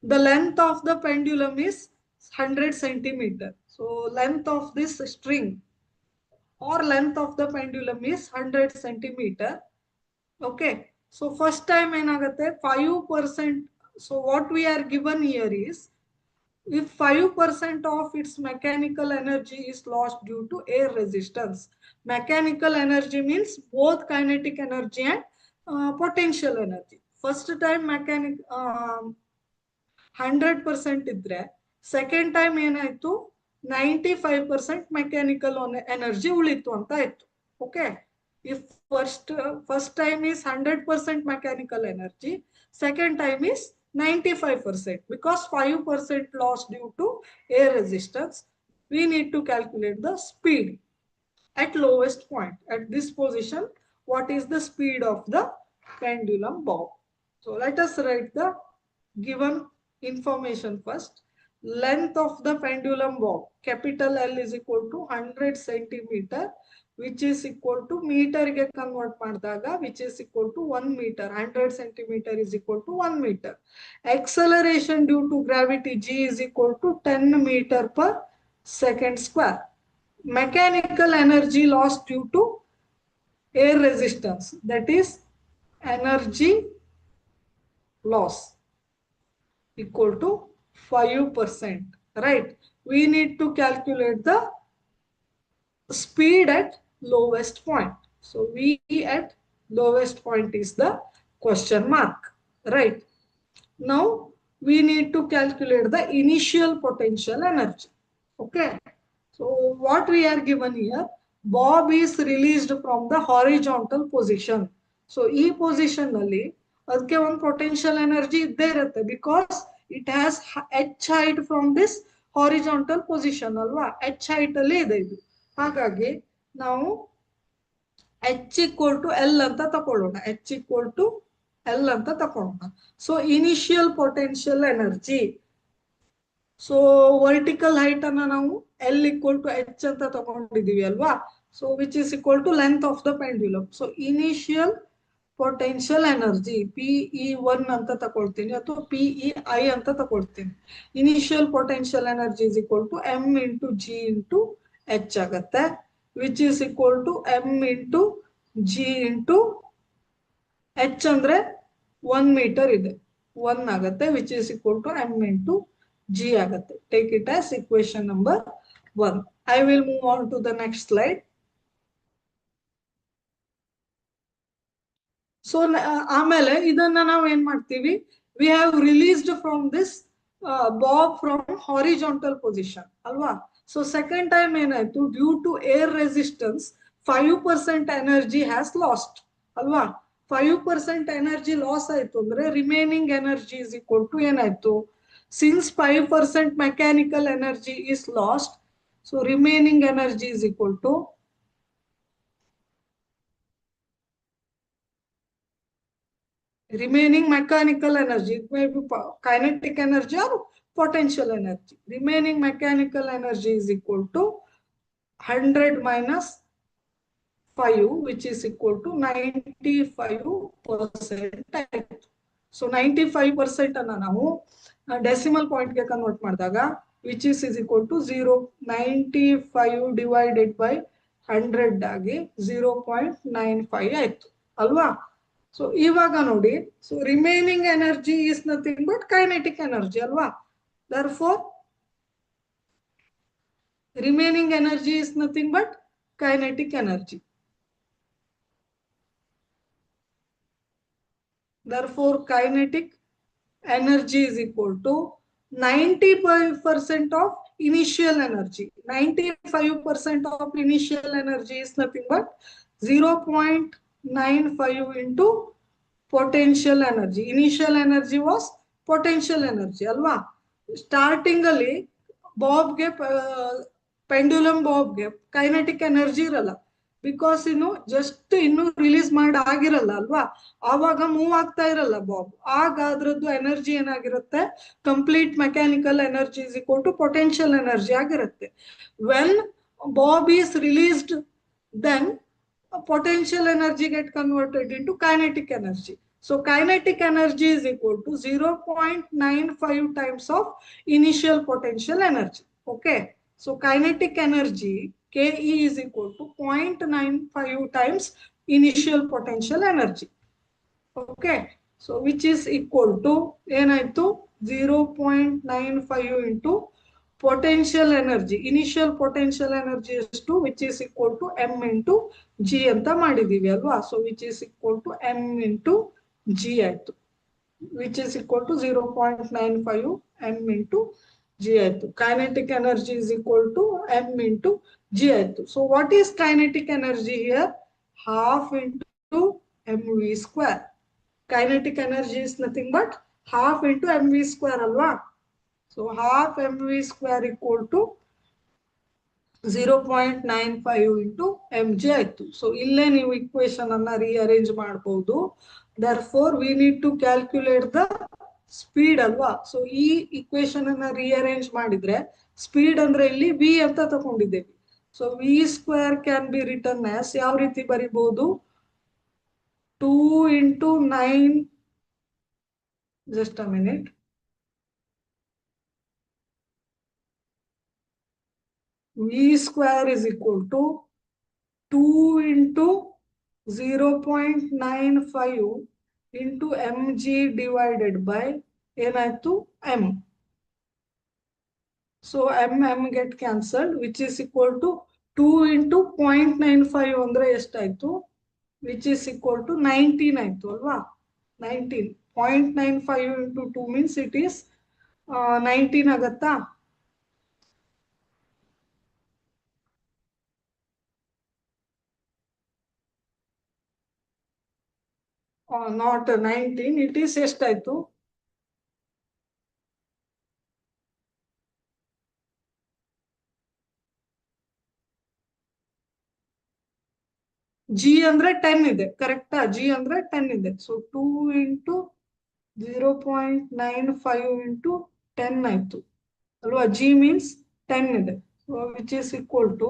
Speaker 1: the length of the pendulum is 100 centimeter. So length of this string or length of the pendulum is 100 centimeter. Okay, so first time ಏನಾಗುತ್ತೆ 5%. So what we are given here is, if 5% of its mechanical energy is lost due to air resistance. Mechanical energy means both kinetic energy and potential energy. First time mechanic 100% ಇದ್ರೆ second time ಏನಾಯ್ತು 95% mechanical energy ಉಳಿತು ಅಂತ ಆಯ್ತು. Okay, if first time is 100% mechanical energy, second time is 95% because 5% loss due to air resistance. We need to calculate the speed at lowest point. At this position, what is the speed of the pendulum bob? So let us write the given information first. length of the pendulum bob, capital L is equal to 100 centimeter, which is equal to meter ge convert ಮಾಡಿದಾಗ, which is equal to 1 meter. 100 centimeter is equal to 1 meter. Acceleration due to gravity G is equal to 10 meter per second square. Mechanical energy lost due to air resistance, that is energy loss, equal to 5%, right? We need to calculate the speed at lowest point. So V at lowest point is the question mark, right? Now we need to calculate the initial potential energy. Okay. So what we are given here, Bob is released from the horizontal position. So E position nalli adke one potential energy idde irutte because it has h height from this horizontal position alwa. H height alli ide idu. ಹಾಗಾಗಿ ನಾವು h equal to L ಅಂತ ತಕೊಳ್ಳೋಣ. h equal to L ಅಂತ ತಕೊಳ್ಳೋಣ. So initial potential energy. So vertical height ಅನ್ನ ನಾವು L equal to h ಅಂತ ತಗೊಂಡಿದೀವಿ ಅಲ್ವಾ. So which is equal to length of the pendulum. So initial potential energy PE1 ಅಂತ ತಗೊಳ್ತೀನಿ ಅಥವಾ PEI ಅಂತ ತಗೊಳ್ತೀನಿ. Initial potential energy is equal to M into G into H ಆಗುತ್ತೆ, which is equal to M into G into H ಅಂದ್ರೆ 1 meter ಇದೆ, 1 ಆಗುತ್ತೆ, which is equal to M into G ಆಗುತ್ತೆ. Take it as equation number 1. I will move on to the next slide. So ಆಮೇಲೆ ಇದನ್ನ ನಾವು ಏನ್ ಮಾಡ್ತೀವಿ, we have released from this bob from horizontal position ಅಲ್ವಾ. So second time ಏನಾಯ್ತು, due to air resistance 5% energy has lost ಅಲ್ವಾ. 5% energy loss ಆಯ್ತು ಅಂದ್ರೆ remaining energy is equal to ಏನಾಯ್ತು, since 5% mechanical energy is lost, so remaining energy is equal to remaining mechanical energy. It may be kinetic energy or potential energy. Remaining mechanical energy is equal to 100 minus 5, which is equal to 95%. So 95% ಅನ್ನ ನಾವು decimal point ಗೆ convert ಮಾಡಿದಾಗ which is equal to 0. 95 divided by 100 ಆಗಿ 0.95 ಆಯ್ತು ಅಲ್ವಾ. So ಇವಾಗ ನೋಡಿ, so remaining energy is nothing but kinetic energy ಅಲ್ವಾ. therefore remaining energy is nothing but kinetic energy. Therefore kinetic energy is equal to 95% of initial energy. 95% of initial energy is nothing but 0.95 into potential energy. Initial energy was potential energy alwa. Starting ಅಲ್ಲಿ ಬಾಬ್ಗೆ pendulum ಬಾಬ್ಗೆ kinetic energy ಇರಲ್ಲ, because ಇನ್ನು just ಇನ್ನು release ಮಾಡಿ ಆಗಿರಲ್ಲ ಅಲ್ವಾ, ಆವಾಗ move ಆಗ್ತಾ ಇರಲ್ಲ ಬಾಬ್. ಆಗ ಅದ್ರದ್ದು ಎನರ್ಜಿ ಏನಾಗಿರುತ್ತೆ, complete mechanical energy is equal to potential energy ಆಗಿರುತ್ತೆ. When bob is released, then potential energy get converted into kinetic energy. So kinetic energy is equal to 0.95 times of initial potential energy. Okay. So kinetic energy Ke is equal to 0.95 times initial potential energy. Okay. So which is equal to ಏನಾಯ್ತು 0.95 into potential energy. Initial potential energy is 2, which is equal to M into G ಅಂತ ಮಾಡಿದೀವಿ ಅಲ್ವಾ. So which is equal to M into G ಆಯ್ತು, which is equal to 0.95 M into G ಆಯ್ತು. Kinetic energy is equal to M into G ಆಯ್ತು. So what is kinetic energy here? Half into mv square. Kinetic energy is nothing but half into mv square alwa. So half mv square equal to 0.95 into mg ಆಯ್ತು. So ಇಲ್ಲೇ ನೀವು equation ಅನ್ನ rearrange ಮಾಡಬಹುದು. Therefore we need to calculate the speed ಅಲ್ವಾ. So ಈ equation ಅನ್ನ rearrange ಮಾಡಿದ್ರೆ speed ಅಂದ್ರೆ ಇಲ್ಲಿ ವಿ ಅಂತ ತಗೊಂಡಿದ್ದೇವೆ. So V square can be written as ಯಾವ ರೀತಿ ಬರಿಬಹುದು, 2 into 9, just a minute, v square is equal to 2 into 0.95 into mg divided by ಏನಾಯ್ತು m. So m get cancelled, which is equal to 2 into 0.95 ಅಂದ್ರೆ ಎಷ್ಟಾಯ್ತು, which is equal to 19 ಆಯ್ತು ಅಲ್ವಾ. 19 0.95 into 2 means it is 19 ಆಗತ್ತಾ. Not 19, it is ಎಷ್ಟಾಯ್ತು, G ಅಂದ್ರೆ 10 ಇದೆ ಕರೆಕ್ಟಾ, ಜಿ ಅಂದ್ರೆ 10 ಇದೆ. ಸೊ 2 into 0.95 into 10 ಆಯ್ತು ಅಲ್ವಾ. ಜಿ ಮೀನ್ಸ್ 10 ಇದೆ. So which is equal to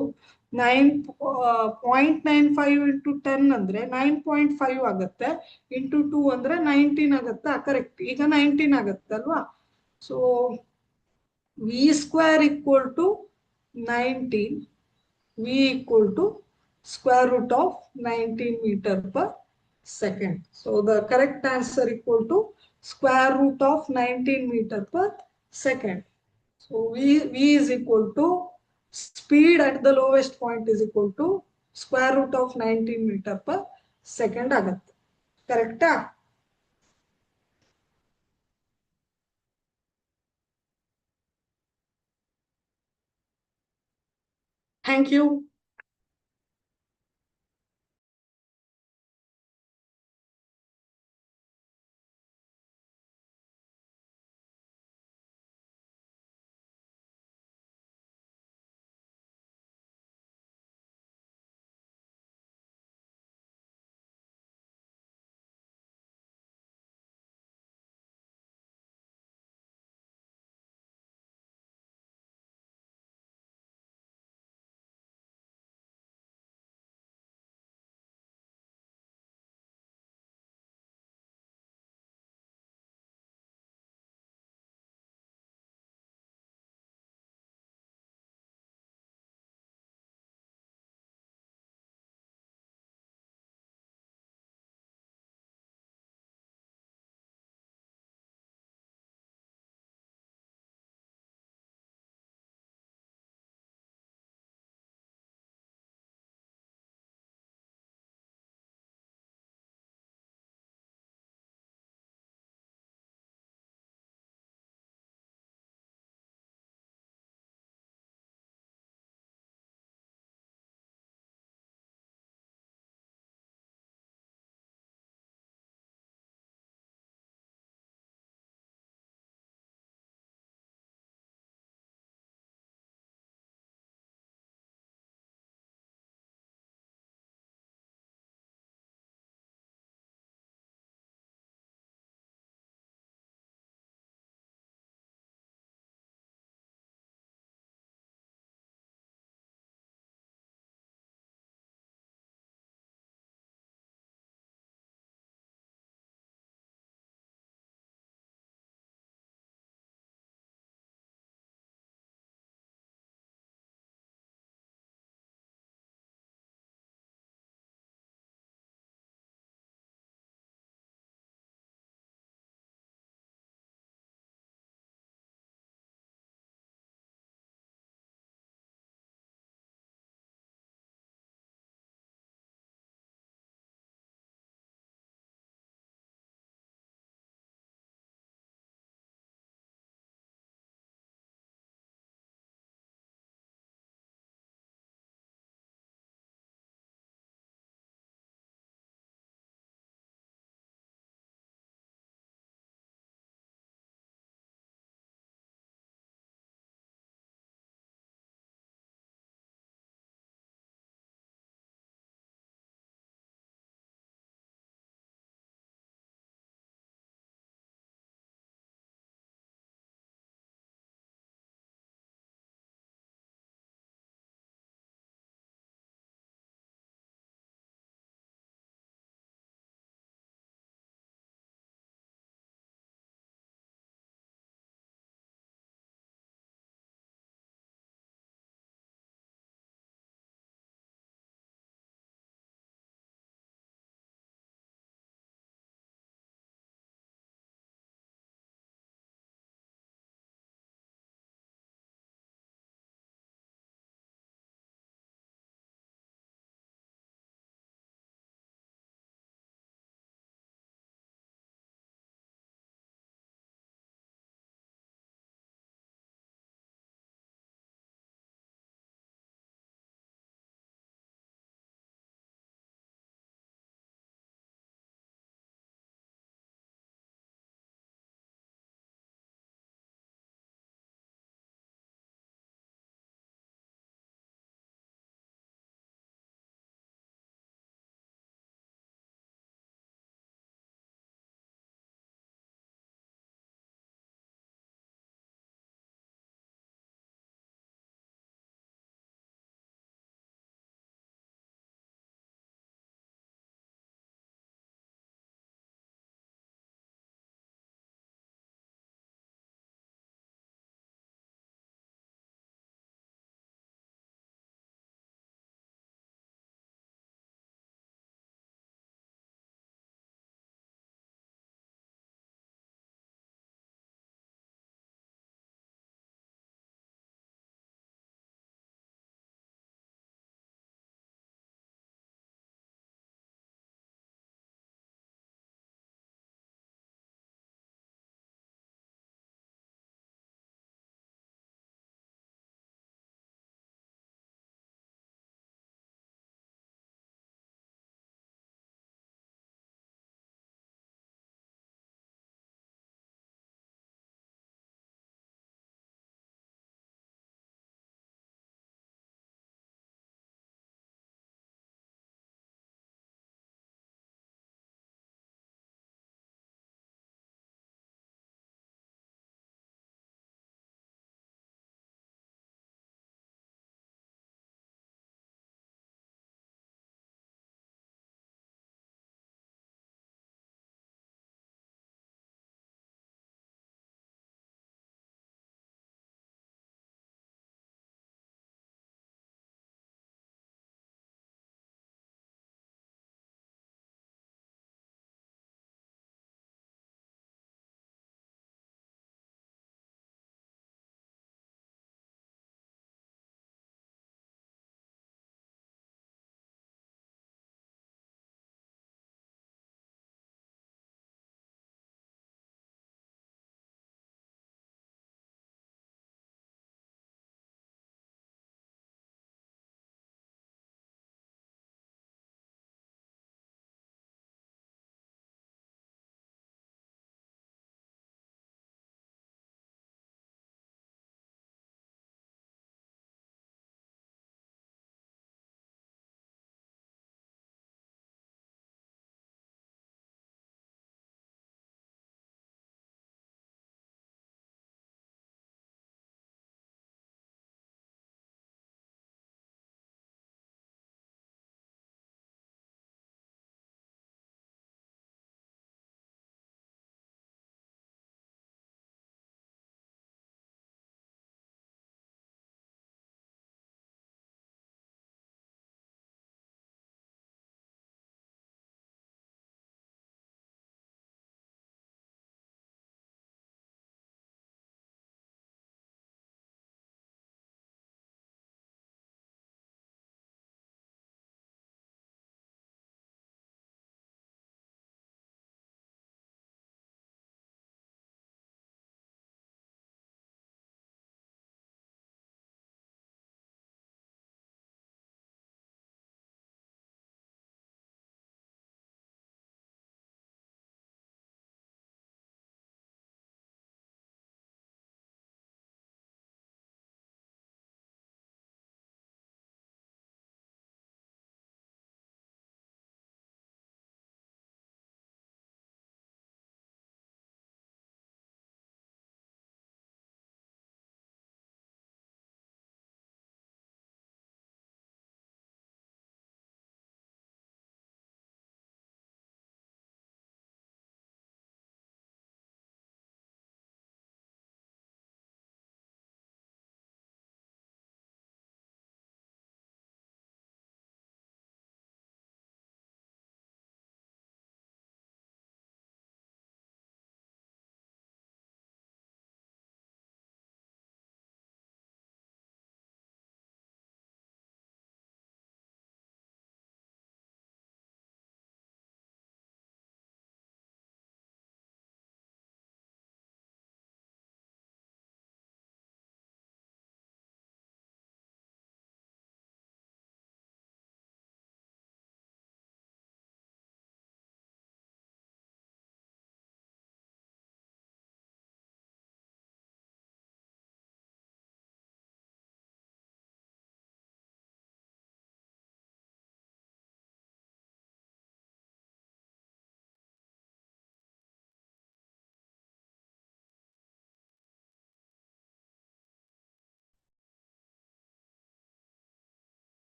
Speaker 1: 9.95 into 10 ಅಂದ್ರೆ 9.5 ಆಗುತ್ತೆ, ಇಂಟು 2 ಅಂದ್ರೆ 19 ಆಗುತ್ತಾ, ಕರೆಕ್ಟ್. ಈಗ 19 ಆಗುತ್ತೆ ಅಲ್ವಾ. So V square equal to 19, v equal to square root of 19 meter per second. So the correct answer equal to square root of 19 meter per second. So v is equal to speed at the lowest point is equal to square root of 19 meter per second ಆಗುತ್ತೆ. ಕರೆಕ್ಟಾ? Thank you.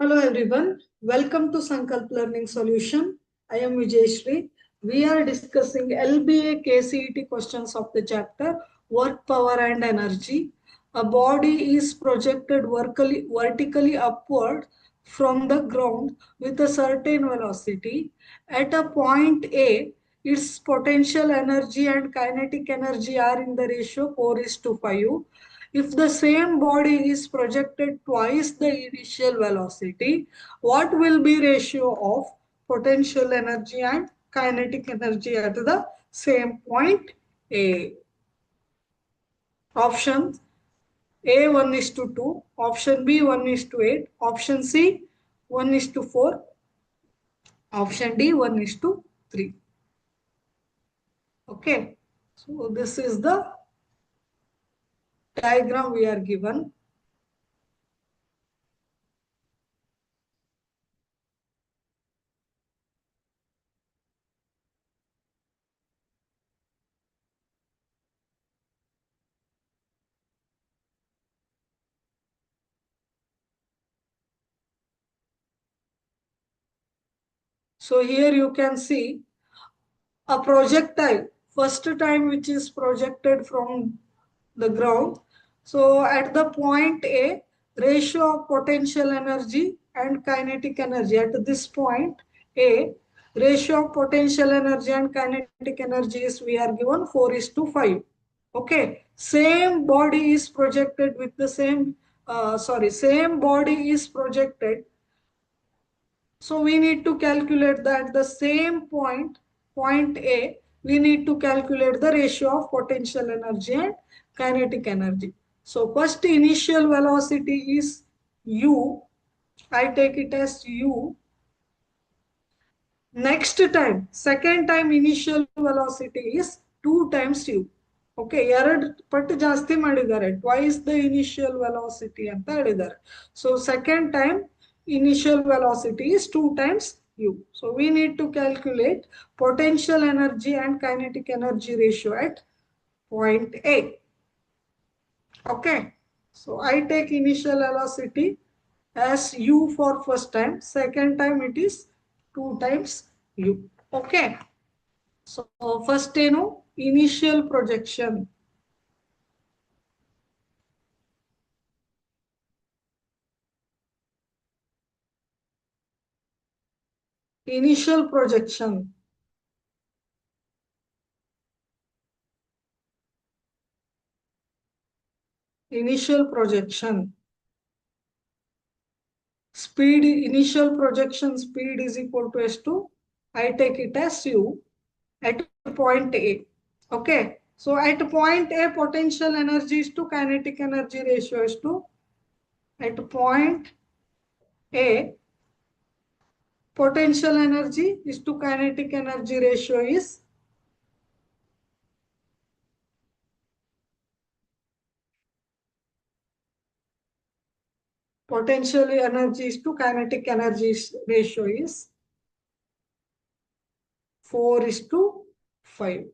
Speaker 1: Hello everyone, welcome to Sankalp Learning Solution. I am Vijayshri. We are discussing LBA-KCET questions of the chapter Work, Power and Energy. A body is projected vertically upward from the ground with a certain velocity. At a point A, its potential energy and kinetic energy are in the ratio 4 is to 5. If the same body is projected twice the initial velocity, what will be ratio of potential energy and kinetic energy at the same point A? Option A 1 is to 2, option B 1 is to 8, option C 1 is to 4, option D 1 is to 3. Okay, so this is the diagram we are given. So here you can see a projectile first time which is projected from the ground. So at the point A, ratio of potential energy and kinetic energy at this point A, ratio of potential energy and kinetic energy is we are given 4 is to 5. Okay, same body is projected with the same same body is projected, so we need to calculate that the same point, point A, we need to calculate the ratio of potential energy and kinetic energy. So first initial velocity is u, I take it as u. Next time, second time initial velocity is 2 times u. Okay, ಎರಡು ಪಟ್ಟು ಜಾಸ್ತಿ ಮಾಡಿದ್ದಾರೆ, twice the initial velocity ಅಂತ ಹೇಳಿದ್ದಾರೆ. So second time initial velocity is 2 times u. So we need to calculate potential energy and kinetic energy ratio at point A. Okay, so I take initial velocity as u for first time, second time it is 2 times u. Okay, so first initial projection. Initial projection. Initial projection. Speed, initial projection speed is equal to S2. I take it as U at point A. Okay. So at point A, potential energy is to kinetic energy ratio is to, at point A, potential energy is to kinetic energy ratio is potential energy is to kinetic energy ratio is 4 is to 5.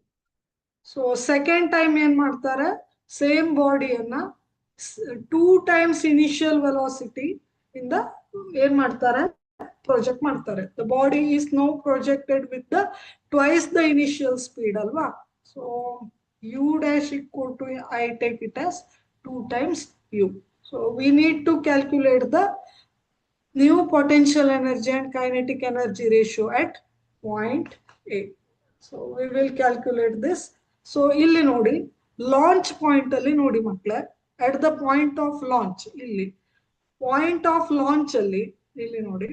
Speaker 1: So second time ಏನ್ ಮಾಡ್ತಾರೆ, same ಬಾಡಿಯನ್ನ 2 times initial velocity ಇಂದ ಏನ್ ಮಾಡ್ತಾರೆ, project ಮಾಡ್ತಾರೆ. The body is now projected with the twice the initial speed ಅಲ್ವಾ. So u dash equal to, I take it as 2 times u. So we need to calculate the new potential energy and kinetic energy ratio at point A. So we will calculate this. So ಇಲ್ಲಿ ನೋಡಿ, launch point ಅಲ್ಲಿ ನೋಡಿ ಮಕ್ಕಳೇ, at the point of launch, ಇಲ್ಲಿ point of launch ಅಲ್ಲಿ ಇಲ್ಲಿ ನೋಡಿ,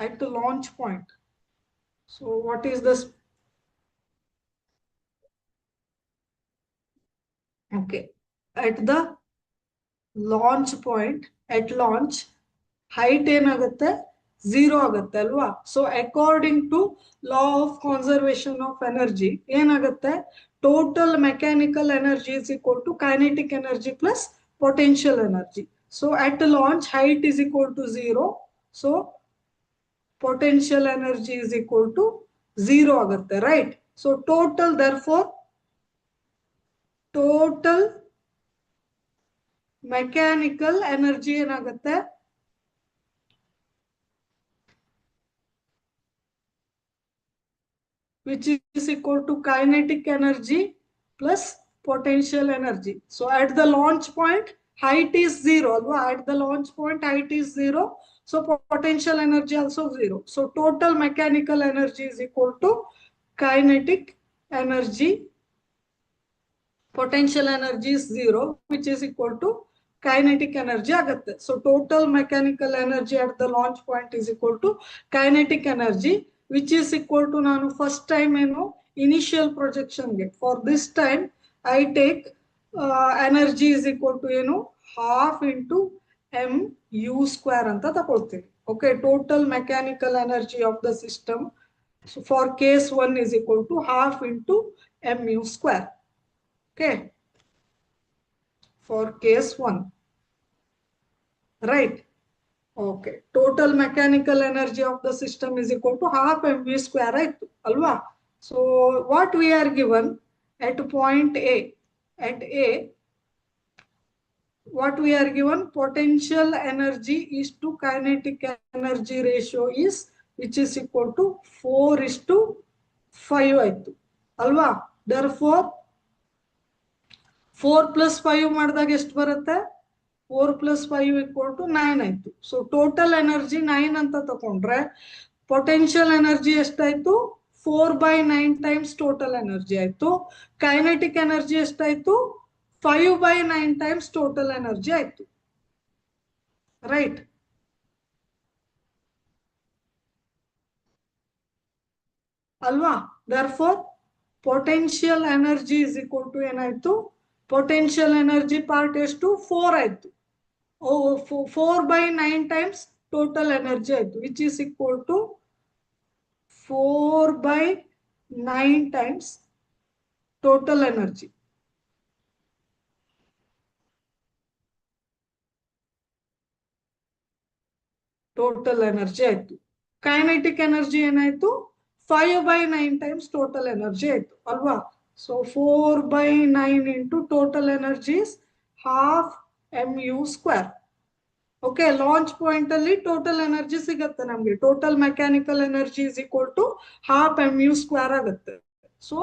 Speaker 1: at the launch point. So what is this? Okay, at the launch point, at launch height ಏನಾಗುತ್ತೆ, 0 ಆಗುತ್ತೆ ಅಲ್ವಾ. So according to law of conservation of energy ಏನಾಗುತ್ತೆ, total mechanical energy is equal to kinetic energy plus potential energy. So at launch height is equal to 0. So potential energy is equal to 0 ಆಗುತ್ತೆ, right. So total therefore total mechanical energy ಏನಾಗುತ್ತೆ, which is equal to kinetic energy plus potential energy. So at the launch point, height is zero. At the launch point, height is zero. So potential energy also zero. So total mechanical energy is equal to kinetic energy. Potential energy is zero, which is equal to kinetic energy ಆಗುತ್ತೆ. So total mechanical energy at the launch point is equal to kinetic energy, which is equal to ನಾನು first time ಏನು initial projection ಗೆ for this time I take energy is equal to ಏನು half into m u square ಅಂತ ತಗೊಳ್ತೀನಿ. Okay, total mechanical energy of the system, so for case 1 is equal to half into mu square. Okay, for case 1, right? Okay, total mechanical energy of the system is equal to half mv square, right? Alva. So what we are given at point A, at A, what we are given, potential energy is to kinetic energy ratio is, which is equal to 4 is to 5 ಆಯ್ತು ಅಲ್ವಾ. therefore 4 plus 5 ಮಾಡಿದಾಗ ಎಷ್ಟು ಬರುತ್ತೆ, 4 plus 5 equal to 9 ಆಯ್ತು. So total energy 9 ಅಂತ ತಗೊಂಡ್ರೆ potential energy ಎಷ್ಟಾಯ್ತು, 4/9 times total energy ಆಯ್ತು. ಕೈನೆಟಿಕ್ ಎನರ್ಜಿ ಎಷ್ಟಾಯ್ತು, 5/9 ಟೈಮ್ಸ್ ಟೋಟಲ್ ಎನರ್ಜಿ ಆಯ್ತು, ರೈಟ್? ಅಲ್ವಾ. therefore potential energy is equal to ಏನಾಯ್ತು, potential energy part ಎಷ್ಟು 4 ಆಯ್ತು. 4/9 times total energy ಆಯ್ತು, which is equal to 4/9 times total energy. Total energy ಆಯ್ತು. kinetic energy ಏನಾಯ್ತು, 5/9 times total energy ಆಯ್ತು ಅಲ್ವಾ. So 4/9 into total energy is half mu square. Okay, launch point ಅಲ್ಲಿ total energy ಸಿಗುತ್ತೆ ನಮ್ಗೆ. Total mechanical energy is equal to half mu square ಆಗುತ್ತೆ. So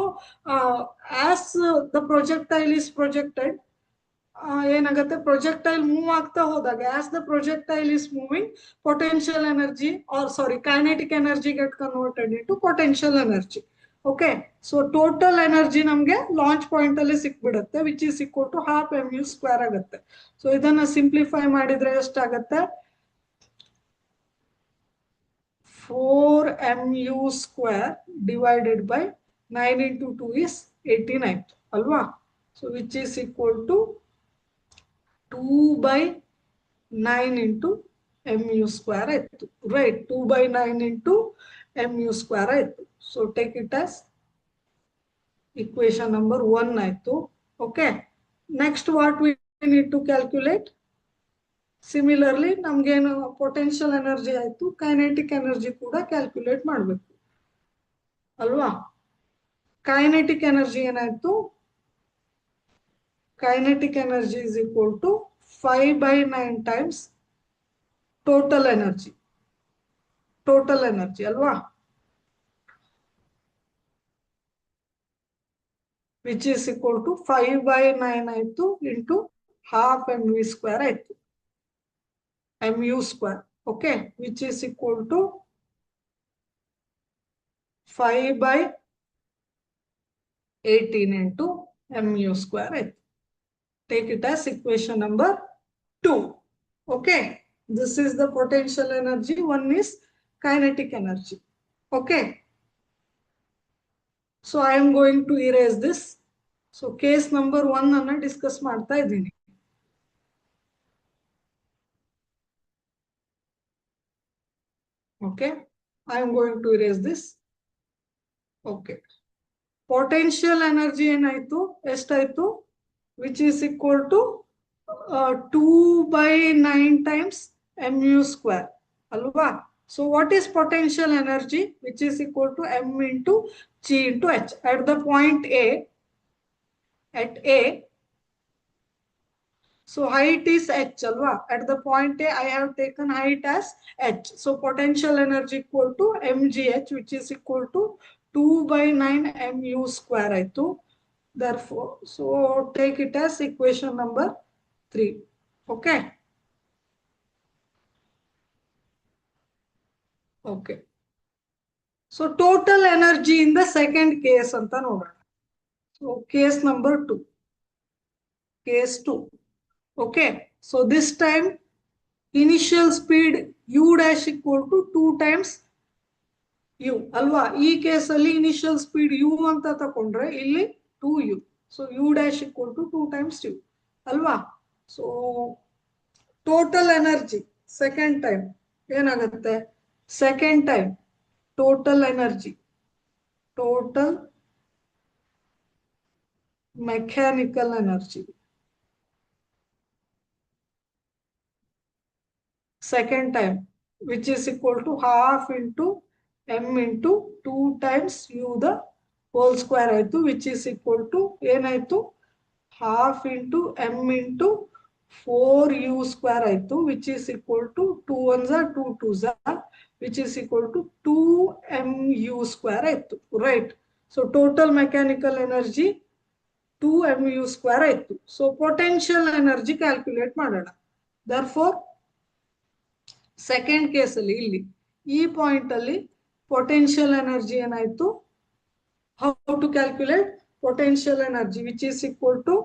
Speaker 1: as the projectile is projected, ಏನಾಗುತ್ತೆ, projectile move ಆಗ್ತಾ ಹೋದಾಗ as the projectile is moving, potential energy are sorry kinetic energy get converted into potential energy. Okay, so total energy ನಮ್ಗೆ launch point ಅಲ್ಲಿ ಸಿಕ್ಬಿಡುತ್ತೆ, which is equal to half mu square ಆಗುತ್ತೆ. So ಇದನ್ನ simplify ಮಾಡಿದ್ರೆ ಎಷ್ಟಾಗತ್ತೆ, 4mu square divided by 9 into 2 is 18 ಆಯ್ತು ಅಲ್ವಾ. So which is equal to 2/9 into mu square ಆಯ್ತು, ರೈಟ್? 2/9 into mu square ಆಯ್ತು. So take it as equation number 1 ಆಯ್ತು. Okay, next what we need to calculate, similarly ನಮ್ಗೇನು potential energy ಆಯ್ತು, kinetic energy ಕೂಡ calculate ಮಾಡಬೇಕು ಅಲ್ವಾ. Kinetic energy ಏನಾಯ್ತು, kinetic energy is equal to 5/9 times total energy. Total energy alwa, which is equal to 5/9 ಆಯ್ತು into half mu square ಆಯ್ತು, mu square. Okay, which is equal to 5/18 into mu square ಆಯ್ತು. Take it as equation number 2. Okay, this is the potential energy, one is kinetic energy. Okay, so I am going to erase this. So case number 1 ಅನ್ನು discuss ಮಾಡ್ತಾ ಇದ್ದೀನಿ. Okay, I am going to erase this. Okay, potential energy ಏನಾಯ್ತು, ಎಷ್ಟಾಯ್ತು, which is equal to 2/9 times mu square alwa. So what is potential energy, which is equal to m into g into h at the point A, at A. So height is h alwa, at the point A I have taken height as h. So potential energy equal to mgh, which is equal to 2/9 mu square ಆಯ್ತು. Therefore, so take it as equation number 3. Okay. Okay. So total energy in the second case ಅಂತ ನೋಡೋಣ. So case number 2. Case 2. Okay. So this time initial speed u dash equal to 2 times u ಅಲ್ವಾ. ಈ ಕೇಸಲ್ಲಿ initial speed u ಅಂತ ತಕೊಂಡ್ರೆ ಇಲ್ಲಿ 2u. ಸೊ u dash equal to 2 times u ಅಲ್ವಾ. So total energy second time ಏನಾಗುತ್ತೆ, second time total energy, total mechanical energy second time, which is equal to half into m into 2 times u the whole square ಆಯ್ತು, which is equal to ಏನಾಯ್ತು, half into m into 4u square ಆಯ್ತು, which is equal to 2 ones are 2 twos are, which is equal to 2mu square ಆಯ್ತು. Right. So total mechanical energy 2mu square ಆಯ್ತು. So potential energy calculate ಮಾಡೋಣ. Therefore second case ಅಲ್ಲಿ ಇಲ್ಲಿ ಈ point ಅಲ್ಲಿ potential energy ಏನಾಯ್ತು, how to calculate potential energy which is equal to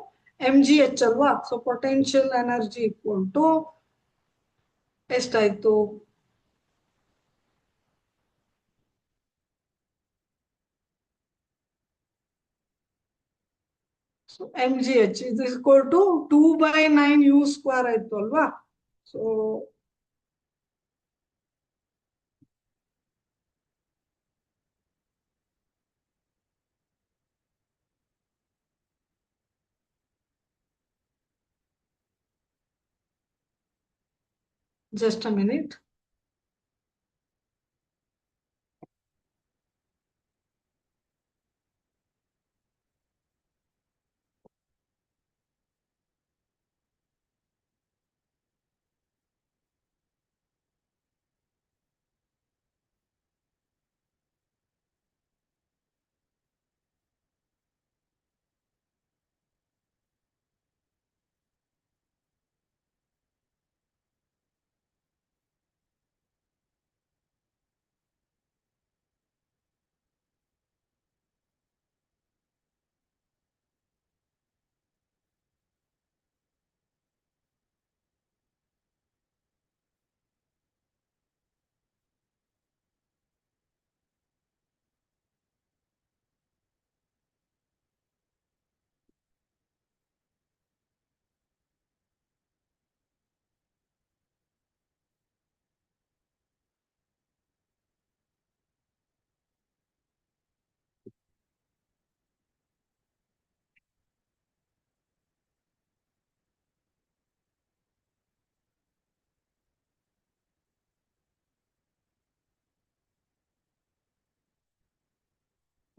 Speaker 1: mgh ಅಲ್ವಾ. So potential energy equal to ಎಷ್ಟಾಯ್ತು, so mgh is equal to 2/9u square ಆಯ್ತು ಅಲ್ವಾ. ಸೊ just a minute.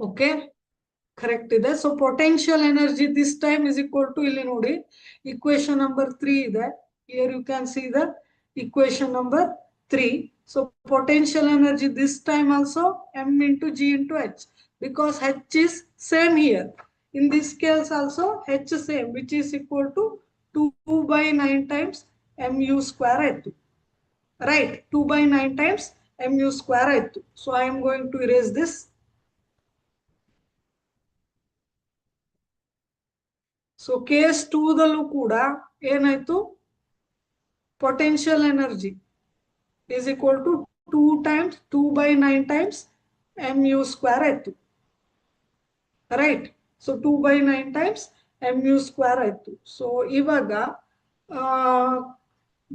Speaker 1: Okay, correct ಇದೆ. So potential energy this time is equal to, ಇಲ್ಲಿ ನೋಡಿ equation number 3 ಇದೆ. Here you can see the equation number 3. So potential energy this time also m into g into h, because h is same here. In this case also h same, which is equal to 2/9 times mu square ಆಯ್ತು. Right, 2/9 times mu square ಆಯ್ತು. So I am going to erase this. So case 2 ದಲ್ಲೂ ಕೂಡ ಏನಾಯ್ತು, potential energy is equal to 2/9 times mu square ಆಯ್ತು. Right. So 2/9 times mu square ಆಯ್ತು. So ಇವಾಗ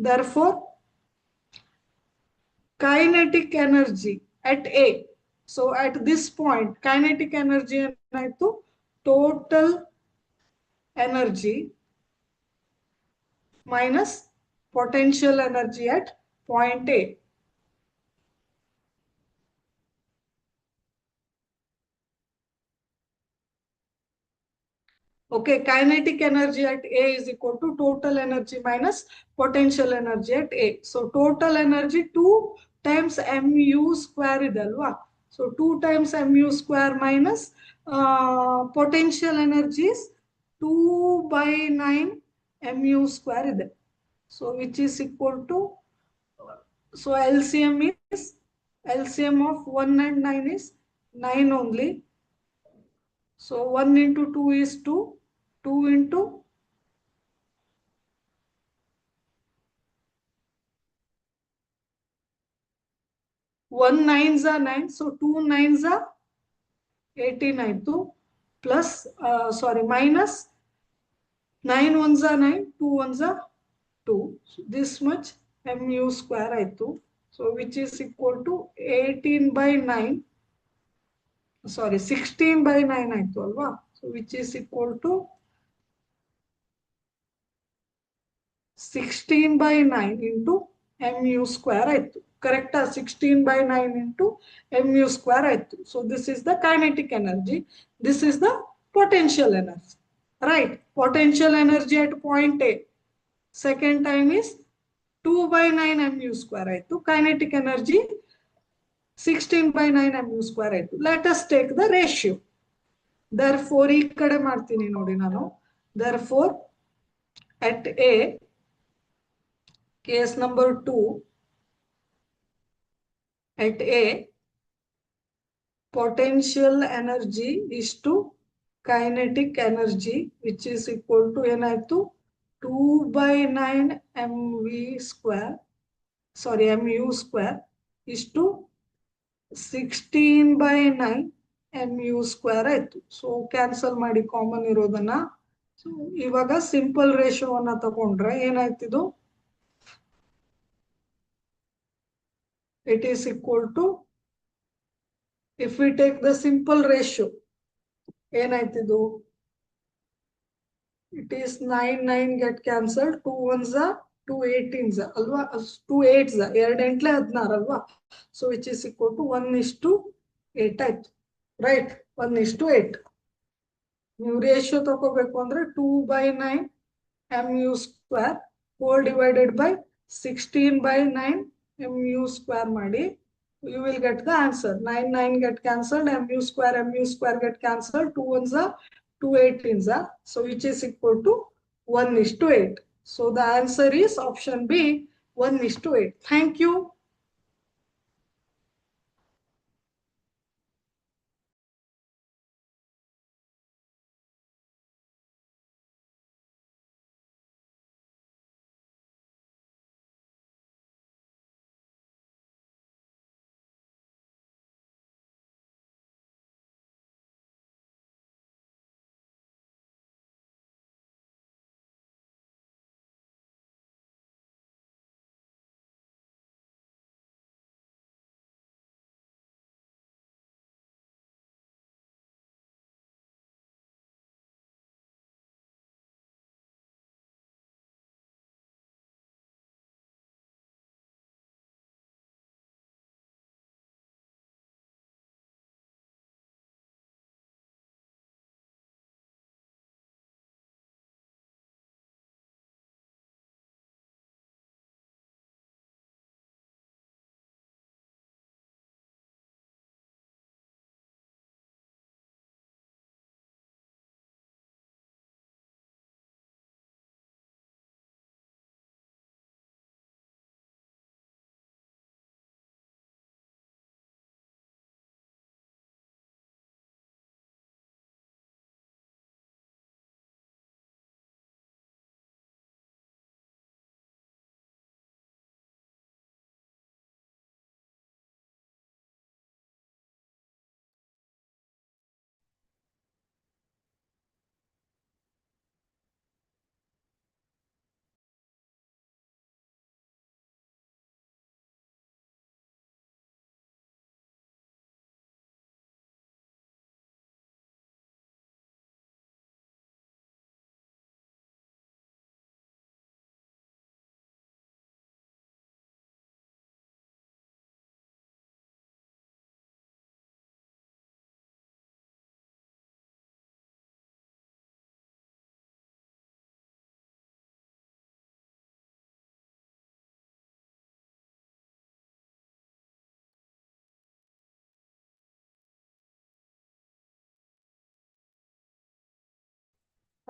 Speaker 1: therefore kinetic energy at A, so at this point kinetic energy ಏನಾಯ್ತು, total energy minus potential energy at point A. Okay, kinetic energy at A is equal to total energy minus potential energy at A. So total energy 2 times mu square ಇದೆ ಅಲ್ವಾ. So 2 times mu square minus potential energy is 2 by 9 mu square ಇದೆ. So which is equal to, so LCM of 1 and 9 is 9 only. So 1 into 2 is 2. 2 into 1 nines are 9. So 2 nines are 18 ಆಯ್ತು. Plus, sorry, minus 9 ones are 9, 2 ones are 2. So this much mu square ಆಯ್ತು. So which is equal to 18 by 9. Sorry, 16 by 9 ಆಯ್ತು ಅಲ್ವಾ? So which is equal to 16 by 9 into mu square ಆಯ್ತು. Correct? 16 by 9 into mu square ಆಯ್ತು. So this is the kinetic energy. This is the potential energy. Right? Potential energy at point A. Second time is 2 by 9 mu square ಆಯ್ತು. Kinetic energy 16 by 9 mu square ಆಯ್ತು. Let us take the ratio. Therefore, ಈ ಕಡೆ ಮಾಡ್ತೀನಿ ನೋಡಿ ನಾನು. Therefore, at A, case number 2, at A, potential energy is to kinetic energy, which is equal to ಏನಾಯ್ತು 2 by 9 mv square, sorry, mu square is to 16 by 9 mu square ಆಯ್ತು. So cancel ಮಾಡಿ common ಇರೋದನ್ನ. So ಇವಾಗ simple ರೇಷಿಯೋವನ್ನ ತಗೊಂಡ್ರೆ ಏನಾಯ್ತಿದು, it is equal to, if we take the simple ratio, ಏನಾಯ್ತಿದು, it is 9 9 get cancelled, 2 ones are 2 18s ಅಲ್ವಾ, 2 8s 2 8 16 ಅಲ್ವಾ. So which is equal to 1:8 ಆಯ್ತು. Right, 1:8. ನೀವು ratio ತಗೋಬೇಕು ಅಂದ್ರೆ 2 by 9 mu square whole divided by 16 by 9 mu square ಮಾಡಿ, you will get the answer. 9 9 get cancelled, mu square get cancelled, 2 ones are 2 18s are, so which is equal to 1:8. So the answer is option B, 1:8. Thank you.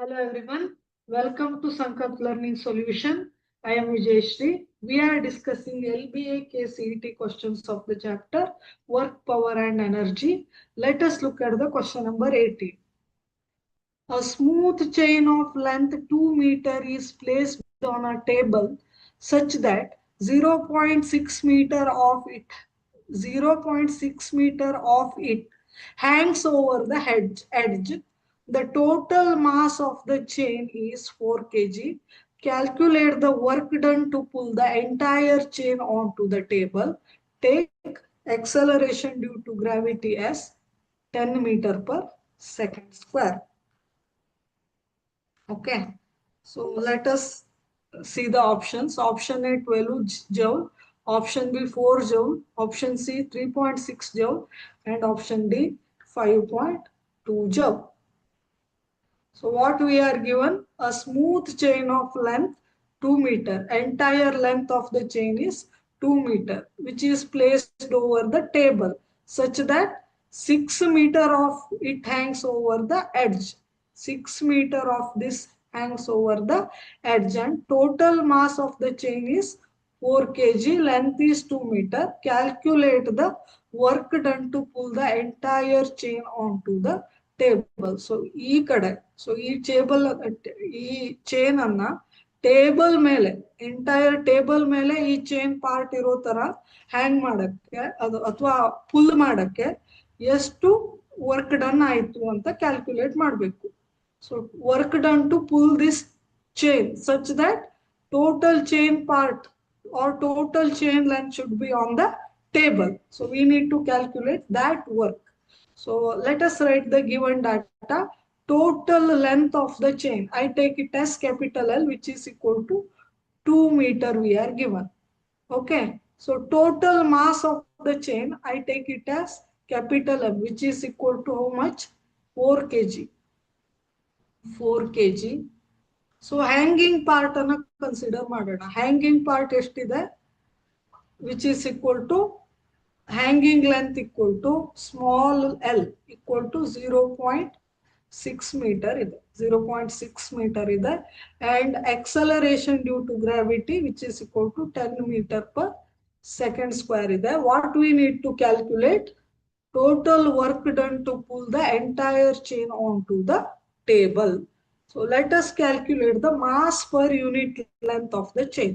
Speaker 1: Hello everyone. Welcome to Sankalp Learning Solution. I am Vijayashri. We are discussing LBA-Kcet questions of the chapter Work, Power and Energy. Let us look at the question number 18. A smooth chain of length 2 meter is placed on a table such that 0.6 meter of it 0.6 meter of it hangs over the edge. The total mass of the chain is 4 kg. Calculate the work done to pull the entire chain onto the table. Take acceleration due to gravity as 10 meter per second square. Okay, so let us see the options. Option A 12 joule, option B 4 joule, option C 3.6 joule, and option D 5.2 joule. So what we are given? A smooth chain of length 2 meter. Entire length of the chain is 2 meter, which is placed over the table such that 6 meter of it hangs over the edge. 6 meter of this hangs over the edge, and total mass of the chain is 4 kg, length is 2 meter. Calculate the work done to pull the entire chain onto the table. So ಈ table ಈ chain ಅನ್ನ table ಮೇಲೆ entire table ಮೇಲೆ ಈ chain part ಇರೋ ತರ ಹ್ಯಾಂಗ್ ಮಾಡಕ್ಕೆ ಅದು ಅಥವಾ ಪುಲ್ ಮಾಡಕ್ಕೆ ಎಷ್ಟು ವರ್ಕ್ ಡನ್ ಆಯ್ತು ಅಂತ ಕ್ಯಾಲ್ಕುಲೇಟ್ ಮಾಡಬೇಕು. So work done to pull this chain such that total chain part or total chain length should be on the table. So we need to calculate that work. So let us write the given data. Total length of the chain, I take it as capital L, which is equal to 2 meter we are given. Okay, so total mass of the chain, I take it as capital M, which is equal to how much? 4 kg. 4 kg. So hanging part ಅನ್ನು consider ಮಾಡೋಣ. Hanging part ಎಷ್ಟಿದೆ? Which is equal to hanging length equal to small l equal to 0.6 meter ಇದೆ. 0.6 meter ಇದೆ, and acceleration due to gravity which is equal to 10 meter per second square ಇದೆ. What we need to calculate? Total work done to pull the entire chain onto the table. So let us calculate the mass per unit length of the chain.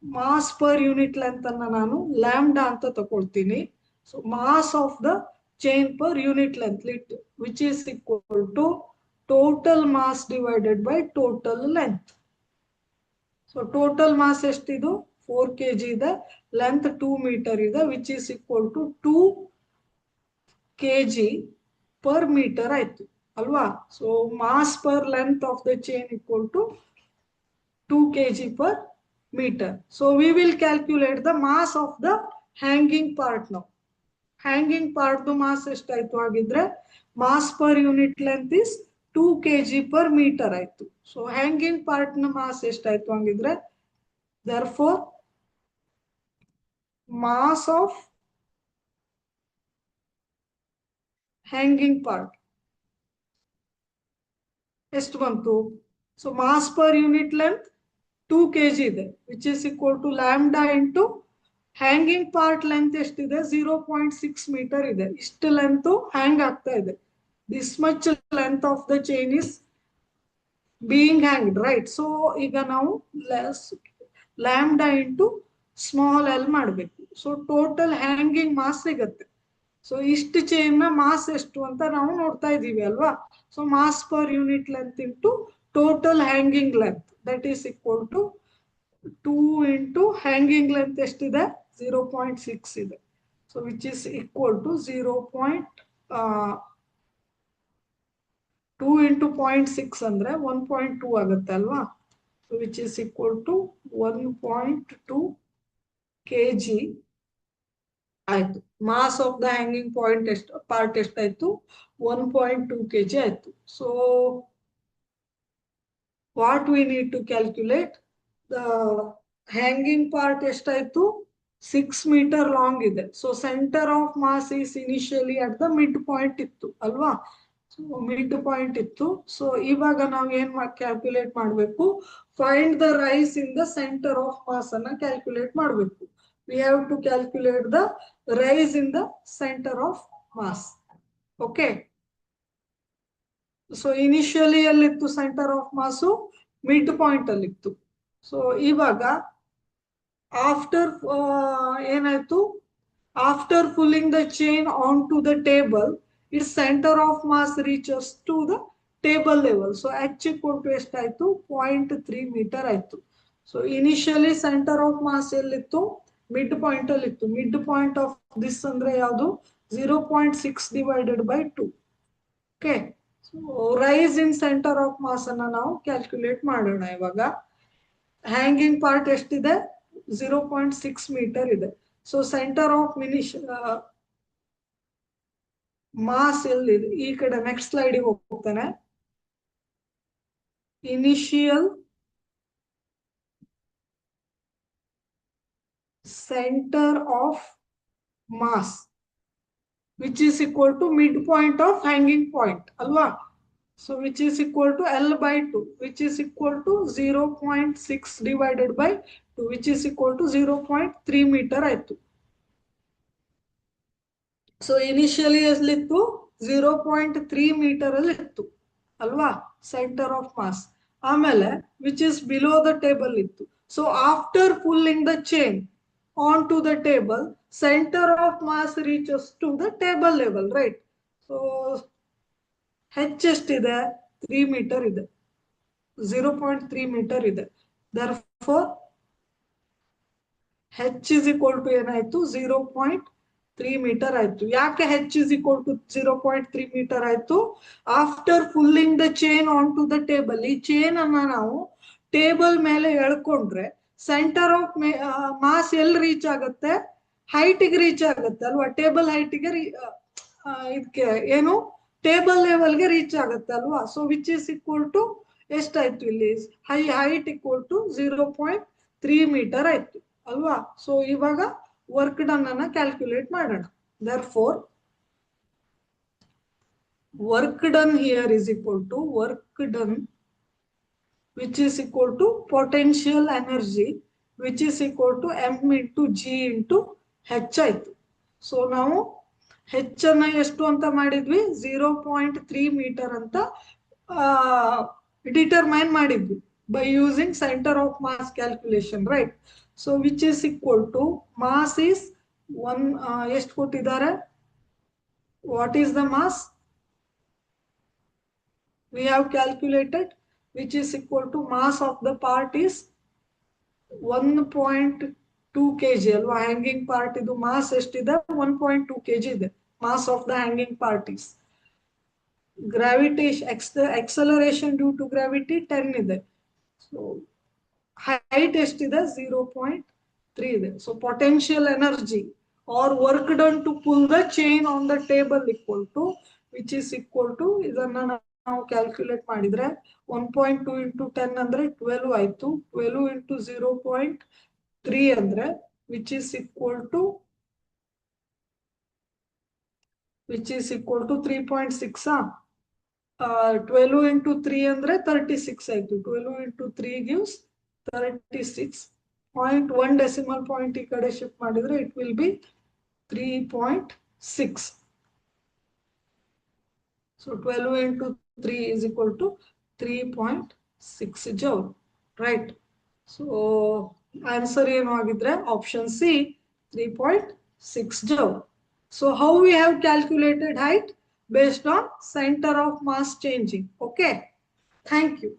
Speaker 1: Mass per unit length ಅನ್ನ ನಾನು lambda ಅಂತ ತಗೊಳ್ತೀನಿ. So mass of the chain per unit length, which is equal to total mass divided by total length. So total mass ಎಷ್ಟಿದು? 4 kg ಇದೆ, length 2 meter ಇದೆ, which is equal to 2 kg per meter ಆಯ್ತು ಅಲ್ವಾ? So mass per length of the chain equal to 2 kg per meter. So we will calculate the mass of the hanging part now. Hanging part the mass ಎಷ್ಟಾಯ್ತು ಆಗಿದ್ರೆ mass per unit length is 2 kg per meter ಆಯ್ತು. So hanging part ನ mass ಎಷ್ಟಾಯ್ತು ಆಗಿದ್ರೆ, therefore mass of hanging part ಎಷ್ಟು ಬಂತು? So mass per unit length 2 kg ಇದೆ, which is equal to lambda into hanging part length ಎಷ್ಟಿದೆ? 0.6 meter ಇದೆ. ಇಷ್ಟು ಲೆಂತ್ ಹ್ಯಾಂಗ್ ಆಗ್ತಾ ಇದೆ. This much length of the chain is being hanged, right? So ಈಗ ನಾವು lambda into small l ಮಾಡಬೇಕು. So total hanging mass ಸಿಗುತ್ತೆ. ಸೊ ಇಷ್ಟು ಚೈನ್ ನ ಮಾಸ್ ಎಷ್ಟು ಅಂತ ನಾವು ನೋಡ್ತಾ ಇದೀವಿ ಅಲ್ವಾ? So mass per unit length into total hanging length, that is equal to 2 into hanging length ಎಷ್ಟಿದೆ? 0.6 ಇದೆ. So which is equal to 0.2 into 0.6 ಅಂದ್ರೆ 1.2 ಆಗುತ್ತೆ ಅಲ್ವಾ? So which is equal to 1.2 kg ಆಯ್ತು. Mass of the hanging part ಎಷ್ಟಾಯ್ತು? 1.2 kg ಆಯ್ತು. So what we need to calculate the hanging part ಎಷ್ಟಾಯ್ತು? 6 meter long ಇದೆ. So centre of mass is initially at the mid point ಇತ್ತು ಅಲ್ವಾ? So mid point ಇತ್ತು. So ಇವಾಗ ನಾವು ಏನ್ ಕ್ಯಾಲ್ಕುಲೇಟ್ ಮಾಡಬೇಕು, find the rise in the centre of mass ಅನ್ನ ಕ್ಯಾಲ್ಕುಲೇಟ್ ಮಾಡಬೇಕು. We have to calculate the rise in the centre of mass. Okay, so initially ಎಲ್ಲಿತ್ತು centre of mass? Mid point ಅಲ್ಲಿ ಇತ್ತು. ಸೊ ಇವಾಗ ಆಫ್ಟರ್ ಏನಾಯ್ತು, after pulling the chain onto the table, its center of mass reaches to the table level. So h equal to ಎಷ್ಟಾಯ್ತು? 0.3 metre ಆಯ್ತು. So initially centre of mass ಎಲ್ಲಿತ್ತು? Mid point ಅಲ್ಲಿ ಇತ್ತು. Mid point of this ಅಂದ್ರೆ ಯಾವುದು? 0.6 divided by 2. Okay, so rise in centre of mass ಅನ್ನ ನಾವು calculate ಮಾಡೋಣ. ಇವಾಗ ಹ್ಯಾಂಗಿಂಗ್ ಪಾರ್ಟ್ ಎಷ್ಟಿದೆ? 0.6 ಮೀಟರ್ ಇದೆ. ಸೊ ಸೆಂಟರ್ ಆಫ್ ಮಾಸ್ ಎಲ್ಲಿದೆ? ಈ ಕಡೆ ನೆಕ್ಸ್ಟ್ ಸ್ಲೈಡ್ ಹೋಗ್ತಾನೆ. Initial centre of mass which is equal to mid point of hanging point ಅಲ್ವಾ? So which is equal to L/2, which is equal to 0.6 divided by 2, which is equal to 0.3 metre ಆಯ್ತು. So initially ಎಲ್ಲಿತ್ತು? 0.3 metre ಅಲ್ಲಿ ಇತ್ತು ಅಲ್ವಾ centre of mass. ಆಮೇಲೆ which is below the table ಇತ್ತು. So after pulling the chain on to the table, centre of mass reaches to the table level, right? So H ಎಷ್ಟಿದೆ? 3 metre ಇದೆ, 0.3 metre ಇದೆ. Therefore H is equal to ಏನಾಯ್ತು? 0.3 metre ಆಯ್ತು. ಯಾಕೆ H is equal to 0.3 metre ಆಯ್ತು? After pulling the chain on to the table, ಈ chain ಅನ್ನ ನಾವು ಟೇಬಲ್ ಮೇಲೆ ಎಳ್ಕೊಂಡ್ರೆ ಸೆಂಟರ್ ಆಫ್ ಮಾಸ್ ಎಲ್ಲಿ ರೀಚ್ ಆಗುತ್ತೆ? ಹೈಟ್ಗೆ ರೀಚ್ ಆಗುತ್ತೆ ಅಲ್ವಾ? ಟೇಬಲ್ ಹೈಟ್ಗೆ ಇದಕ್ಕೆ ಏನು ಟೇಬಲ್ ಲೆವೆಲ್ಗೆ ರೀಚ್ ಆಗುತ್ತೆ ಅಲ್ವಾ? So which is equal to ಎಷ್ಟಾಯ್ತು ಇಲ್ಲಿ? ಹೈಟ್ ಈಕ್ವಲ್ ಟು 0.3 ಮೀಟರ್ ಆಯ್ತು ಅಲ್ವಾ? ಸೊ ಇವಾಗ ವರ್ಕ್ ಡನ್ ಅನ್ನ ಕ್ಯಾಲ್ಕುಲೇಟ್ ಮಾಡೋಣ. therefore work done here is equal to work done which is equal to potential energy which is equal to m into g into h ಆಯ್ತು. So ನಾವು ಹೆಚ್ ಅನ್ನ ಎಷ್ಟು ಅಂತ ಮಾಡಿದ್ವಿ? 0.3 ಮೀಟರ್ ಅಂತ ಡಿಟರ್ಮೈನ್ ಮಾಡಿದ್ವಿ by using center of mass calculation, right? So which is equal to mass is 1, ಎಷ್ಟು ಕೊಟ್ಟಿದ್ದಾರೆ? What is the mass? We have calculated, which is equal to mass of the part is 1.2 kg ಅಲ್ವಾ? Hanging part ಇದು mass ಎಷ್ಟಿದೆ? 1.2 kg ಇದೆ. Mass of the hanging part is. Gravitation acceleration due to gravity 10 ಇದೆ. So height ಎಷ್ಟಿದೆ? 0.3 ಇದೆ. So potential energy or work done to pull the chain on the table equal to, which is equal to, ಇದನ್ನ ನಾವು calculate ಮಾಡಿದ್ರೆ 1.2 into 10 ಅಂದ್ರೆ 12 ಆಯ್ತು. 12 into 0.3 ಅಂದ್ರೆ which is equal to 3.6. 12 into 3 ಅಂದ್ರೆ 36 ಆಯ್ತು. 12 into 3 gives 36.1 decimal point ಈ ಕಡೆ ಶಿಫ್ಟ್ ಮಾಡಿದ್ರೆ it will be 3.6. So 12 into 3 is equal to 3.6 joule, right? So answer ಏನು ಆಗಿದ್ರೆ option C, 3.6 joule. So how we have calculated height? Based on center of mass changing. Okay, thank you.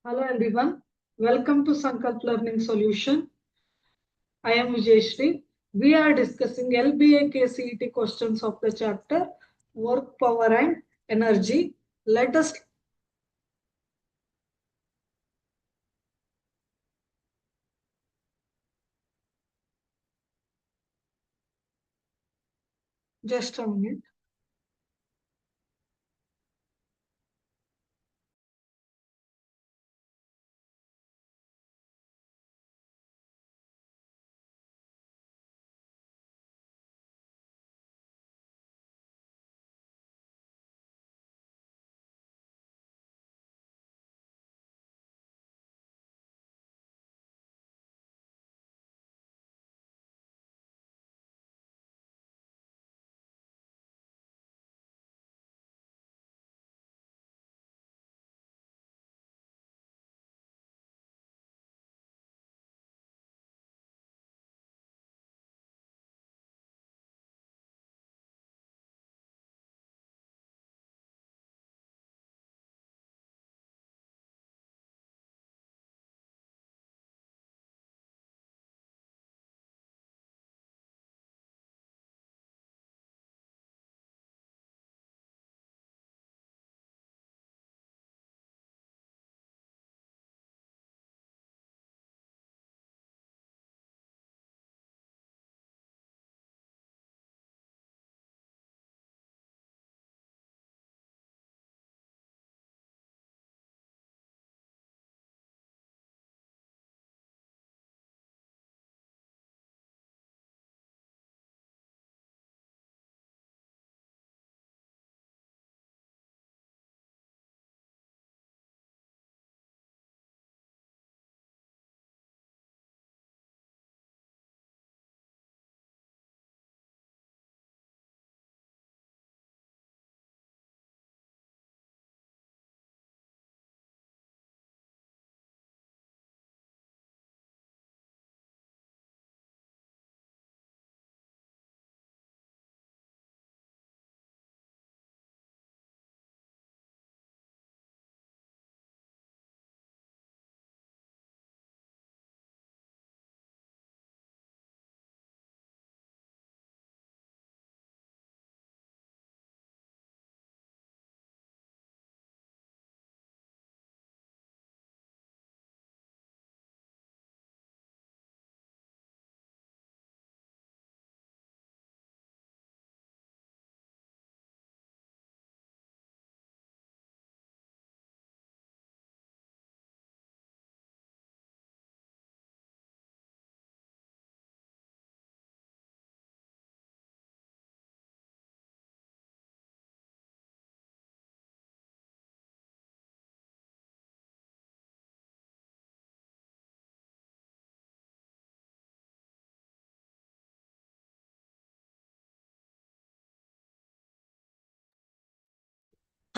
Speaker 1: Hello everyone. Welcome to Sankalp Learning Solution. I am Vijayashri. We are discussing Lba-Kcet questions of the chapter Work, Power and Energy. Let us just a minute.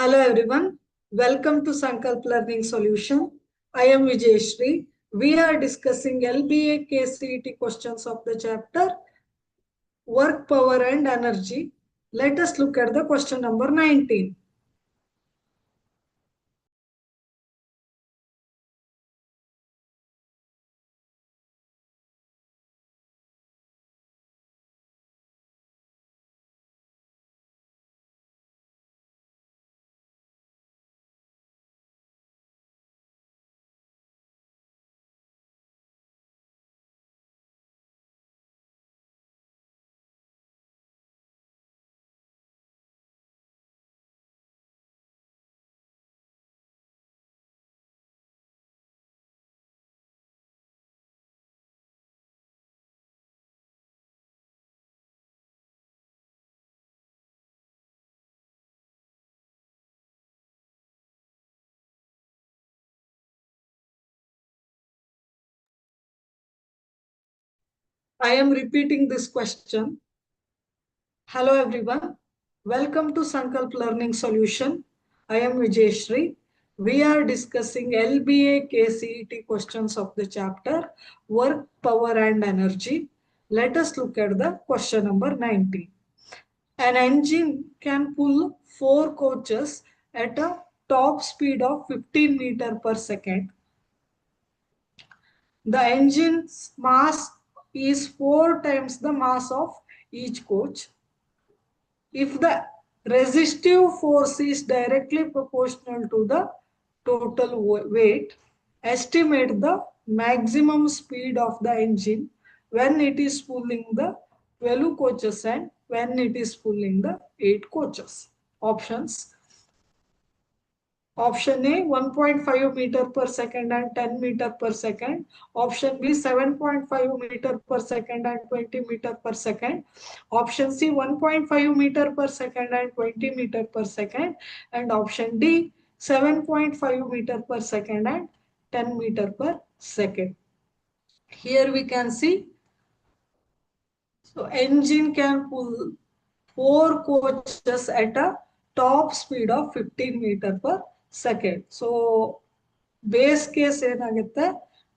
Speaker 1: Hello everyone. Welcome to Sankalp Learning Solution. I am Vijayashri. We are discussing Lba-Kcet questions of the chapter Work, Power and Energy. Let us look at the question number 19. I am repeating this question. Hello everyone. Welcome to Sankalp Learning Solution. I am Vijayashri. We are discussing Lba-Kcet questions of the chapter Work, Power and Energy. Let us look at the question number 19. An engine can pull 4 coaches at a top speed of 15 meters per second. The engine's mass is 4 times the mass of each coach. If the resistive force is directly proportional to the total weight, estimate the maximum speed of the engine when it is pulling the 12 coaches and when it is pulling the 8 coaches. Options. Option A 1.5 meter per second and 10 meter per second. Option B 7.5 meter per second and 20 meter per second. Option C 1.5 meter per second and 20 meter per second. And option D 7.5 meter per second and 10 meter per second. Here we can see, so engine can pull 4 coaches at a top speed of 15 meter per second. So base case ಏನಾಗುತ್ತೆ,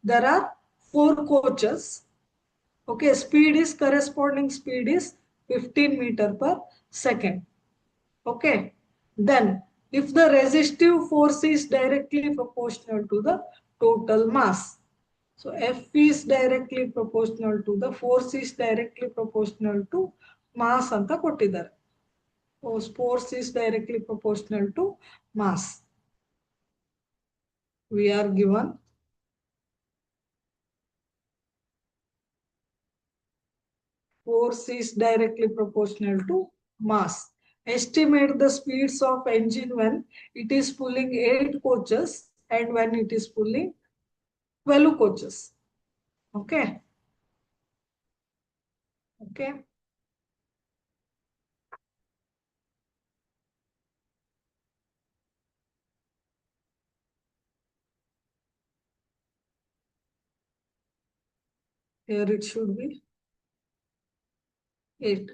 Speaker 1: there are 4 coaches. Okay, speed is corresponding speed is 15 meter per second. Okay, then if the resistive force is directly proportional to the total mass, so F is directly proportional to the force is directly proportional to mass ಅಂತ ಕೊಟ್ಟಿದ್ದಾರೆ. Force is directly proportional to mass. We are given force is directly proportional to mass. Estimate the speeds of engine when it is pulling 8 coaches and when it is pulling 12 coaches. Okay. Okay. Here it should be 8.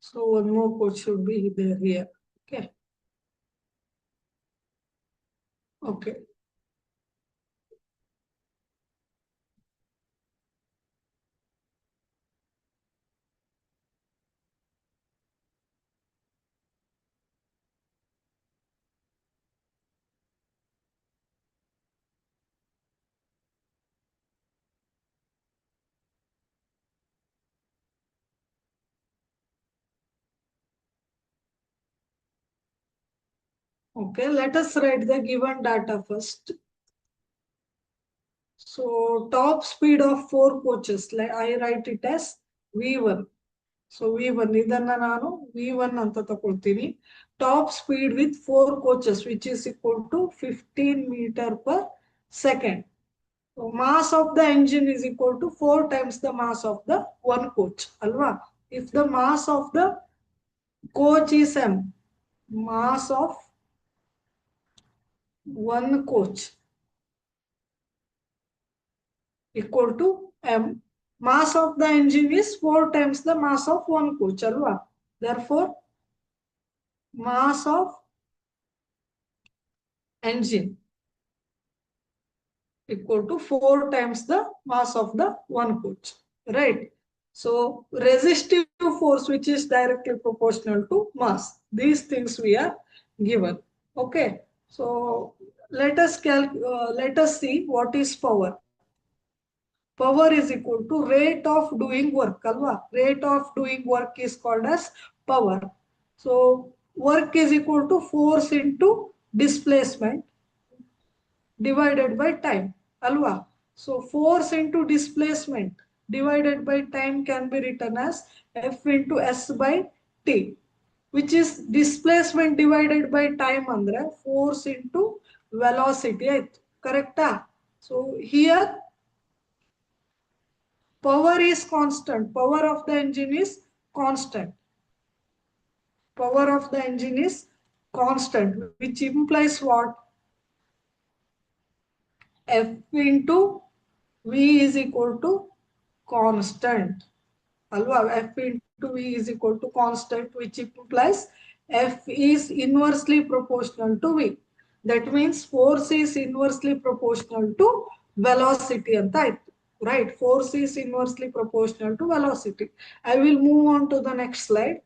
Speaker 1: So one more coach should be there here. Okay. Okay. Okay, let us write the given data first. So top speed of 4 coaches, like I write it as V1. So V1, ಇದನ್ನ ನಾನು V1 ಅಂತ ತಗೊಳ್ತೀನಿ. Top speed with 4 coaches, which is equal to 15 meter per second. So mass of the engine is equal to 4 times the mass of the one coach. Alva? If the mass of the coach is M, mass of one coach equal to M, mass of the engine is 4 times the mass of one coach. Alva? Therefore, mass of engine equal to 4 times the mass of the one coach, right? So resistive force, which is directly proportional to mass, these things we are given. Okay, so let us see what is power. Power is equal to rate of doing work. Alva? Rate of doing work is called as power. So work is equal to force into displacement divided by time. Alva? So force into displacement divided by time can be written as F into S by T, which is displacement divided by time andre force into velocity. Correct? So here power is constant. Power of the engine is constant. Power of the engine is constant, which implies what? F into V is equal to constant. Alva? F into V is equal to constant, which implies F is inversely proportional to V. That means force is inversely proportional to velocity. Right? Force is inversely proportional to velocity. I will move on to the next slide.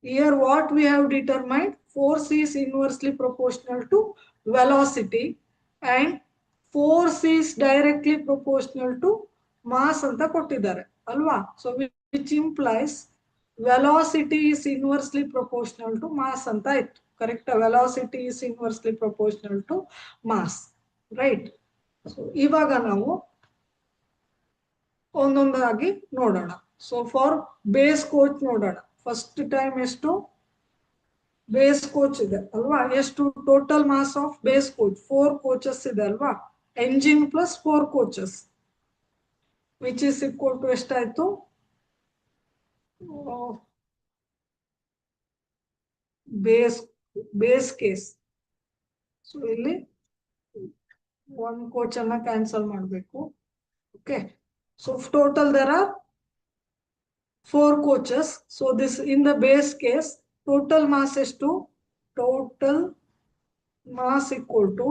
Speaker 1: Here what we have determined, force is inversely proportional to velocity and force is directly proportional to mass anta kottidare alva. So which implies velocity is inversely proportional to mass anta ittu. Correct? Velocity is inversely proportional to mass. Right? So ಇವಾಗ ನಾವು ಒಂದೊಂದಾಗಿ ನೋಡೋಣ. So for base coach ನೋಡೋಣ. First time ಎಷ್ಟು base coach ಇದೆ ಅಲ್ವಾ, ಎಷ್ಟು total mass of base coach 4 coaches ಇದೆ ಅಲ್ವಾ, engine plus 4 coaches which is equal to ಎಷ್ಟಾಯ್ತು, ಬೇಸ್ ಬೇಸ್ ಕೇಸ್. ಸೊ ಇಲ್ಲಿ 1 ಕೋಚ್ ಅನ್ನ ಕ್ಯಾನ್ಸಲ್ ಮಾಡಬೇಕು. Okay, so total there are 4 coaches. So this in the base case, total mass is to total mass equal to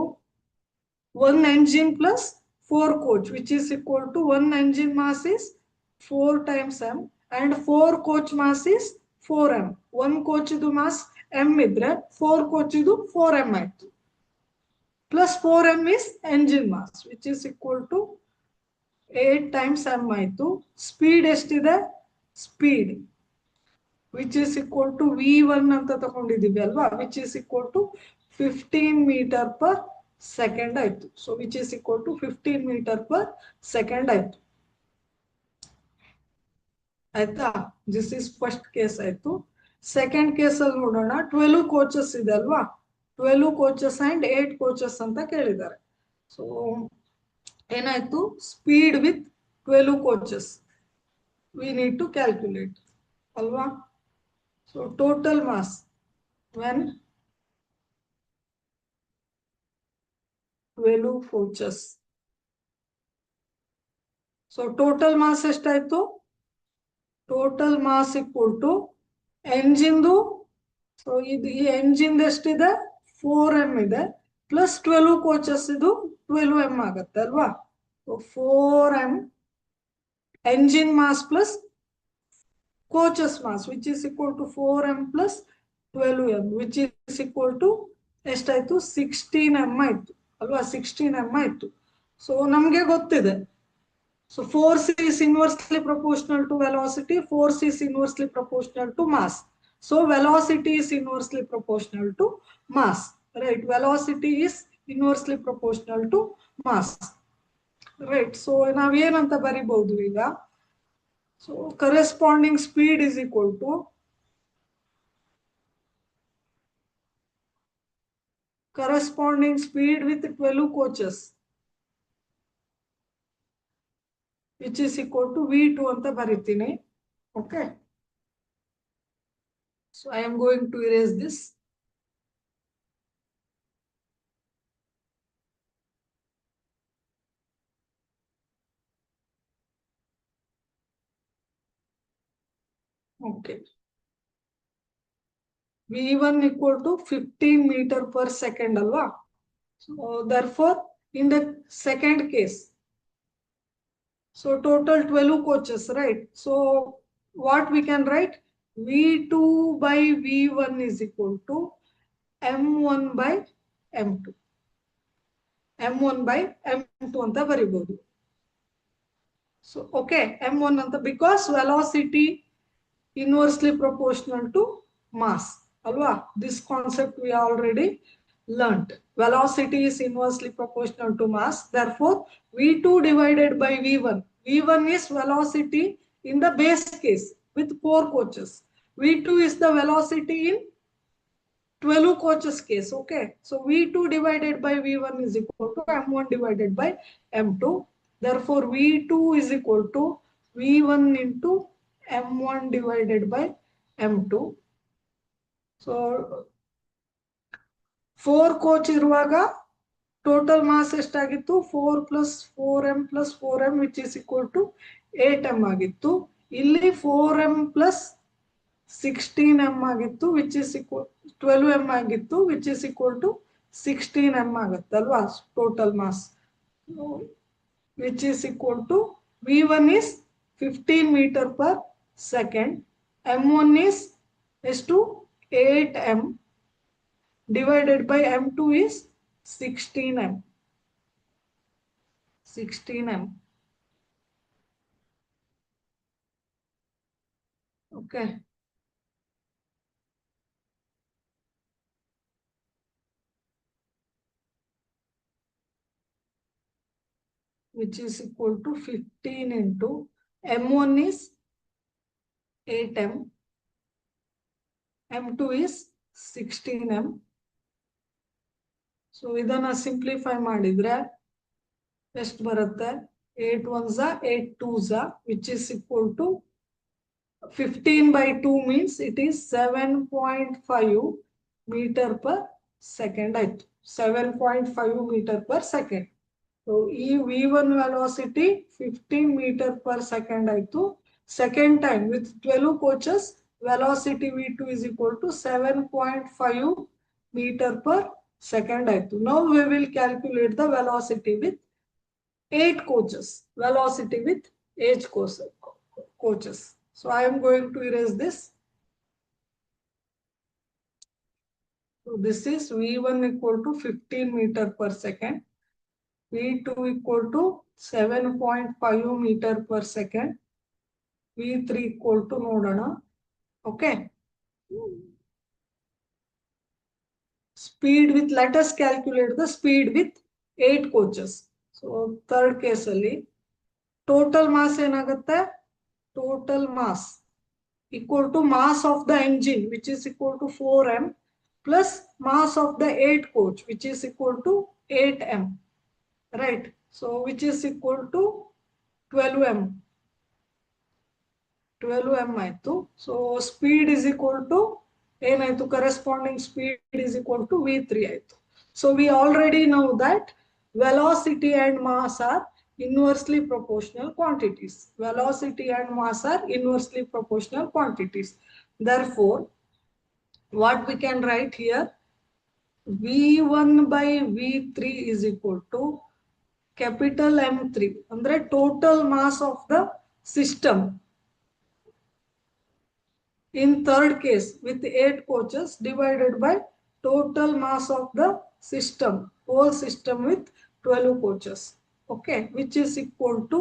Speaker 1: 1 engine plus 4 coach, which is equal to 1 engine mass is 4 times m and 4 coach mass is 4m. 1 coach idu mass m idre 4 coach idu 4m aitu plus 4m is engine mass, which is equal to 8 times m aitu. Speed ಎಷ್ಟಿದೆ, speed which is equal to v1 ಅಂತ ತಗೊಂಡಿದ್ದೀವಿ ಅಲ್ವಾ, which is equal to 15 meter per second ಆಯ್ತು. So which is equal to 15 meter per second ಆಯ್ತು. ಆಯ್ತಾ, this is first case ಆಯ್ತು. Second case ಅಲ್ಲಿ ನೋಡೋಣ. 12 ಕೋಚಸ್ ಇದೆ ಅಲ್ವಾ, 12 ಕೋಚಸ್ ಅಂಡ್ 8 ಕೋಚಸ್ ಅಂತ ಕೇಳಿದ್ದಾರೆ. ಸೊ ಏನಾಯ್ತು, speed with 12 coaches we need to calculate ಅಲ್ವಾ. So total mass when 12 coaches. So total mass ಎಷ್ಟಾಯ್ತು, total mass equal to engine ದು, ಸೊ ಇದು ಈ ಎಂಜಿನ್ ಎಷ್ಟಿದೆ 4m ಇದೆ ಪ್ಲಸ್ 12 ಕೋಚಸ್ ಇದು 12m ಆಗುತ್ತೆ ಅಲ್ವಾ. 4m engine mass plus coaches mass which is equal to 4m plus 12m which is equal to ಎಷ್ಟಾಯ್ತು 16m ಆಯ್ತು ಅಲ್ವಾ, 16m ಆಯ್ತು. ಸೊ ನಮ್ಗೆ ಗೊತ್ತಿದೆ, so force is inversely proportional to velocity, force is inversely proportional to mass. So velocity is inversely proportional to mass, right? Velocity is inversely proportional to mass, right? So ನಾವ್ ಏನಂತ ಬರಿಬಹುದು ಈಗ, so corresponding speed is equal to corresponding speed with 12 coaches which is equal to v2 ಅಂತ ಬರಿತೀನಿ. Okay, so I am going to erase this. Okay, v1 equal to 15 meter per second alwa. So therefore in the second case, so total 12 coaches, right? So what we can write, v2 by v1 is equal to m1 by m2, m1 by m2 anta baribodu. So okay, m1 anta because velocity inversely proportional to mass alwa. This concept we already learnt. Velocity is inversely proportional to mass, therefore v2 divided by v1, v1 is velocity in the base case with 4 coaches, v2 is the velocity in 12 coaches case. Okay, so v2 divided by v1 is equal to m1 divided by m2, therefore v2 is equal to v1 into m1 divided by m2. So 4 coach ಇರುವಾಗ total mass ಎಷ್ಟಾಗಿತ್ತು, 4 plus 4m plus 4m which is equal to 8m ಆಗಿತ್ತು. ಇಲ್ಲಿ 4m plus 16m ಆಗಿತ್ತು which is equal 12m ಆಗಿತ್ತು which is equal to 16m ಆಗುತ್ತಲ್ವಾ total mass, which is equal to v1 is 15 meter per second, m1 is ಎಷ್ಟು 8m divided by m2 is 16m. 16m. Okay. Which is equal to 15 into m1 is 8m, m2 is 16m. So ಇದನ್ನ simplify ಮಾಡಿದ್ರೆ ಎಷ್ಟು ಬರುತ್ತೆ 8 1s 8 2s which is equal to 15 by 2 means it is 7.5 meter per second. 7.5 meter per second. So E V1 velocity 15 meter per second. Second time with 12 coaches, velocity V2 is equal to 7.5 meter per second. Now we will calculate the velocity with 8 coaches. Velocity with 8 coaches. So I am going to erase this. So this is V1 equal to 15 meter per second. V2 equal to 7.5 meter per second. V3 equal to nodana. Okay. Speed with, let us calculate the speed with 8 coaches. So third case ali total mass enagutte, total mass equal to mass of the engine which is equal to 4m plus mass of the 8 coach which is equal to 8m, right? So which is equal to 12m. 12m ಆಯ್ತು. So speed is equal to ಏನಾಯ್ತು, corresponding speed is equal to v3 ಆಯ್ತು. So we already know that velocity and mass are inversely proportional quantities. Velocity and mass are inversely proportional quantities. Therefore, what we can write here, v1 by v3 is equal to capital M3 ಅಂದ್ರೆ total mass of the system. In third case with 8 coaches divided by total mass of the system, whole system with 12 coaches. Okay, which is equal to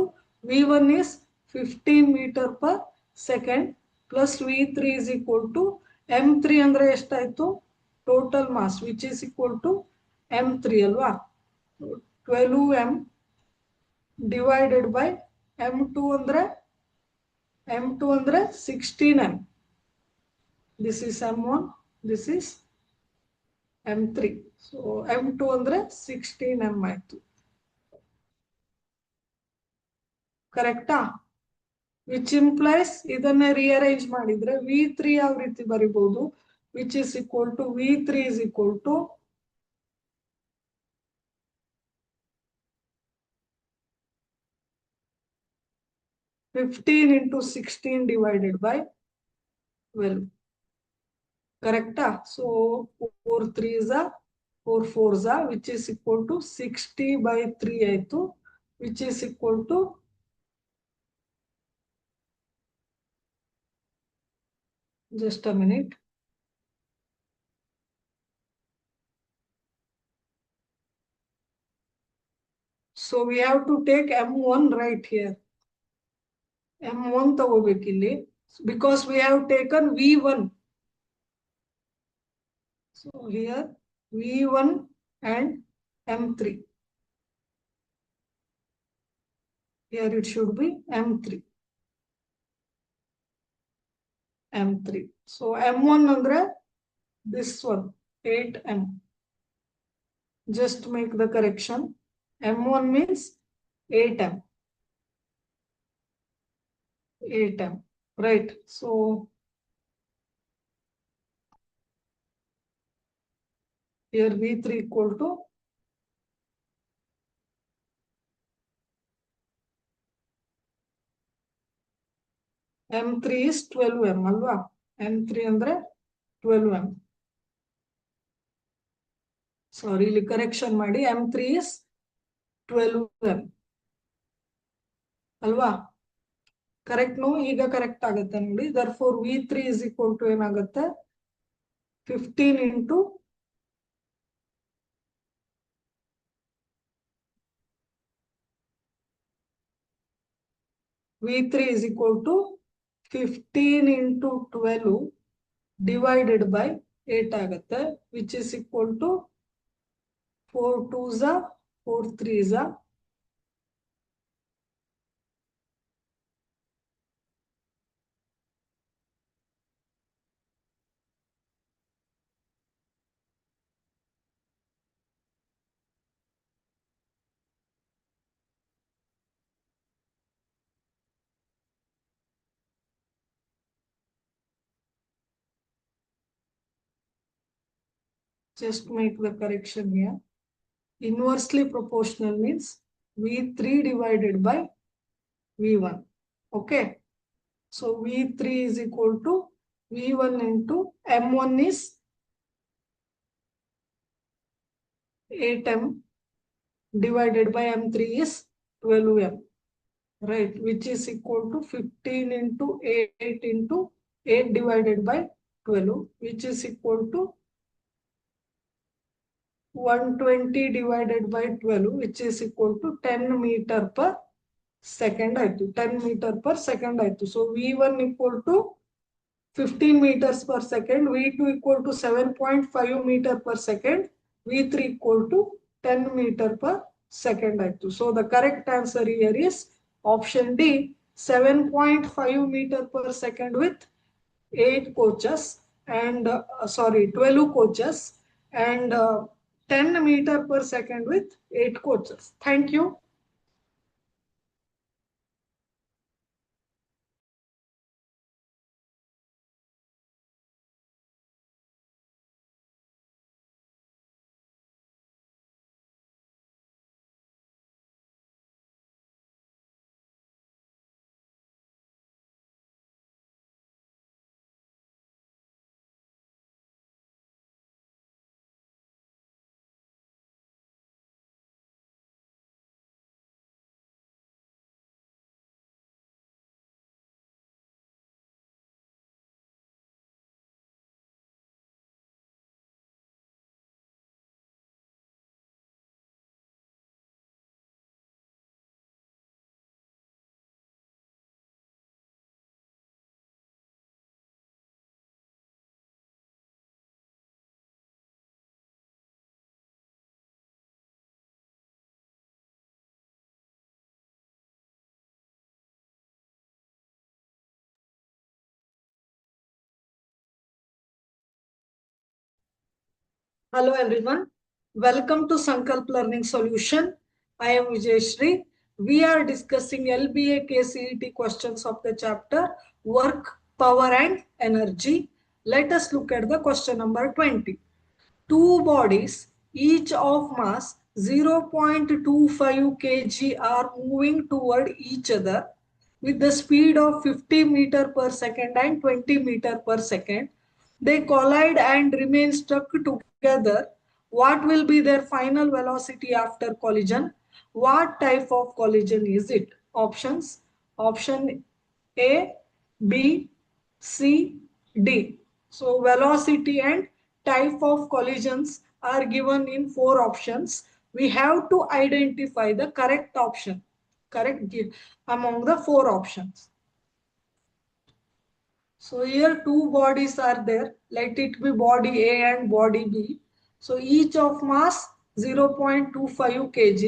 Speaker 1: v1 is 15 meter per second plus v3 is equal to m3 andre eshtayitu total mass which is equal to m3 alva. 12m divided by m2 andre 16m. This is m1, this is m3. So m2 andre 16m ಆಯ್ತು. ಕರೆಕ್ಟಾ? Which implies ಇದನ್ನ rearrange ಮಾಡಿದ್ರೆ v3 ಯಾವ ರೀತಿ ಬರಿಬಹುದು, which is equal to v3 is equal to 15 into 16 divided by 12. Correct? So 4 3s are 4 4s are which is equal to 60 by 3 ಆಯ್ತು, which is equal to just a minute. So we have to take m1 right here. m1 ತಗೋಬೇಕಿಲ್ಲಿ because we have taken v1. So here v1 and m3. Here it should be m3. m3. So m1 andre this one 8m. Just make the correction. m1 means 8m. 8m, right? So here v3 equal to m3 is 12m alva. m3 andre 12m. Sorry, ಇಲ್ಲಿ correction ಮಾಡಿ m3 is 12m alva. Correct no ಈಗ correct ಆಗುತ್ತೆ ನೋಡಿ. therefore v3 is equal to ಏನಾಗುತ್ತೆ 15 into v3 is equal to 15 into 12 divided by 8 ಆಗುತ್ತೆ, which is equal to 4 2s 4 3s. Just make the correction here. Inversely proportional means v3 divided by v1. Okay, so v3 is equal to v1 into m1 is 8m divided by m3 is 12m, right, which is equal to 15 into 8 into 8 divided by 12, which is equal to 120 divided by 12, which is equal to 10 meter per second ಆಯ್ತು, 10 meter per second ಆಯ್ತು. So v1 equal to 15 meters per second, v2 equal to 7.5 meter per second, v3 equal to 10 meter per second ಆಯ್ತು. So the correct answer here is option D, 7.5 meter per second with 8 coaches and 12 coaches and 10 meter per second with 8 coaches. Thank you. Hello everyone, welcome to Sankalp Learning Solution. I am Vijayashree. We are discussing Lba-Kcet questions of the chapter Work, Power and Energy. Let us look at the question number 20. Two bodies, each of mass 0.25 kg, are moving toward each other with the speed of 50 meter per second and 20 meter per second. They collide and remain stuck together. What will be their final velocity after collision? What type of collision is it? Options. Option A, B, C, D. So velocity and type of collisions are given in 4 options. We have to identify the correct option, correct among the 4 options. So here two bodies are there. Let it be body A and body B. So each of mass 0.25 kg.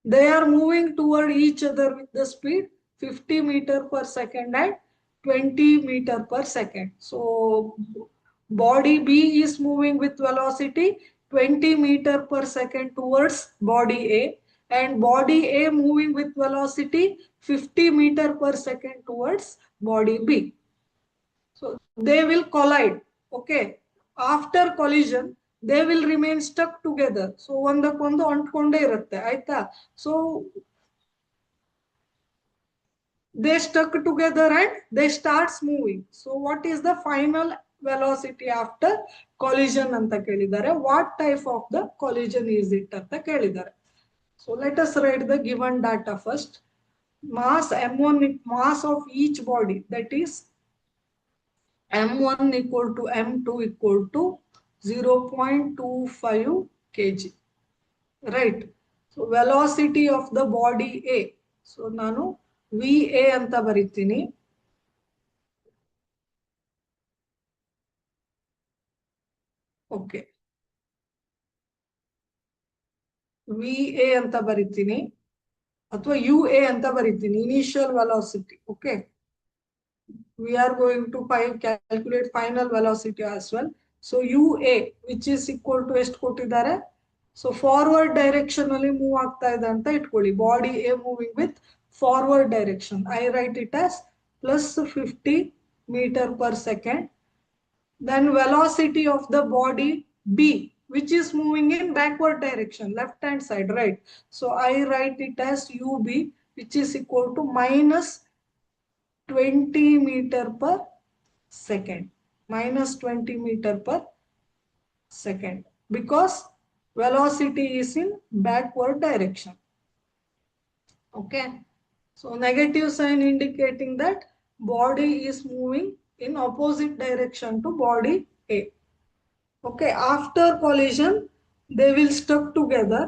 Speaker 1: They are moving toward each other with the speed 50 meter per second and 20 meter per second. So body B is moving with velocity 20 meter per second towards body A, and body A moving with velocity 50 meter per second towards body B. So they will collide. Okay. After collision, they will remain stuck together. So ಒಂದಕ್ಕೊಂದು ಅಂಟ್ಕೊಂಡೇ ಇರುತ್ತೆ ಆಯ್ತಾ. So they stuck together and they starts moving. So what is the final velocity after collision ಅಂತ ಕೇಳಿದ್ದಾರೆ. What type of the collision is it ಅಂತ ಕೇಳಿದ್ದಾರೆ. So let us write the given data first. Mass M1, mass of each body, that is M1 equal to M2 equal to 0.25 kg. Right. So velocity of the body A. So nanu VA anta baritini. Okay. VA anta baritini. ಅಥವಾ UA ಅಂತ ಬರಿತೀನಿ, initial velocity. Okay. We are going to calculate final velocity as well. So UA, which is equal to ಎಷ್ಟು ಕೊಟ್ಟಿದ್ದಾರೆ? So forward direction ಅಲ್ಲಿ move ಆಗ್ತಾ ಇದೆ ಅಂತ ಇಟ್ಕೊಳ್ಳಿ. Body A moving with forward direction. I write it as plus 50 meter per second. Then velocity of the body B, which is moving in backward direction, left hand side, right? So I write it as UB, which is equal to minus 20 meter per second. Minus 20 meter per second. Because velocity is in backward direction. Okay. So negative sign indicating that body is moving in opposite direction to body A. Okay, after collision, they will stuck together.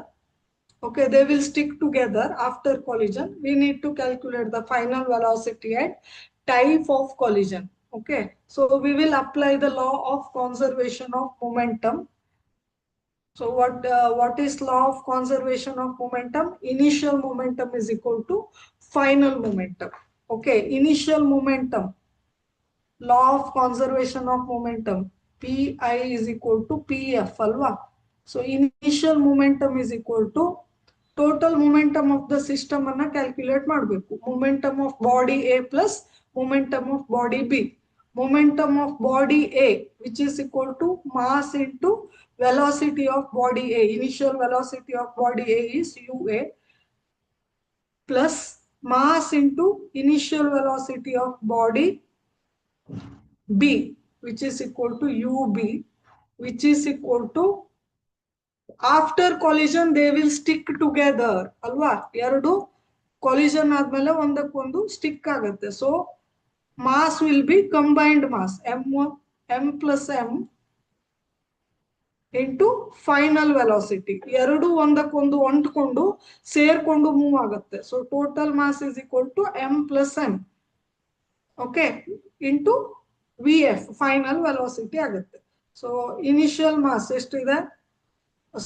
Speaker 1: Okay, they will stick together after collision. We need to calculate the final velocity and type of collision. Okay, so we will apply the law of conservation of momentum. So what is law of conservation of momentum? Initial momentum is equal to final momentum. Okay, initial momentum, law of conservation of momentum, Pi is equal to Pf alwa. So initial momentum is equal to total momentum of the system anna calculate ಮಾಡಬೇಕು. Momentum of body A plus momentum of body B. Momentum of body A, which is equal to mass into velocity of body A. Initial velocity of body A is UA plus mass into initial velocity of body B, which is equal to UB, which is equal to, after collision they will stick together alwa, ಎರಡು collision ಆದ್ಮೇಲೆ ಒಂದಕ್ಕೊಂದು stick ಆಗುತ್ತೆ. So mass will be combined mass m1 m plus m into final velocity. ಎರಡು ಒಂದಕ್ಕೊಂದು ಅಂಟ್ಕೊಂಡು ಸೇರ್ಕೊಂಡು move ಆಗುತ್ತೆ. So total mass is equal to m plus m. Okay, into VF, final velocity ಆಗುತ್ತೆ. So initial mass ಎಷ್ಟಿದೆ?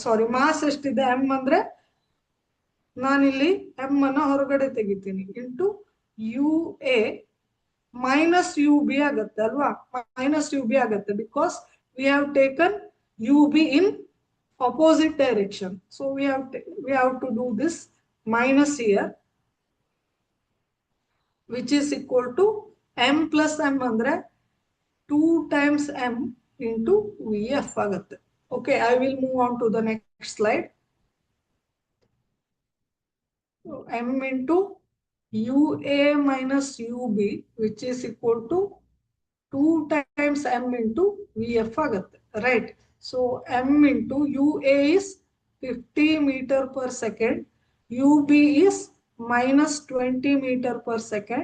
Speaker 1: ಸಾರಿ, mass ಎಷ್ಟಿದೆ? M ಅಂದ್ರೆ ನಾನಿಲ್ಲಿ M ಅನ್ನ ಹೊರಗಡೆ ತೆಗಿತೀನಿ, into u a minus u b ಆಗತ್ತೆ ಅಲ್ವಾ? ಮೈನಸ್ ಯು ಬಿ ಆಗತ್ತೆ because we have taken u b in opposite direction. So we have to do this minus here, which is equal to m plus m andre 2 times m into vf ಆಗುತ್ತೆ. Okay, I will move on to the next slide. So m into UA minus UB, which is equal to 2 times m into VF ಆಗುತ್ತೆ, right? So m into UA is 50 meter per second, UB is minus 20 meter per second,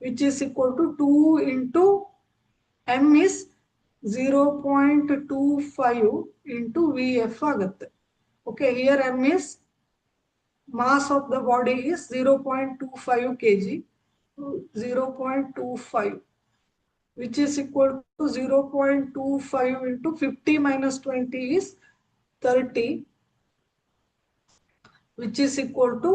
Speaker 1: which is equal to 2 into m is 0.25 into VF ಆಗುತ್ತೆ. Okay, here m is mass of the body is 0.25 kg, 0.25, which is equal to 0.25 into 50 minus 20 is 30, which is equal to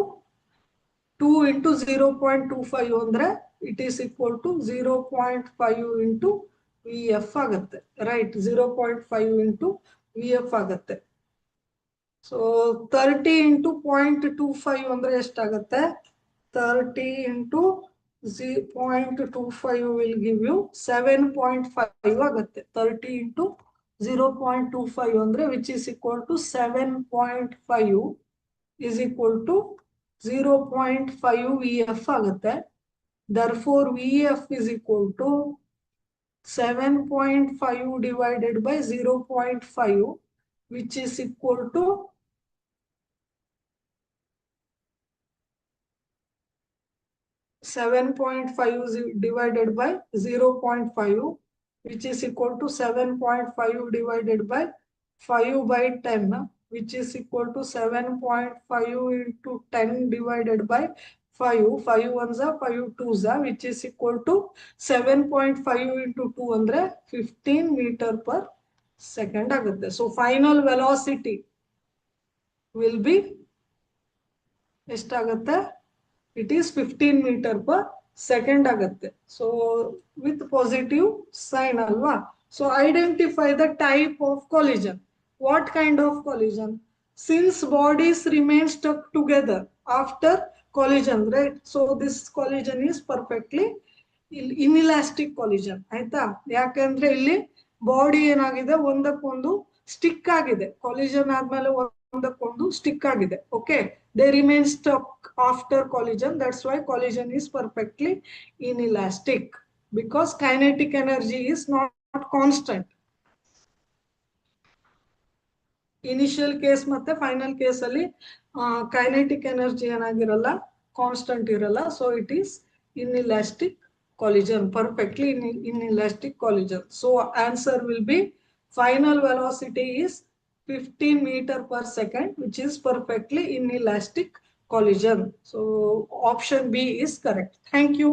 Speaker 1: 2 into 0.25 andre it is equal to 0.5 into VF ಆಗುತ್ತೆ, right? 0.5 into VF ಆಗುತ್ತೆ. So 30 into 0.25 ಅಂದ್ರೆ ಎಷ್ಟಾಗುತ್ತೆ? 30 into 0.25 will give you 7.5 ಆಗುತ್ತೆ. 30 into 0.25 ಅಂದ್ರೆ which is equal to 7.5 is equal to 0.5 VF ಆಗುತ್ತೆ. Therefore VF is equal to 7.5 divided by 0.5, which is equal to 7.5 divided by 0.5, which is equal to 7.5 divided by 5 by 10, which is equal to 7.5 into 10 divided by 5. 5 ones are 5 twos are, which is equal to 7.5 into 2 andre 15 meter per second agutte. So final velocity will be ಎಷ್ಟಾಗುತ್ತೆ? It is 15 meter per second ಆಗುತ್ತೆ. So with positive sign alwa. So identify the type of collision. What kind of collision? Since bodies remain stuck together after collision, right? So this collision is perfectly inelastic collision. ಆಯ್ತಾ? ಯಾಕಂದ್ರೆ ಇಲ್ಲಿ body ಏನಾಗಿದೆ ಒಂದಕ್ಕೊಂದು stick ಆಗಿದೆ. collision ಆದ್ಮೇಲೆ ಒಂದಕ್ಕೊಂದು stick ಆಗಿದೆ. Okay, they remain stuck after collision. That's why collision is perfectly inelastic, because kinetic energy is not constant. Initial case ಮತ್ತೆ final case ಅಲ್ಲಿ kinetic energy ಏನಾಗಿರಲ್ಲ, constant ಇರಲ್ಲ. So it is inelastic collision, perfectly inelastic collision. So answer will be final velocity is 15 meter per second, which is perfectly inelastic collision. So option B is correct. Thank you.